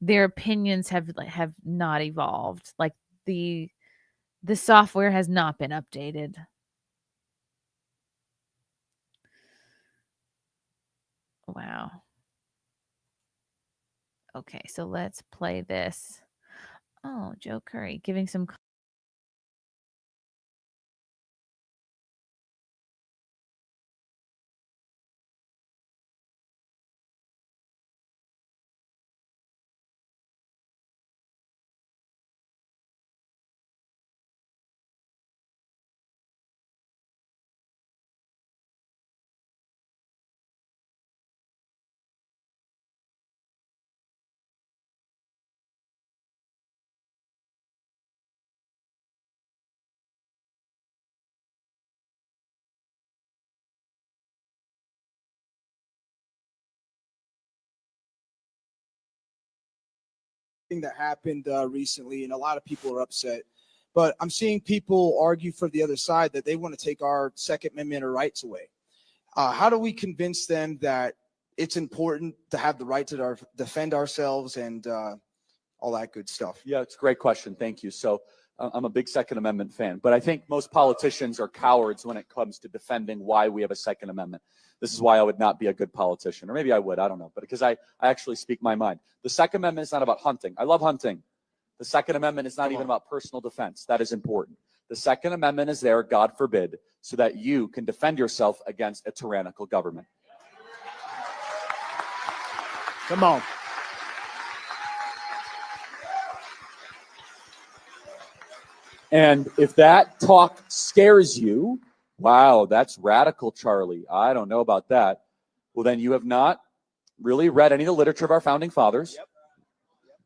their opinions have not evolved. Like the software has not been updated. Wow. Okay, so let's play this. Oh, Joe Curry giving some that happened recently, and a lot of people are upset. But I'm seeing people argue for the other side that they want to take our Second Amendment or rights away. How do we convince them that it's important to have the right to defend ourselves and all that good stuff? Yeah, it's a great question. Thank you. So I'm a big Second Amendment fan, but I think most politicians are cowards when it comes to defending why we have a Second Amendment. This is why I would not be a good politician, or maybe I would, I don't know, but because I actually speak my mind. The Second Amendment is not about hunting. I love hunting. The Second Amendment is not even about personal defense. That is important. The Second Amendment is there, God forbid, so that you can defend yourself against a tyrannical government. Come on. And if that talk scares you, wow, that's radical, Charlie. I don't know about that. Well, then you have not really read any of the literature of our founding fathers. Yep.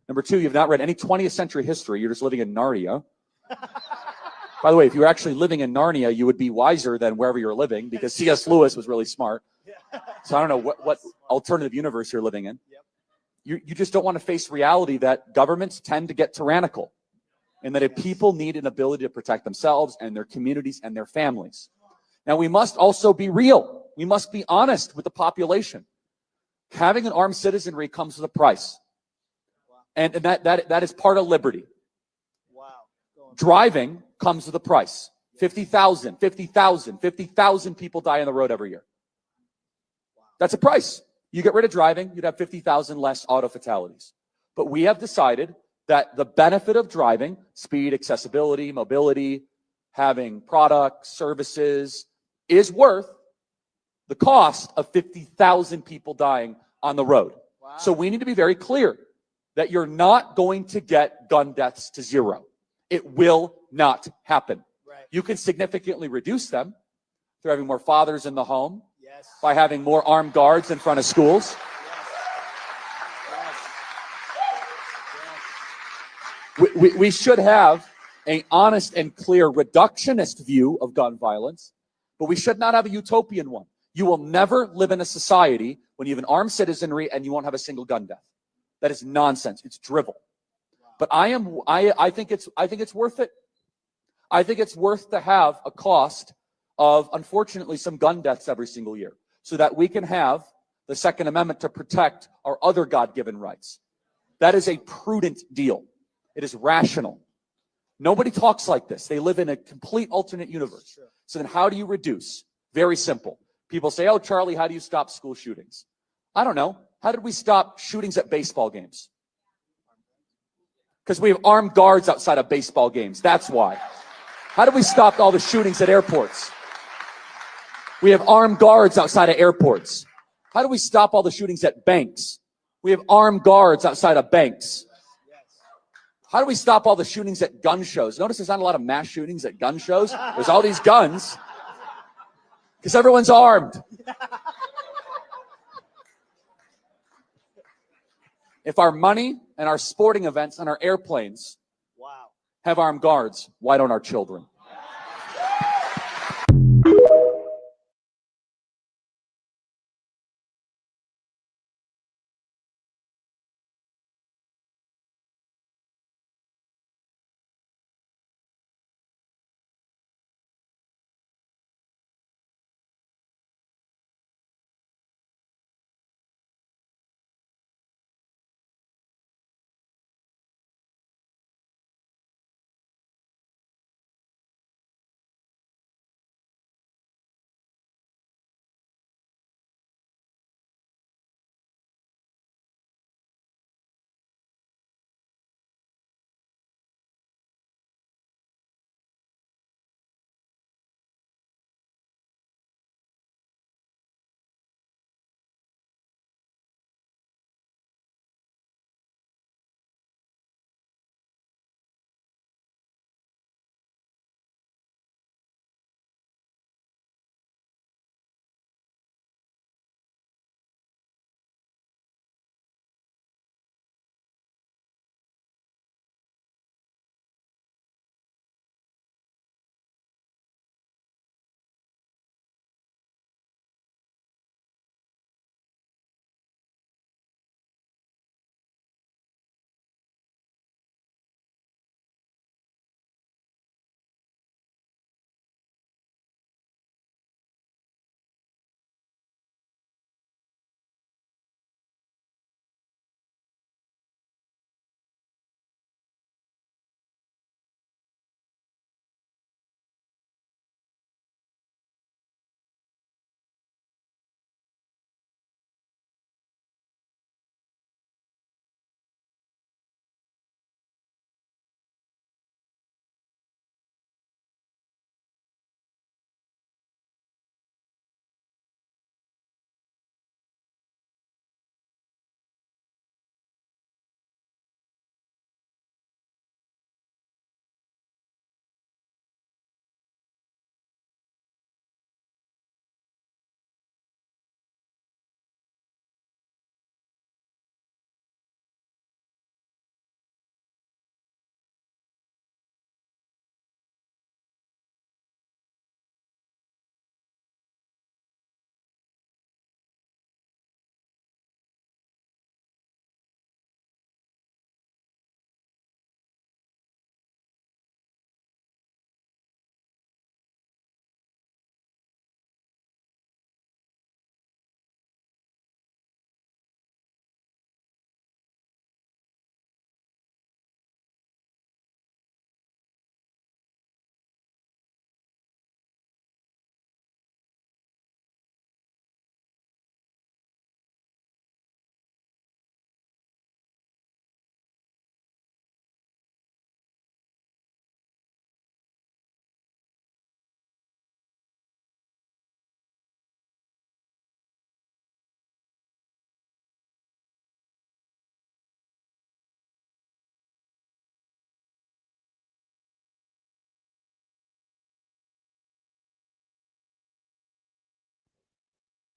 Number two, you've not read any 20th century history. You're just living in Narnia. By the way, if you were actually living in Narnia, you would be wiser than wherever you're living, because C.S. Lewis was really smart. So I don't know what alternative universe you're living in. You just don't want to face reality that governments tend to get tyrannical, and that if people need an ability to protect themselves and their communities and their families. Now, we must also be real. We must be honest with the population. Having an armed citizenry comes with a price. And that is part of liberty. Driving comes with a price. 50,000 people die on the road every year. That's a price. You get rid of driving, you'd have 50,000 less auto fatalities. But we have decided that the benefit of driving, speed, accessibility, mobility, having products, services, is worth the cost of 50,000 people dying on the road. Wow. So we need to be very clear that you're not going to get gun deaths to zero. It will not happen. Right. You can significantly reduce them through having more fathers in the home, yes, by having more armed guards in front of schools. We should have an honest and clear reductionist view of gun violence, but we should not have a utopian one. You will never live in a society when you have an armed citizenry and you won't have a single gun death. That is nonsense. It's drivel. But I think it's worth it. I think it's worth to have a cost of, unfortunately, some gun deaths every single year, so that we can have the Second Amendment to protect our other God-given rights. That is a prudent deal. It is rational. Nobody talks like this. They live in a complete alternate universe. Sure. So then how do you reduce? Very simple. People say, oh, Charlie, how do you stop school shootings? I don't know. How did we stop shootings at baseball games? Because we have armed guards outside of baseball games. That's why. How did we stop all the shootings at airports? We have armed guards outside of airports. How do we stop all the shootings at banks? We have armed guards outside of banks. How do we stop all the shootings at gun shows? Notice there's not a lot of mass shootings at gun shows. There's all these guns because everyone's armed. If our money and our sporting events and our airplanes have armed guards, why don't our children?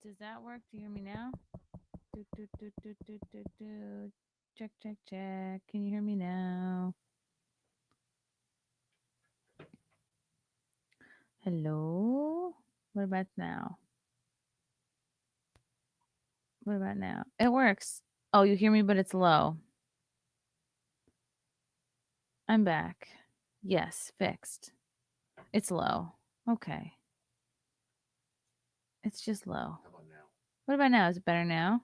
Does that work? Do you hear me now? Do. Check, check, check. Can you hear me now? Hello? What about now? What about now? It works. Oh, you hear me, but it's low. I'm back. Yes, fixed. It's low. Okay. It's just low. How about now? What about now? Is it better now?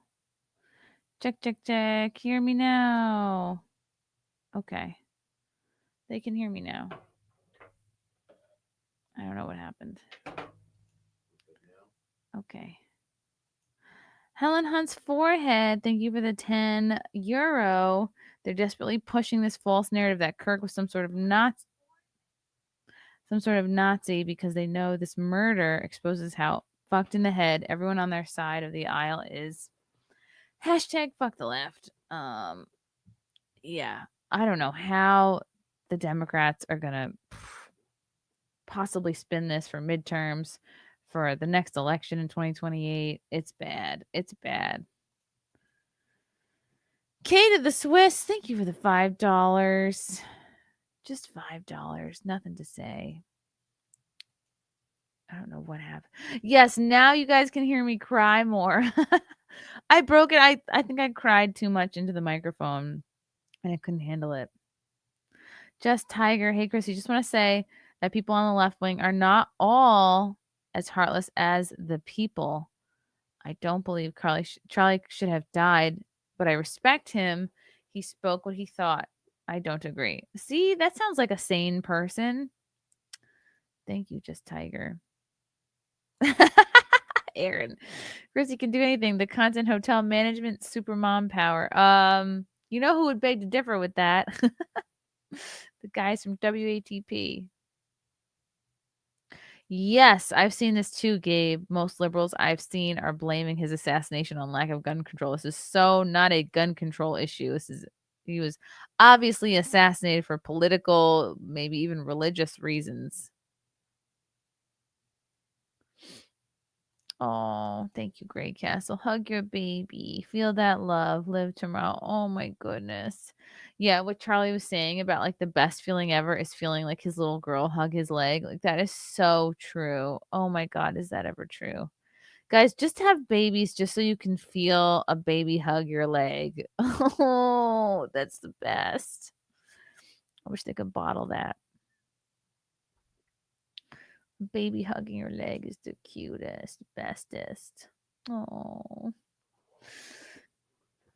Check, check, check. Hear me now. Okay. They can hear me now. I don't know what happened. Okay. Helen Hunt's forehead. Thank you for the €10. They're desperately pushing this false narrative that Kirk was some sort of Nazi because they know this murder exposes how fucked in the head everyone on their side of the aisle is. Hashtag fuck the left. Yeah. I don't know how the Democrats are going to possibly spin this for midterms for the next election in 2028. It's bad. It's bad. Kate of the Swiss, thank you for the $5. Just $5. Nothing to say. I don't know what happened. Yes, now you guys can hear me cry more. I broke it. I think I cried too much into the microphone and I couldn't handle it. Just Tiger. Hey, Chris, you just want to say that people on the left wing are not all as heartless as the people. I don't believe Charlie should have died, but I respect him. He spoke what he thought. I don't agree. See, that sounds like a sane person. Thank you, Just Tiger. Aaron. Chrissy can do anything. The content hotel management super mom power. You know who would beg to differ with that? The guys from WATP. Yes, I've seen this too, Gabe. Most liberals I've seen are blaming his assassination on lack of gun control. This is so not a gun control issue. He was obviously assassinated for political, maybe even religious reasons. Oh, thank you, Grey Castle. Hug your baby. Feel that love. Live tomorrow. Oh my goodness. Yeah, what Charlie was saying about like the best feeling ever is feeling like his little girl hug his leg. Like that is so true. Oh my God, is that ever true? Guys, just have babies just so you can feel a baby hug your leg. Oh, that's the best. I wish they could bottle that. Baby hugging your leg is the cutest, bestest. Oh.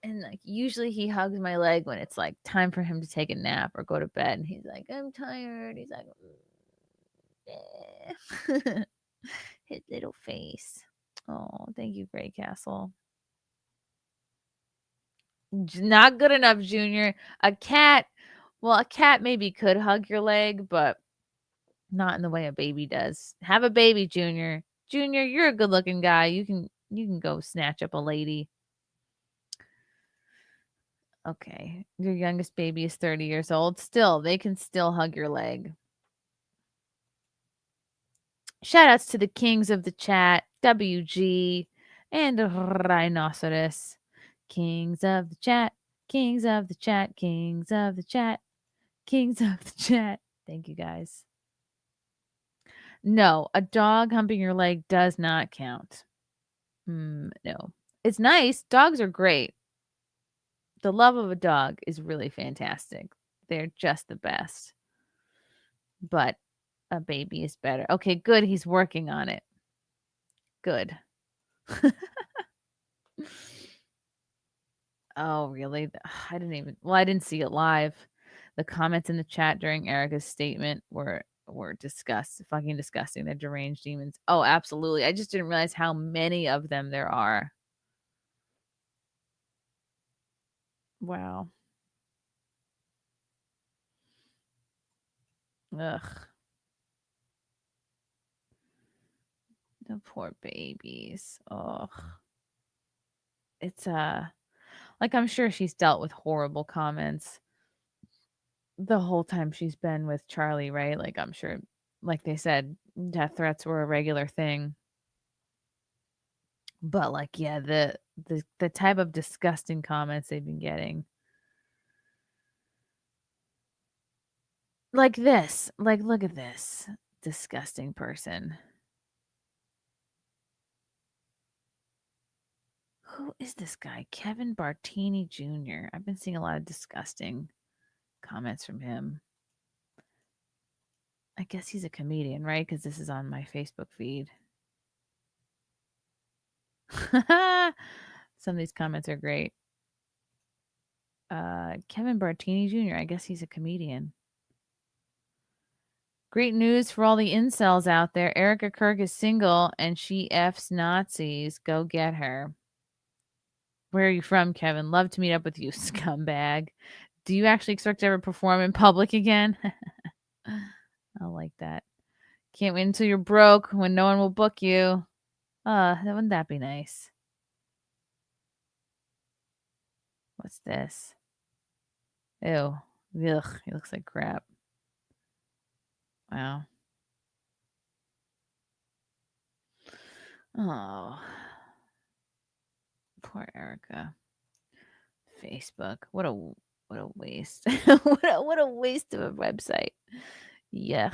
And like usually he hugs my leg when it's like time for him to take a nap or go to bed. And he's like, I'm tired. He's like, his little face. Oh, thank you, Grey Castle. Not good enough, Junior. A cat maybe could hug your leg, but not in the way a baby does. Have a baby, Junior. Junior, you're a good-looking guy. You can go snatch up a lady. Okay. Your youngest baby is 30 years old. Still, they can still hug your leg. Shout-outs to the kings of the chat, WG and Rhinoceros. Kings of the chat, kings of the chat, kings of the chat, kings of the chat. Thank you, guys. No, a dog humping your leg does not count. No. It's nice. Dogs are great. The love of a dog is really fantastic. They're just the best. But a baby is better. Okay, good. He's working on it. Good. Oh, really? I didn't see it live. The comments in the chat during Erica's statement were fucking disgusting. They're deranged demons. Oh, absolutely. I just didn't realize how many of them there are. Wow. Ugh. The poor babies. Ugh. It's like I'm sure she's dealt with horrible comments the whole time she's been with Charlie, right? Like I'm sure, like they said, death threats were a regular thing. But like, yeah, the type of disgusting comments they've been getting. Like this. Like, look at this disgusting person. Who is this guy? Kevin Bartini Jr. I've been seeing a lot of disgusting comments from him. I guess he's a comedian, right? Because this is on my Facebook feed. Some of these comments are great. Kevin Bartini Jr. I guess he's a comedian. Great news for all the incels out there. Erica Kirk is single and she F's Nazis. Go get her. Where are you from, Kevin? Love to meet up with you, scumbag. Do you actually expect to ever perform in public again? I like that. Can't wait until you're broke when no one will book you. Wouldn't that be nice? What's this? Ew. Ugh, he looks like crap. Wow. Oh. Poor Erica. Facebook. What a waste. what a waste of a website. Yuck.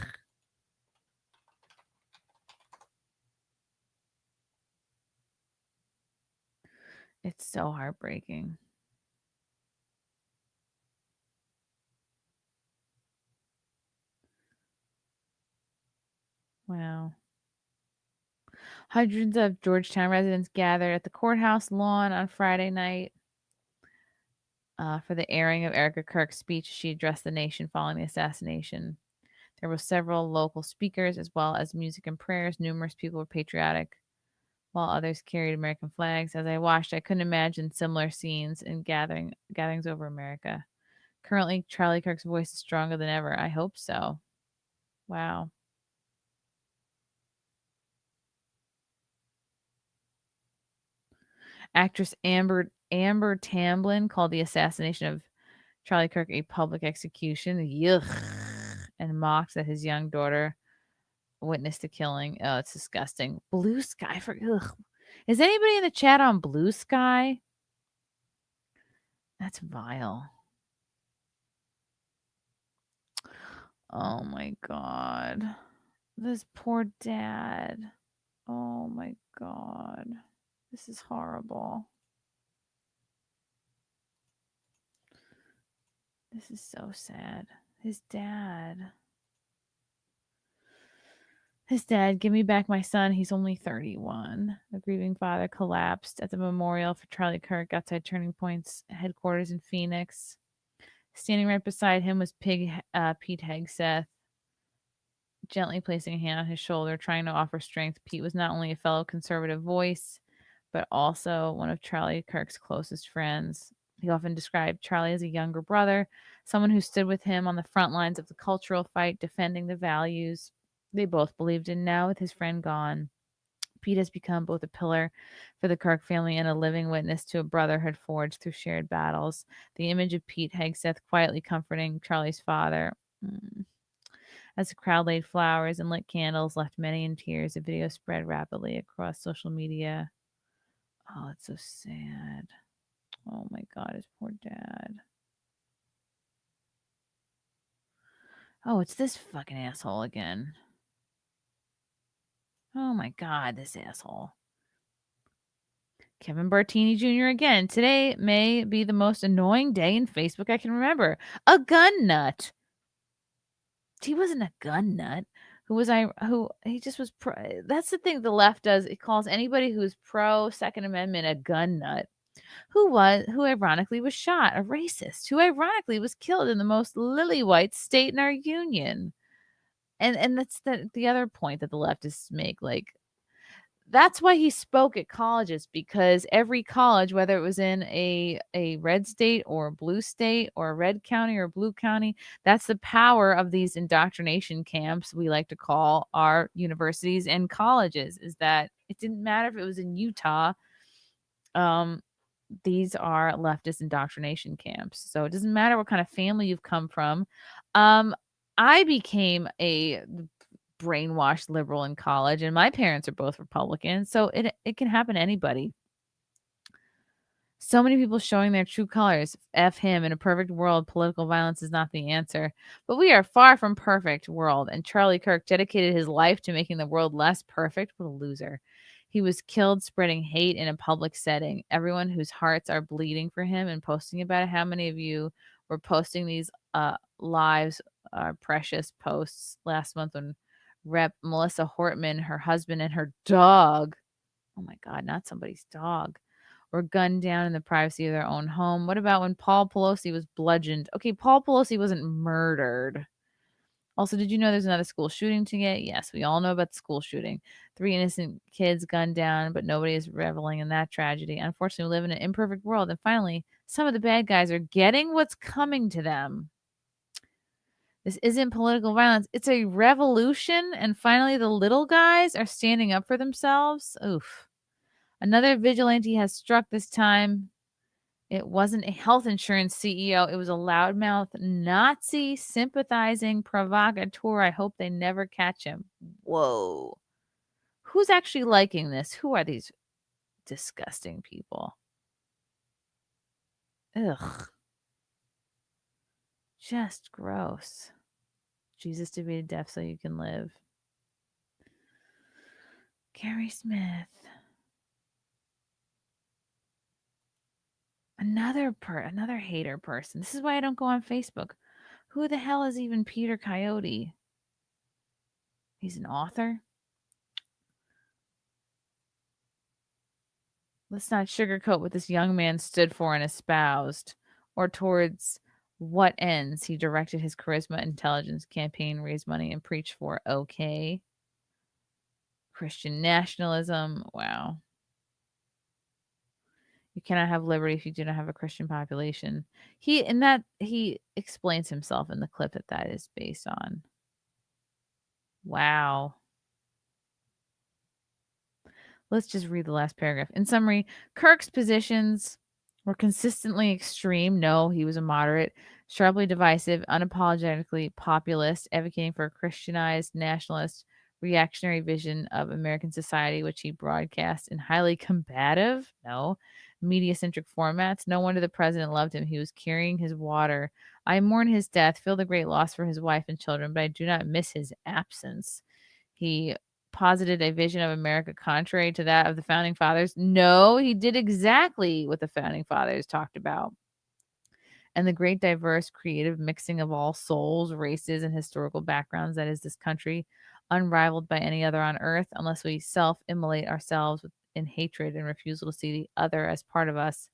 It's so heartbreaking. Wow. Hundreds of Georgetown residents gathered at the courthouse lawn on Friday night for the airing of Erica Kirk's speech. She addressed the nation following the assassination. There were several local speakers as well as music and prayers. Numerous people were patriotic, while others carried American flags. As I watched, I couldn't imagine similar scenes in gatherings over America. Currently, Charlie Kirk's voice is stronger than ever. I hope so. Wow. Actress Amber Tamblyn called the assassination of Charlie Kirk a public execution. Yuck. And mocked that his young daughter witnessed the killing. Oh, it's disgusting. Blue Sky for ugh. Is anybody in the chat on Blue Sky? That's vile. Oh my god. This poor dad. Oh my god. This is horrible. This is so sad. His dad. Give me back my son. He's only 31. The grieving father collapsed at the memorial for Charlie Kirk outside Turning Point's headquarters in Phoenix. Standing right beside him was Pete Hegseth, gently placing a hand on his shoulder, trying to offer strength. Pete was not only a fellow conservative voice, but also one of Charlie Kirk's closest friends. He often described Charlie as a younger brother, someone who stood with him on the front lines of the cultural fight, defending the values they both believed in. Now, with his friend gone, Pete has become both a pillar for the Kirk family and a living witness to a brotherhood forged through shared battles. The image of Pete Hegseth quietly comforting Charlie's father. As the crowd laid flowers and lit candles, left many in tears. The video spread rapidly across social media. Oh, it's so sad. Oh my god, his poor dad. Oh, it's this fucking asshole again. Oh my god, this asshole. Kevin Bartini Jr. again. Today may be the most annoying day in Facebook I can remember. A gun nut. He wasn't a gun nut. He just was pro. That's the thing the left does. It calls anybody who's pro Second Amendment a gun nut. Who ironically was shot, a racist, who ironically was killed in the most lily white state in our union. And that's the other point that the leftists make. Like, that's why he spoke at colleges, because every college, whether it was in a red state or a blue state or a red county or a blue county, that's the power of these indoctrination camps we like to call our universities and colleges, is that it didn't matter if it was in Utah. These are leftist indoctrination camps. So it doesn't matter what kind of family you've come from. I became a brainwashed liberal in college, and my parents are both Republicans, so it can happen to anybody. So many people showing their true colors. F him. In a perfect world, political violence is not the answer. But we are far from perfect world, and Charlie Kirk dedicated his life to making the world less perfect. What a loser. He was killed spreading hate in a public setting. Everyone whose hearts are bleeding for him and posting about it. How many of you were posting these lives, precious posts last month when Rep. Melissa Hortman, her husband, and her dog, oh my God, not somebody's dog, were gunned down in the privacy of their own home? What about when Paul Pelosi was bludgeoned? Okay, Paul Pelosi wasn't murdered. Also, did you know there's another school shooting today? Yes, we all know about the school shooting. 3 innocent kids gunned down, but nobody is reveling in that tragedy. Unfortunately, we live in an imperfect world, and finally, some of the bad guys are getting what's coming to them. This isn't political violence. It's a revolution, and finally, the little guys are standing up for themselves. Oof. Another vigilante has struck this time. It wasn't a health insurance CEO. It was a loudmouth, Nazi sympathizing provocateur. I hope they never catch him. Whoa. Who's actually liking this? Who are these disgusting people? Ugh. Just gross. Jesus defeated death so you can live. Gary Smith. Another hater person. This is why I don't go on Facebook. Who the hell is even Peter Coyote? He's an author. Let's not sugarcoat what this young man stood for and espoused, or towards what ends he directed his charisma intelligence campaign, raise money, and preach for. Okay. Christian nationalism. Wow. You cannot have liberty if you do not have a Christian population. He explains himself in the clip that is based on. Wow. Let's just read the last paragraph. In summary, Kirk's positions were consistently extreme. No, he was a moderate, sharply divisive, unapologetically populist, advocating for a Christianized, nationalist, reactionary vision of American society, which he broadcast in highly combative, media-centric formats. No wonder the president loved him. He was carrying his water. I mourn his death, feel the great loss for his wife and children, but I do not miss his absence. He posited a vision of America contrary to that of the founding fathers. No, he did exactly what the founding fathers talked about. And the great diverse creative mixing of all souls, races, and historical backgrounds that is this country, unrivaled by any other on earth, unless we self-immolate ourselves in hatred and refusal to see the other as part of us.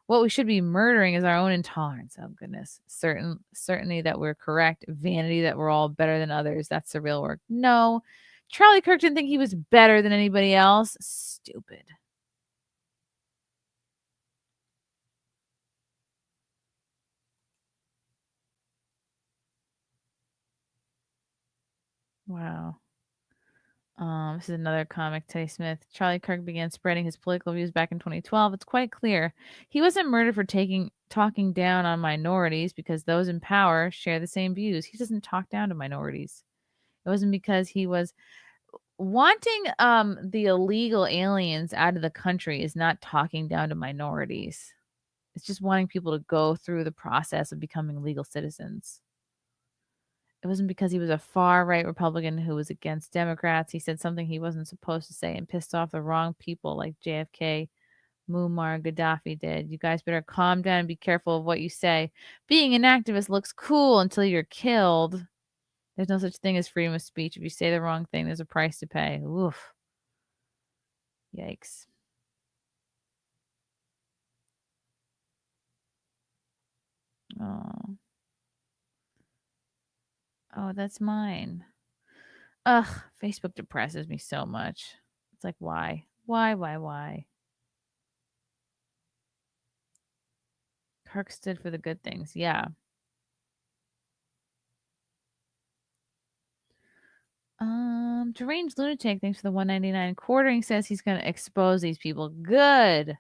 What we should be murdering is our own intolerance. Oh, goodness. Certainty that we're correct. Vanity that we're all better than others. That's the real work. No. Charlie Kirk didn't think he was better than anybody else. Stupid. Wow. This is another comic, Teddy Smith. Charlie Kirk began spreading his political views back in 2012. It's quite clear he wasn't murdered for talking down on minorities because those in power share the same views. He doesn't talk down to minorities. It wasn't because he was wanting the illegal aliens out of the country is not talking down to minorities. It's just wanting people to go through the process of becoming legal citizens. It wasn't because he was a far-right Republican who was against Democrats. He said something he wasn't supposed to say and pissed off the wrong people like JFK, Muammar Gaddafi did. You guys better calm down and be careful of what you say. Being an activist looks cool until you're killed. There's no such thing as freedom of speech. If you say the wrong thing, there's a price to pay. Oof. Yikes. Oh, that's mine. Ugh, Facebook depresses me so much. It's like, why? Why? Kirk stood for the good things. Yeah. Deranged Lunatic, thanks for the $1.99. Quartering says he's going to expose these people. Good.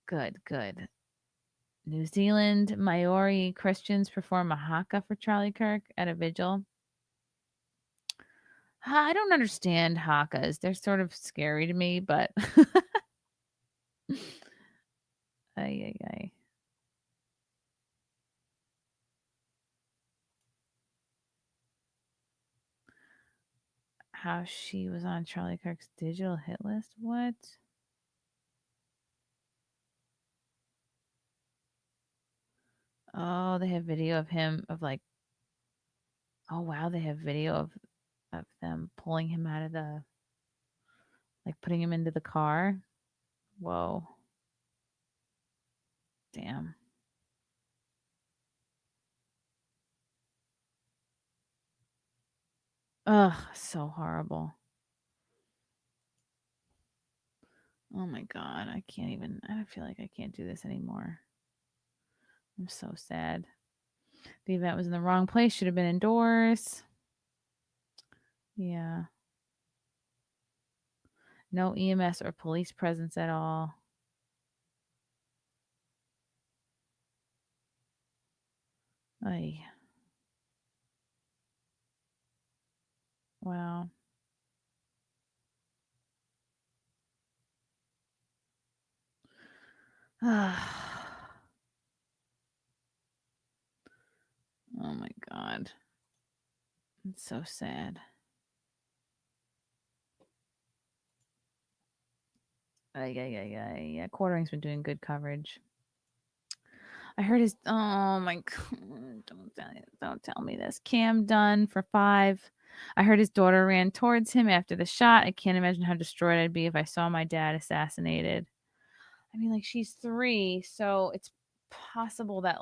Good. New Zealand Maori Christians perform a haka for Charlie Kirk at a vigil. I don't understand hakas. They're sort of scary to me, but ay. How she was on Charlie Kirk's digital hit list? What? Oh, they have video of him oh wow, they have video of them pulling him out of putting him into the car. Whoa. Damn. Ugh, so horrible. Oh my God, I feel like I can't do this anymore. I'm so sad. The event was in the wrong place, should have been indoors. Yeah. No EMS or police presence at all. Ay. Wow. Oh my God. It's so sad. Yeah, Quartering's been doing good coverage. I heard his. Oh my God! Don't tell me this. Cam done for 5. I heard his daughter ran towards him after the shot. I can't imagine how destroyed I'd be if I saw my dad assassinated. I mean, she's 3, so it's possible that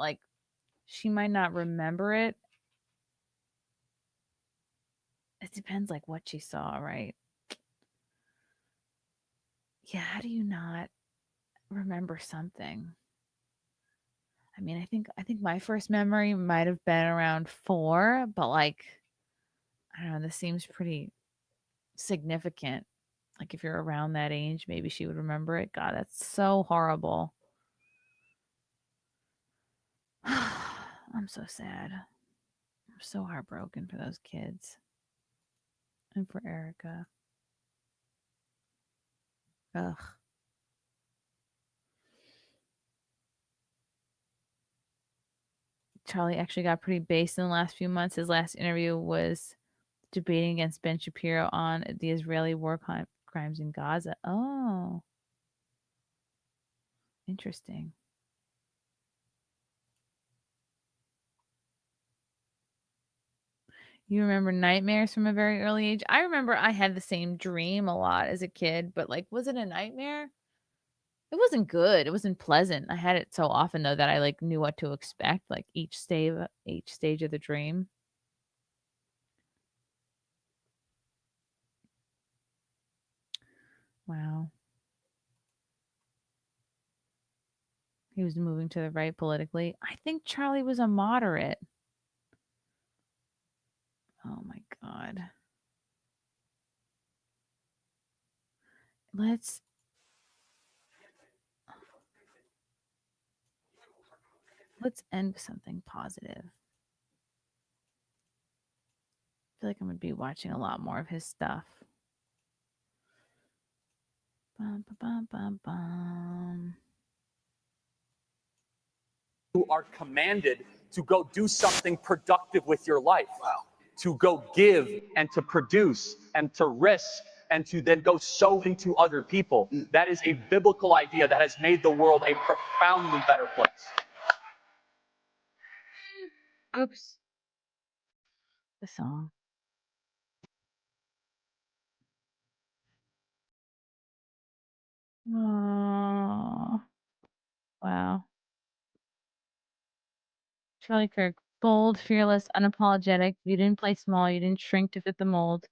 she might not remember it. It depends what she saw, right? Yeah, how do you not remember something? I mean, I think my first memory might have been around 4, but I don't know, this seems pretty significant. If you're around that age, maybe she would remember it. God, that's so horrible. I'm so sad. I'm so heartbroken for those kids. And for Erica. Ugh. Charlie actually got pretty based in the last few months. His last interview was debating against Ben Shapiro on the Israeli war crimes in Gaza. Oh. Interesting. You remember nightmares from a very early age? I remember I had the same dream a lot as a kid, but was it a nightmare? It wasn't good. It wasn't pleasant. I had it so often though that I knew what to expect, each stage of the dream. Wow. He was moving to the right politically. I think Charlie was a moderate. Oh my God. Let's end with something positive. I feel like I'm going to be watching a lot more of his stuff. Bum, bum, bum, bum. You are commanded to go do something productive with your life. Wow. To go give and to produce and to risk and to then go sow into other people. That is a biblical idea that has made the world a profoundly better place. Oops. The song. Oh. Wow. Charlie Kirk, bold, fearless, unapologetic. You didn't play small. You didn't shrink to fit the mold.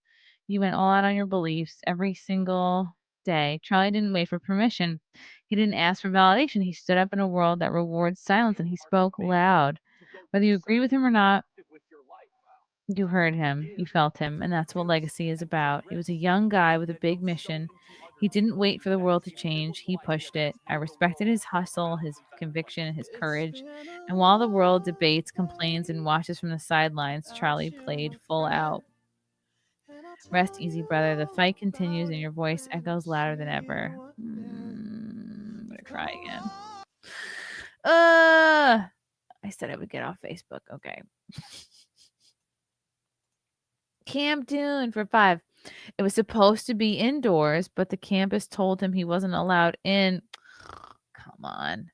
You went all out on your beliefs every single day. Charlie didn't wait for permission. He didn't ask for validation. He stood up in a world that rewards silence, and he spoke loud. Whether you agree with him or not, you heard him, you felt him, and that's what legacy is about. He was a young guy with a big mission. He didn't wait for the world to change. He pushed it. I respected his hustle, his conviction, his courage. And while the world debates, complains, and watches from the sidelines, Charlie played full out. Rest easy, brother. The fight continues and your voice echoes louder than ever. I'm going to cry again. I said I would get off Facebook. Okay. Camp Dune for 5. It was supposed to be indoors, but the campus told him he wasn't allowed in. Come on.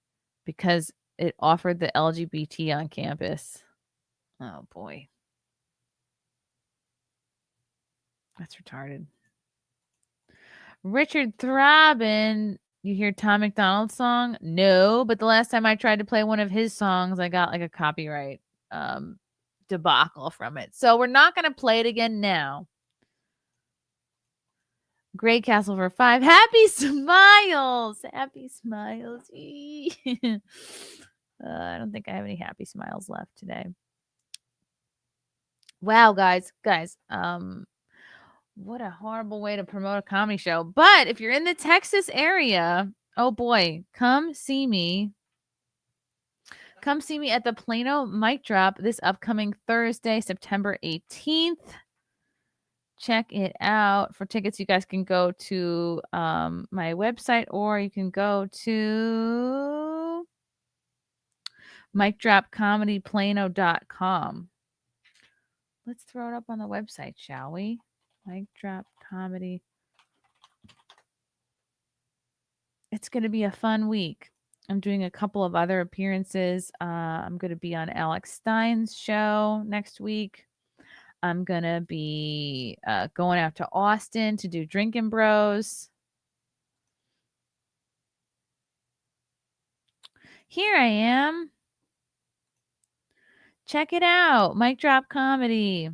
Because it offered the LGBT on campus. Oh, boy. That's retarded. Richard Throbin. You hear Tom McDonald's song? No, but the last time I tried to play one of his songs, I got like a copyright debacle from it. So we're not going to play it again now. Great Castle for 5. Happy smiles. Happy smiles. I don't think I have any happy smiles left today. Wow, guys. What a horrible way to promote a comedy show. But if you're in the Texas area, oh boy, come see me. Come see me at the Plano Mic Drop this upcoming Thursday, September 18th. Check it out. For tickets, you guys can go to my website, or you can go to micdropcomedyplano.com. Let's throw it up on the website, shall we? Mic Drop Comedy. It's going to be a fun week. I'm doing a couple of other appearances. I'm going to be on Alex Stein's show next week. I'm going to be going out to Austin to do Drinkin' Bros. Here I am. Check it out. Mic Drop Comedy.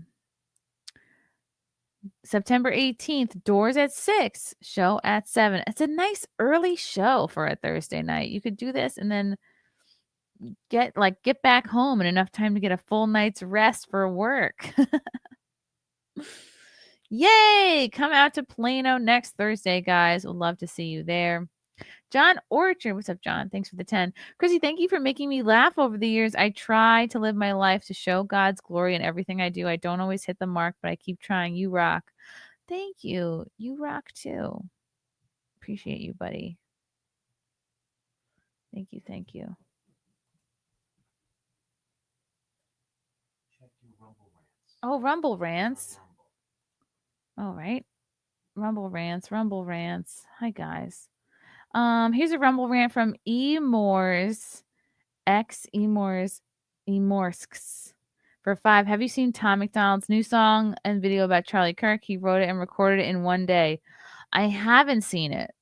September 18th, doors at 6, show at 7. It's a nice early show for a Thursday night. You could do this and then get back home in enough time to get a full night's rest for work. Yay! Come out to Plano next Thursday, guys. Would love to see you there. John Orchard. What's up, John? Thanks for the 10. Chrissy, thank you for making me laugh over the years. I try to live my life to show God's glory in everything I do. I don't always hit the mark, but I keep trying. You rock. Thank you. You rock too. Appreciate you, buddy. Thank you. Thank you. Oh, Rumble Rants. All right. Rumble Rants. Hi, guys. Here's a Rumble rant from Emorsks for 5. Have you seen Tom McDonald's new song and video about Charlie Kirk? He wrote it and recorded it in one day. I haven't seen it,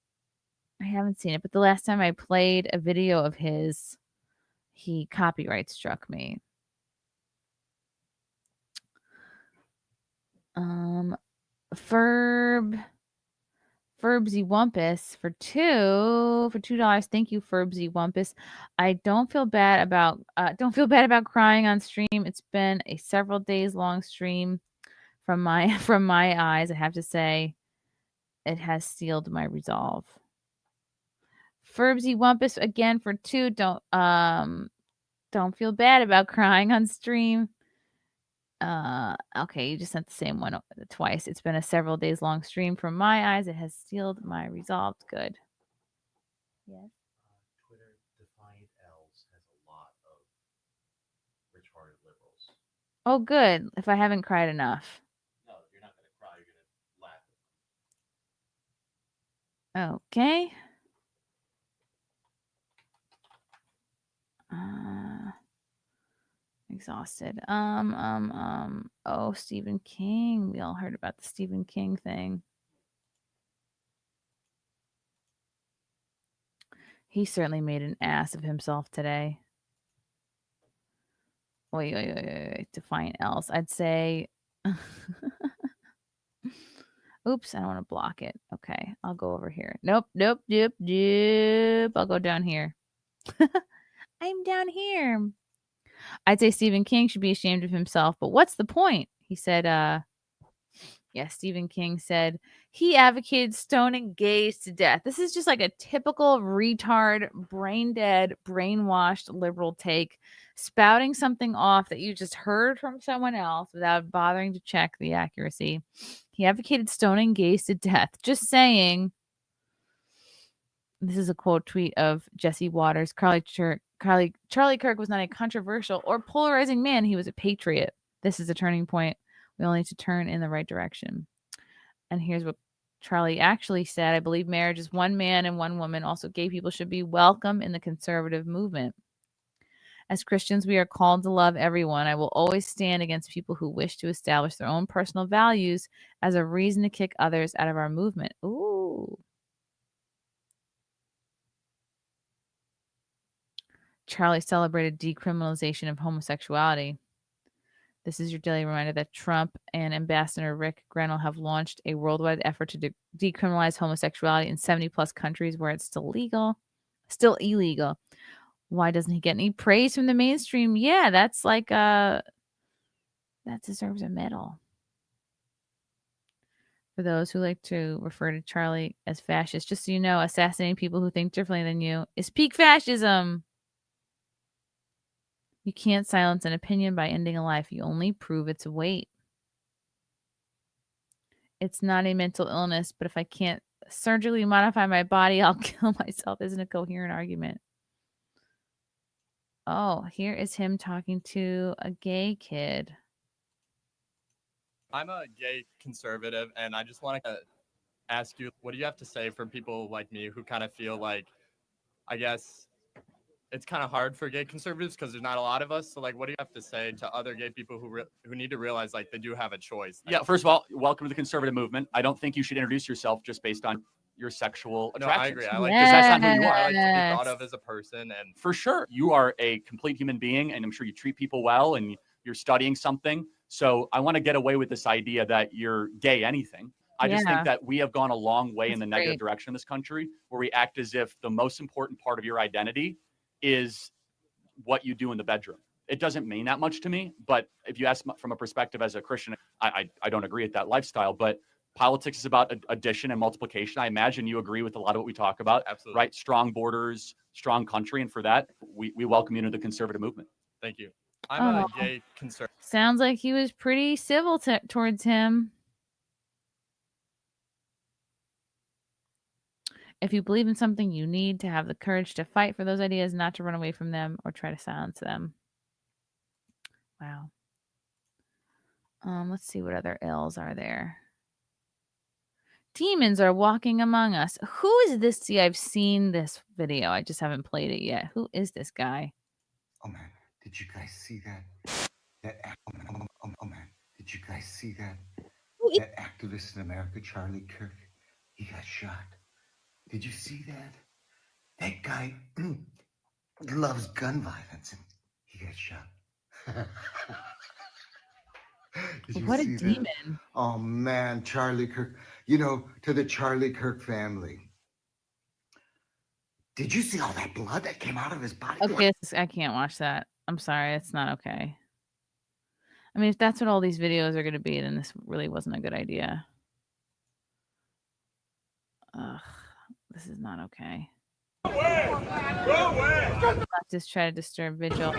but the last time I played a video of his, he copyright struck me. Ferbsy Wumpus for $2. Thank you, Ferbsy Wumpus. I don't feel bad about crying on stream. It's been a several days long stream. From my eyes, I have to say, it has sealed my resolve. Ferbsy Wumpus again for 2. Don't feel bad about crying on stream. Okay, you just sent the same one twice. It's been a several days long stream. From my eyes, it has sealed my resolve. Good. Yes. Twitter Defiant Elves has a lot of retarded liberals. Oh, good. If I haven't cried enough. No, you're not going to cry. You're going to laugh. Okay. Exhausted. Oh, Stephen King. We all heard about the Stephen King thing. He certainly made an ass of himself today. Wait. Defiant else. I'd say. Oops, I don't want to block it. Okay, I'll go over here. Nope. I'll go down here. I'm down here. I'd say Stephen King should be ashamed of himself, but what's the point? He said, Yeah, Stephen King said he advocated stoning gays to death. This is just like a typical retard, brain dead, brainwashed liberal take, spouting something off that you just heard from someone else without bothering to check the accuracy. He advocated stoning gays to death. Just saying. This is a quote tweet of Jesse Waters. Charlie Kirk was not a controversial or polarizing man. He was a patriot. This is a turning point. We all need to turn in the right direction. And here's what Charlie actually said. I believe marriage is one man and one woman. Also, gay people should be welcome in the conservative movement. As Christians, we are called to love everyone. I will always stand against people who wish to establish their own personal values as a reason to kick others out of our movement. Ooh. Charlie celebrated decriminalization of homosexuality. This is your daily reminder that Trump and Ambassador Rick Grenell have launched a worldwide effort to decriminalize homosexuality in 70 plus countries where it's still illegal. Why doesn't he get any praise from the mainstream? Yeah, that's like that deserves a medal. For those who like to refer to Charlie as fascist, just so you know, assassinating people who think differently than you is peak fascism. You can't silence an opinion by ending a life. You only prove its weight. It's not a mental illness, but if I can't surgically modify my body, I'll kill myself. Isn't a coherent argument. Oh, here is him talking to a gay kid. I'm a gay conservative, and I just want to ask you, what do you have to say for people like me who kind of feel like, I guess, it's kind of hard for gay conservatives because there's not a lot of us. So, like, what do you have to say to other gay people who need to realize, like, they do have a choice? Yeah, first of all, welcome to the conservative movement. I don't think you should introduce yourself just based on your sexual attractions. No, I agree. I like because that's not who you are. I like to be thought of as a person, and for sure, you are a complete human being, and I'm sure you treat people well, and you're studying something. So I want to get away with this idea that you're gay anything. I just think that we have gone a long way in the negative direction in this country, where we act as if the most important part of your identity is what you do in the bedroom. It doesn't mean that much to me, but if you ask from a perspective as a Christian, I don't agree with that lifestyle, but politics is about addition and multiplication. I imagine you agree with a lot of what we talk about. Absolutely. Right? Strong borders, strong country. And for that, we welcome you into the conservative movement. Thank you. I'm a gay conservative. Sounds like he was pretty civil towards him. If you believe in something, you need to have the courage to fight for those ideas, not to run away from them or try to silence them. Wow. Let's see what other ills are there. Demons are walking among us. Who is this? See, I've seen this video. I just haven't played it yet. Who is this guy? Oh man, did you guys see that? Oh man, did you guys see that? That activist in America, Charlie Kirk, he got shot. Did you see that? That guy loves gun violence and he got shot. What a demon. That? Oh man, Charlie Kirk. You know, to the Charlie Kirk family. Did you see all that blood that came out of his body? Okay, I can't watch that. I'm sorry, it's not okay. I mean, if that's what all these videos are going to be, then this really wasn't a good idea. Ugh, this is not okay. Just try to disturb vigil.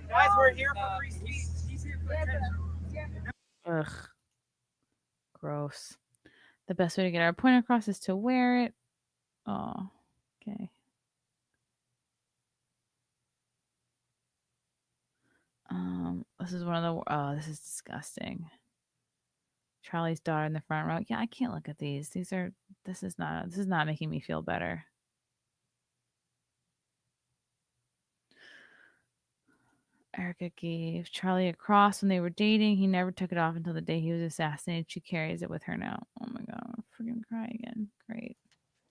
Guys, we're here for free speech. He's here for attention. Ugh. Gross. The best way to get our point across is to wear it. Oh, okay. This is one of the. Oh, this is disgusting. Charlie's daughter in the front row. Yeah, I can't look at these. This is not making me feel better. Erica gave Charlie a cross when they were dating. He never took it off until the day he was assassinated. She carries it with her now. Oh my God, I'm freaking cry again. Great.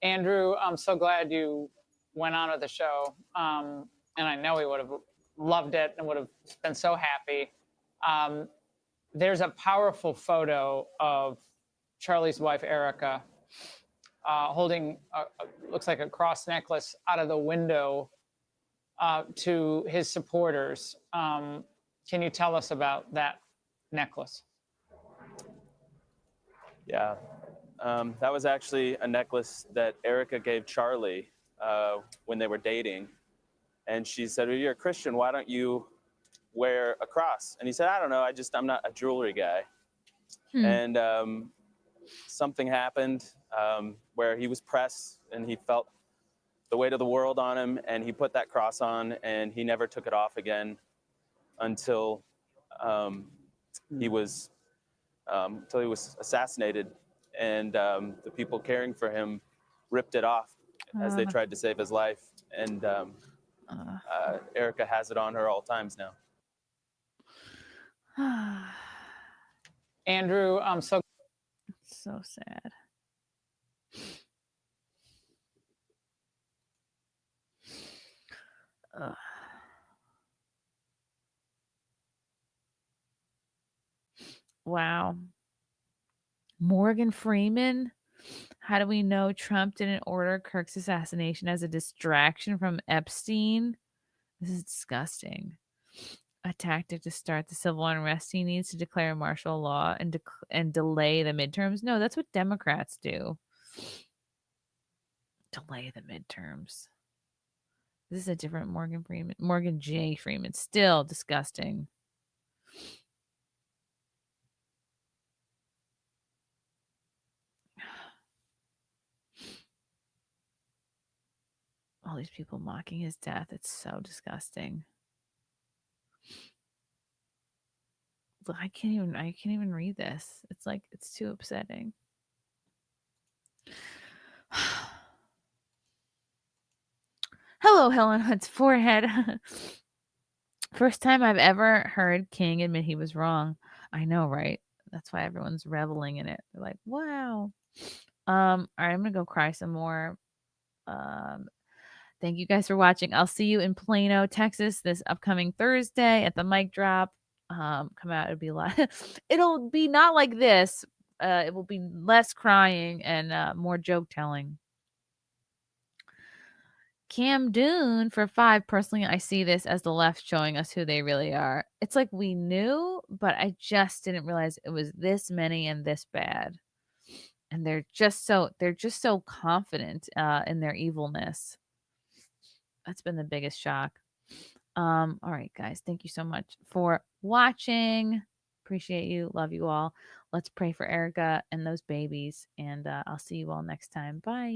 Andrew, I'm so glad you went on with the show. And I know he would have loved it and would have been so happy. There's a powerful photo of Charlie's wife, Erica, holding, looks like a cross necklace out of the window to his supporters. Can you tell us about that necklace? Yeah, that was actually a necklace that Erica gave Charlie when they were dating. And she said, well, you're a Christian, why don't you wear a cross? And he said, I don't know, I'm not a jewelry guy. And something happened where he was pressed and he felt the weight of the world on him, and he put that cross on, and he never took it off again until he was assassinated, and the people caring for him ripped it off as they tried to save his life. And Erica has it on her all times now. Andrew, so sad. Wow. Morgan Freeman. How do we know Trump didn't order Kirk's assassination as a distraction from Epstein? This is disgusting. A tactic to start the civil unrest. He needs to declare martial law and delay the midterms. No, that's what Democrats do. Delay the midterms. This is a different Morgan Freeman. Morgan J. Freeman. Still disgusting. All these people mocking his death. It's so disgusting. I can't even read this. It's too upsetting. Hello, Helen Hunt's forehead. First time I've ever heard King admit he was wrong. I know, right? That's why everyone's reveling in it. They're like, wow. All right, I'm gonna go cry some more. Thank you guys for watching. I'll see you in Plano, Texas this upcoming Thursday at the mic drop. Come out. It'll be not like this. It will be less crying and more joke telling. Cam Dune for 5. Personally, I see this as the left showing us who they really are. It's like we knew, but I just didn't realize it was this many and this bad. And they're just so confident in their evilness. That's been the biggest shock. All right, guys. Thank you so much for watching. Appreciate you. Love you all. Let's pray for Erica and those babies. And I'll see you all next time. Bye.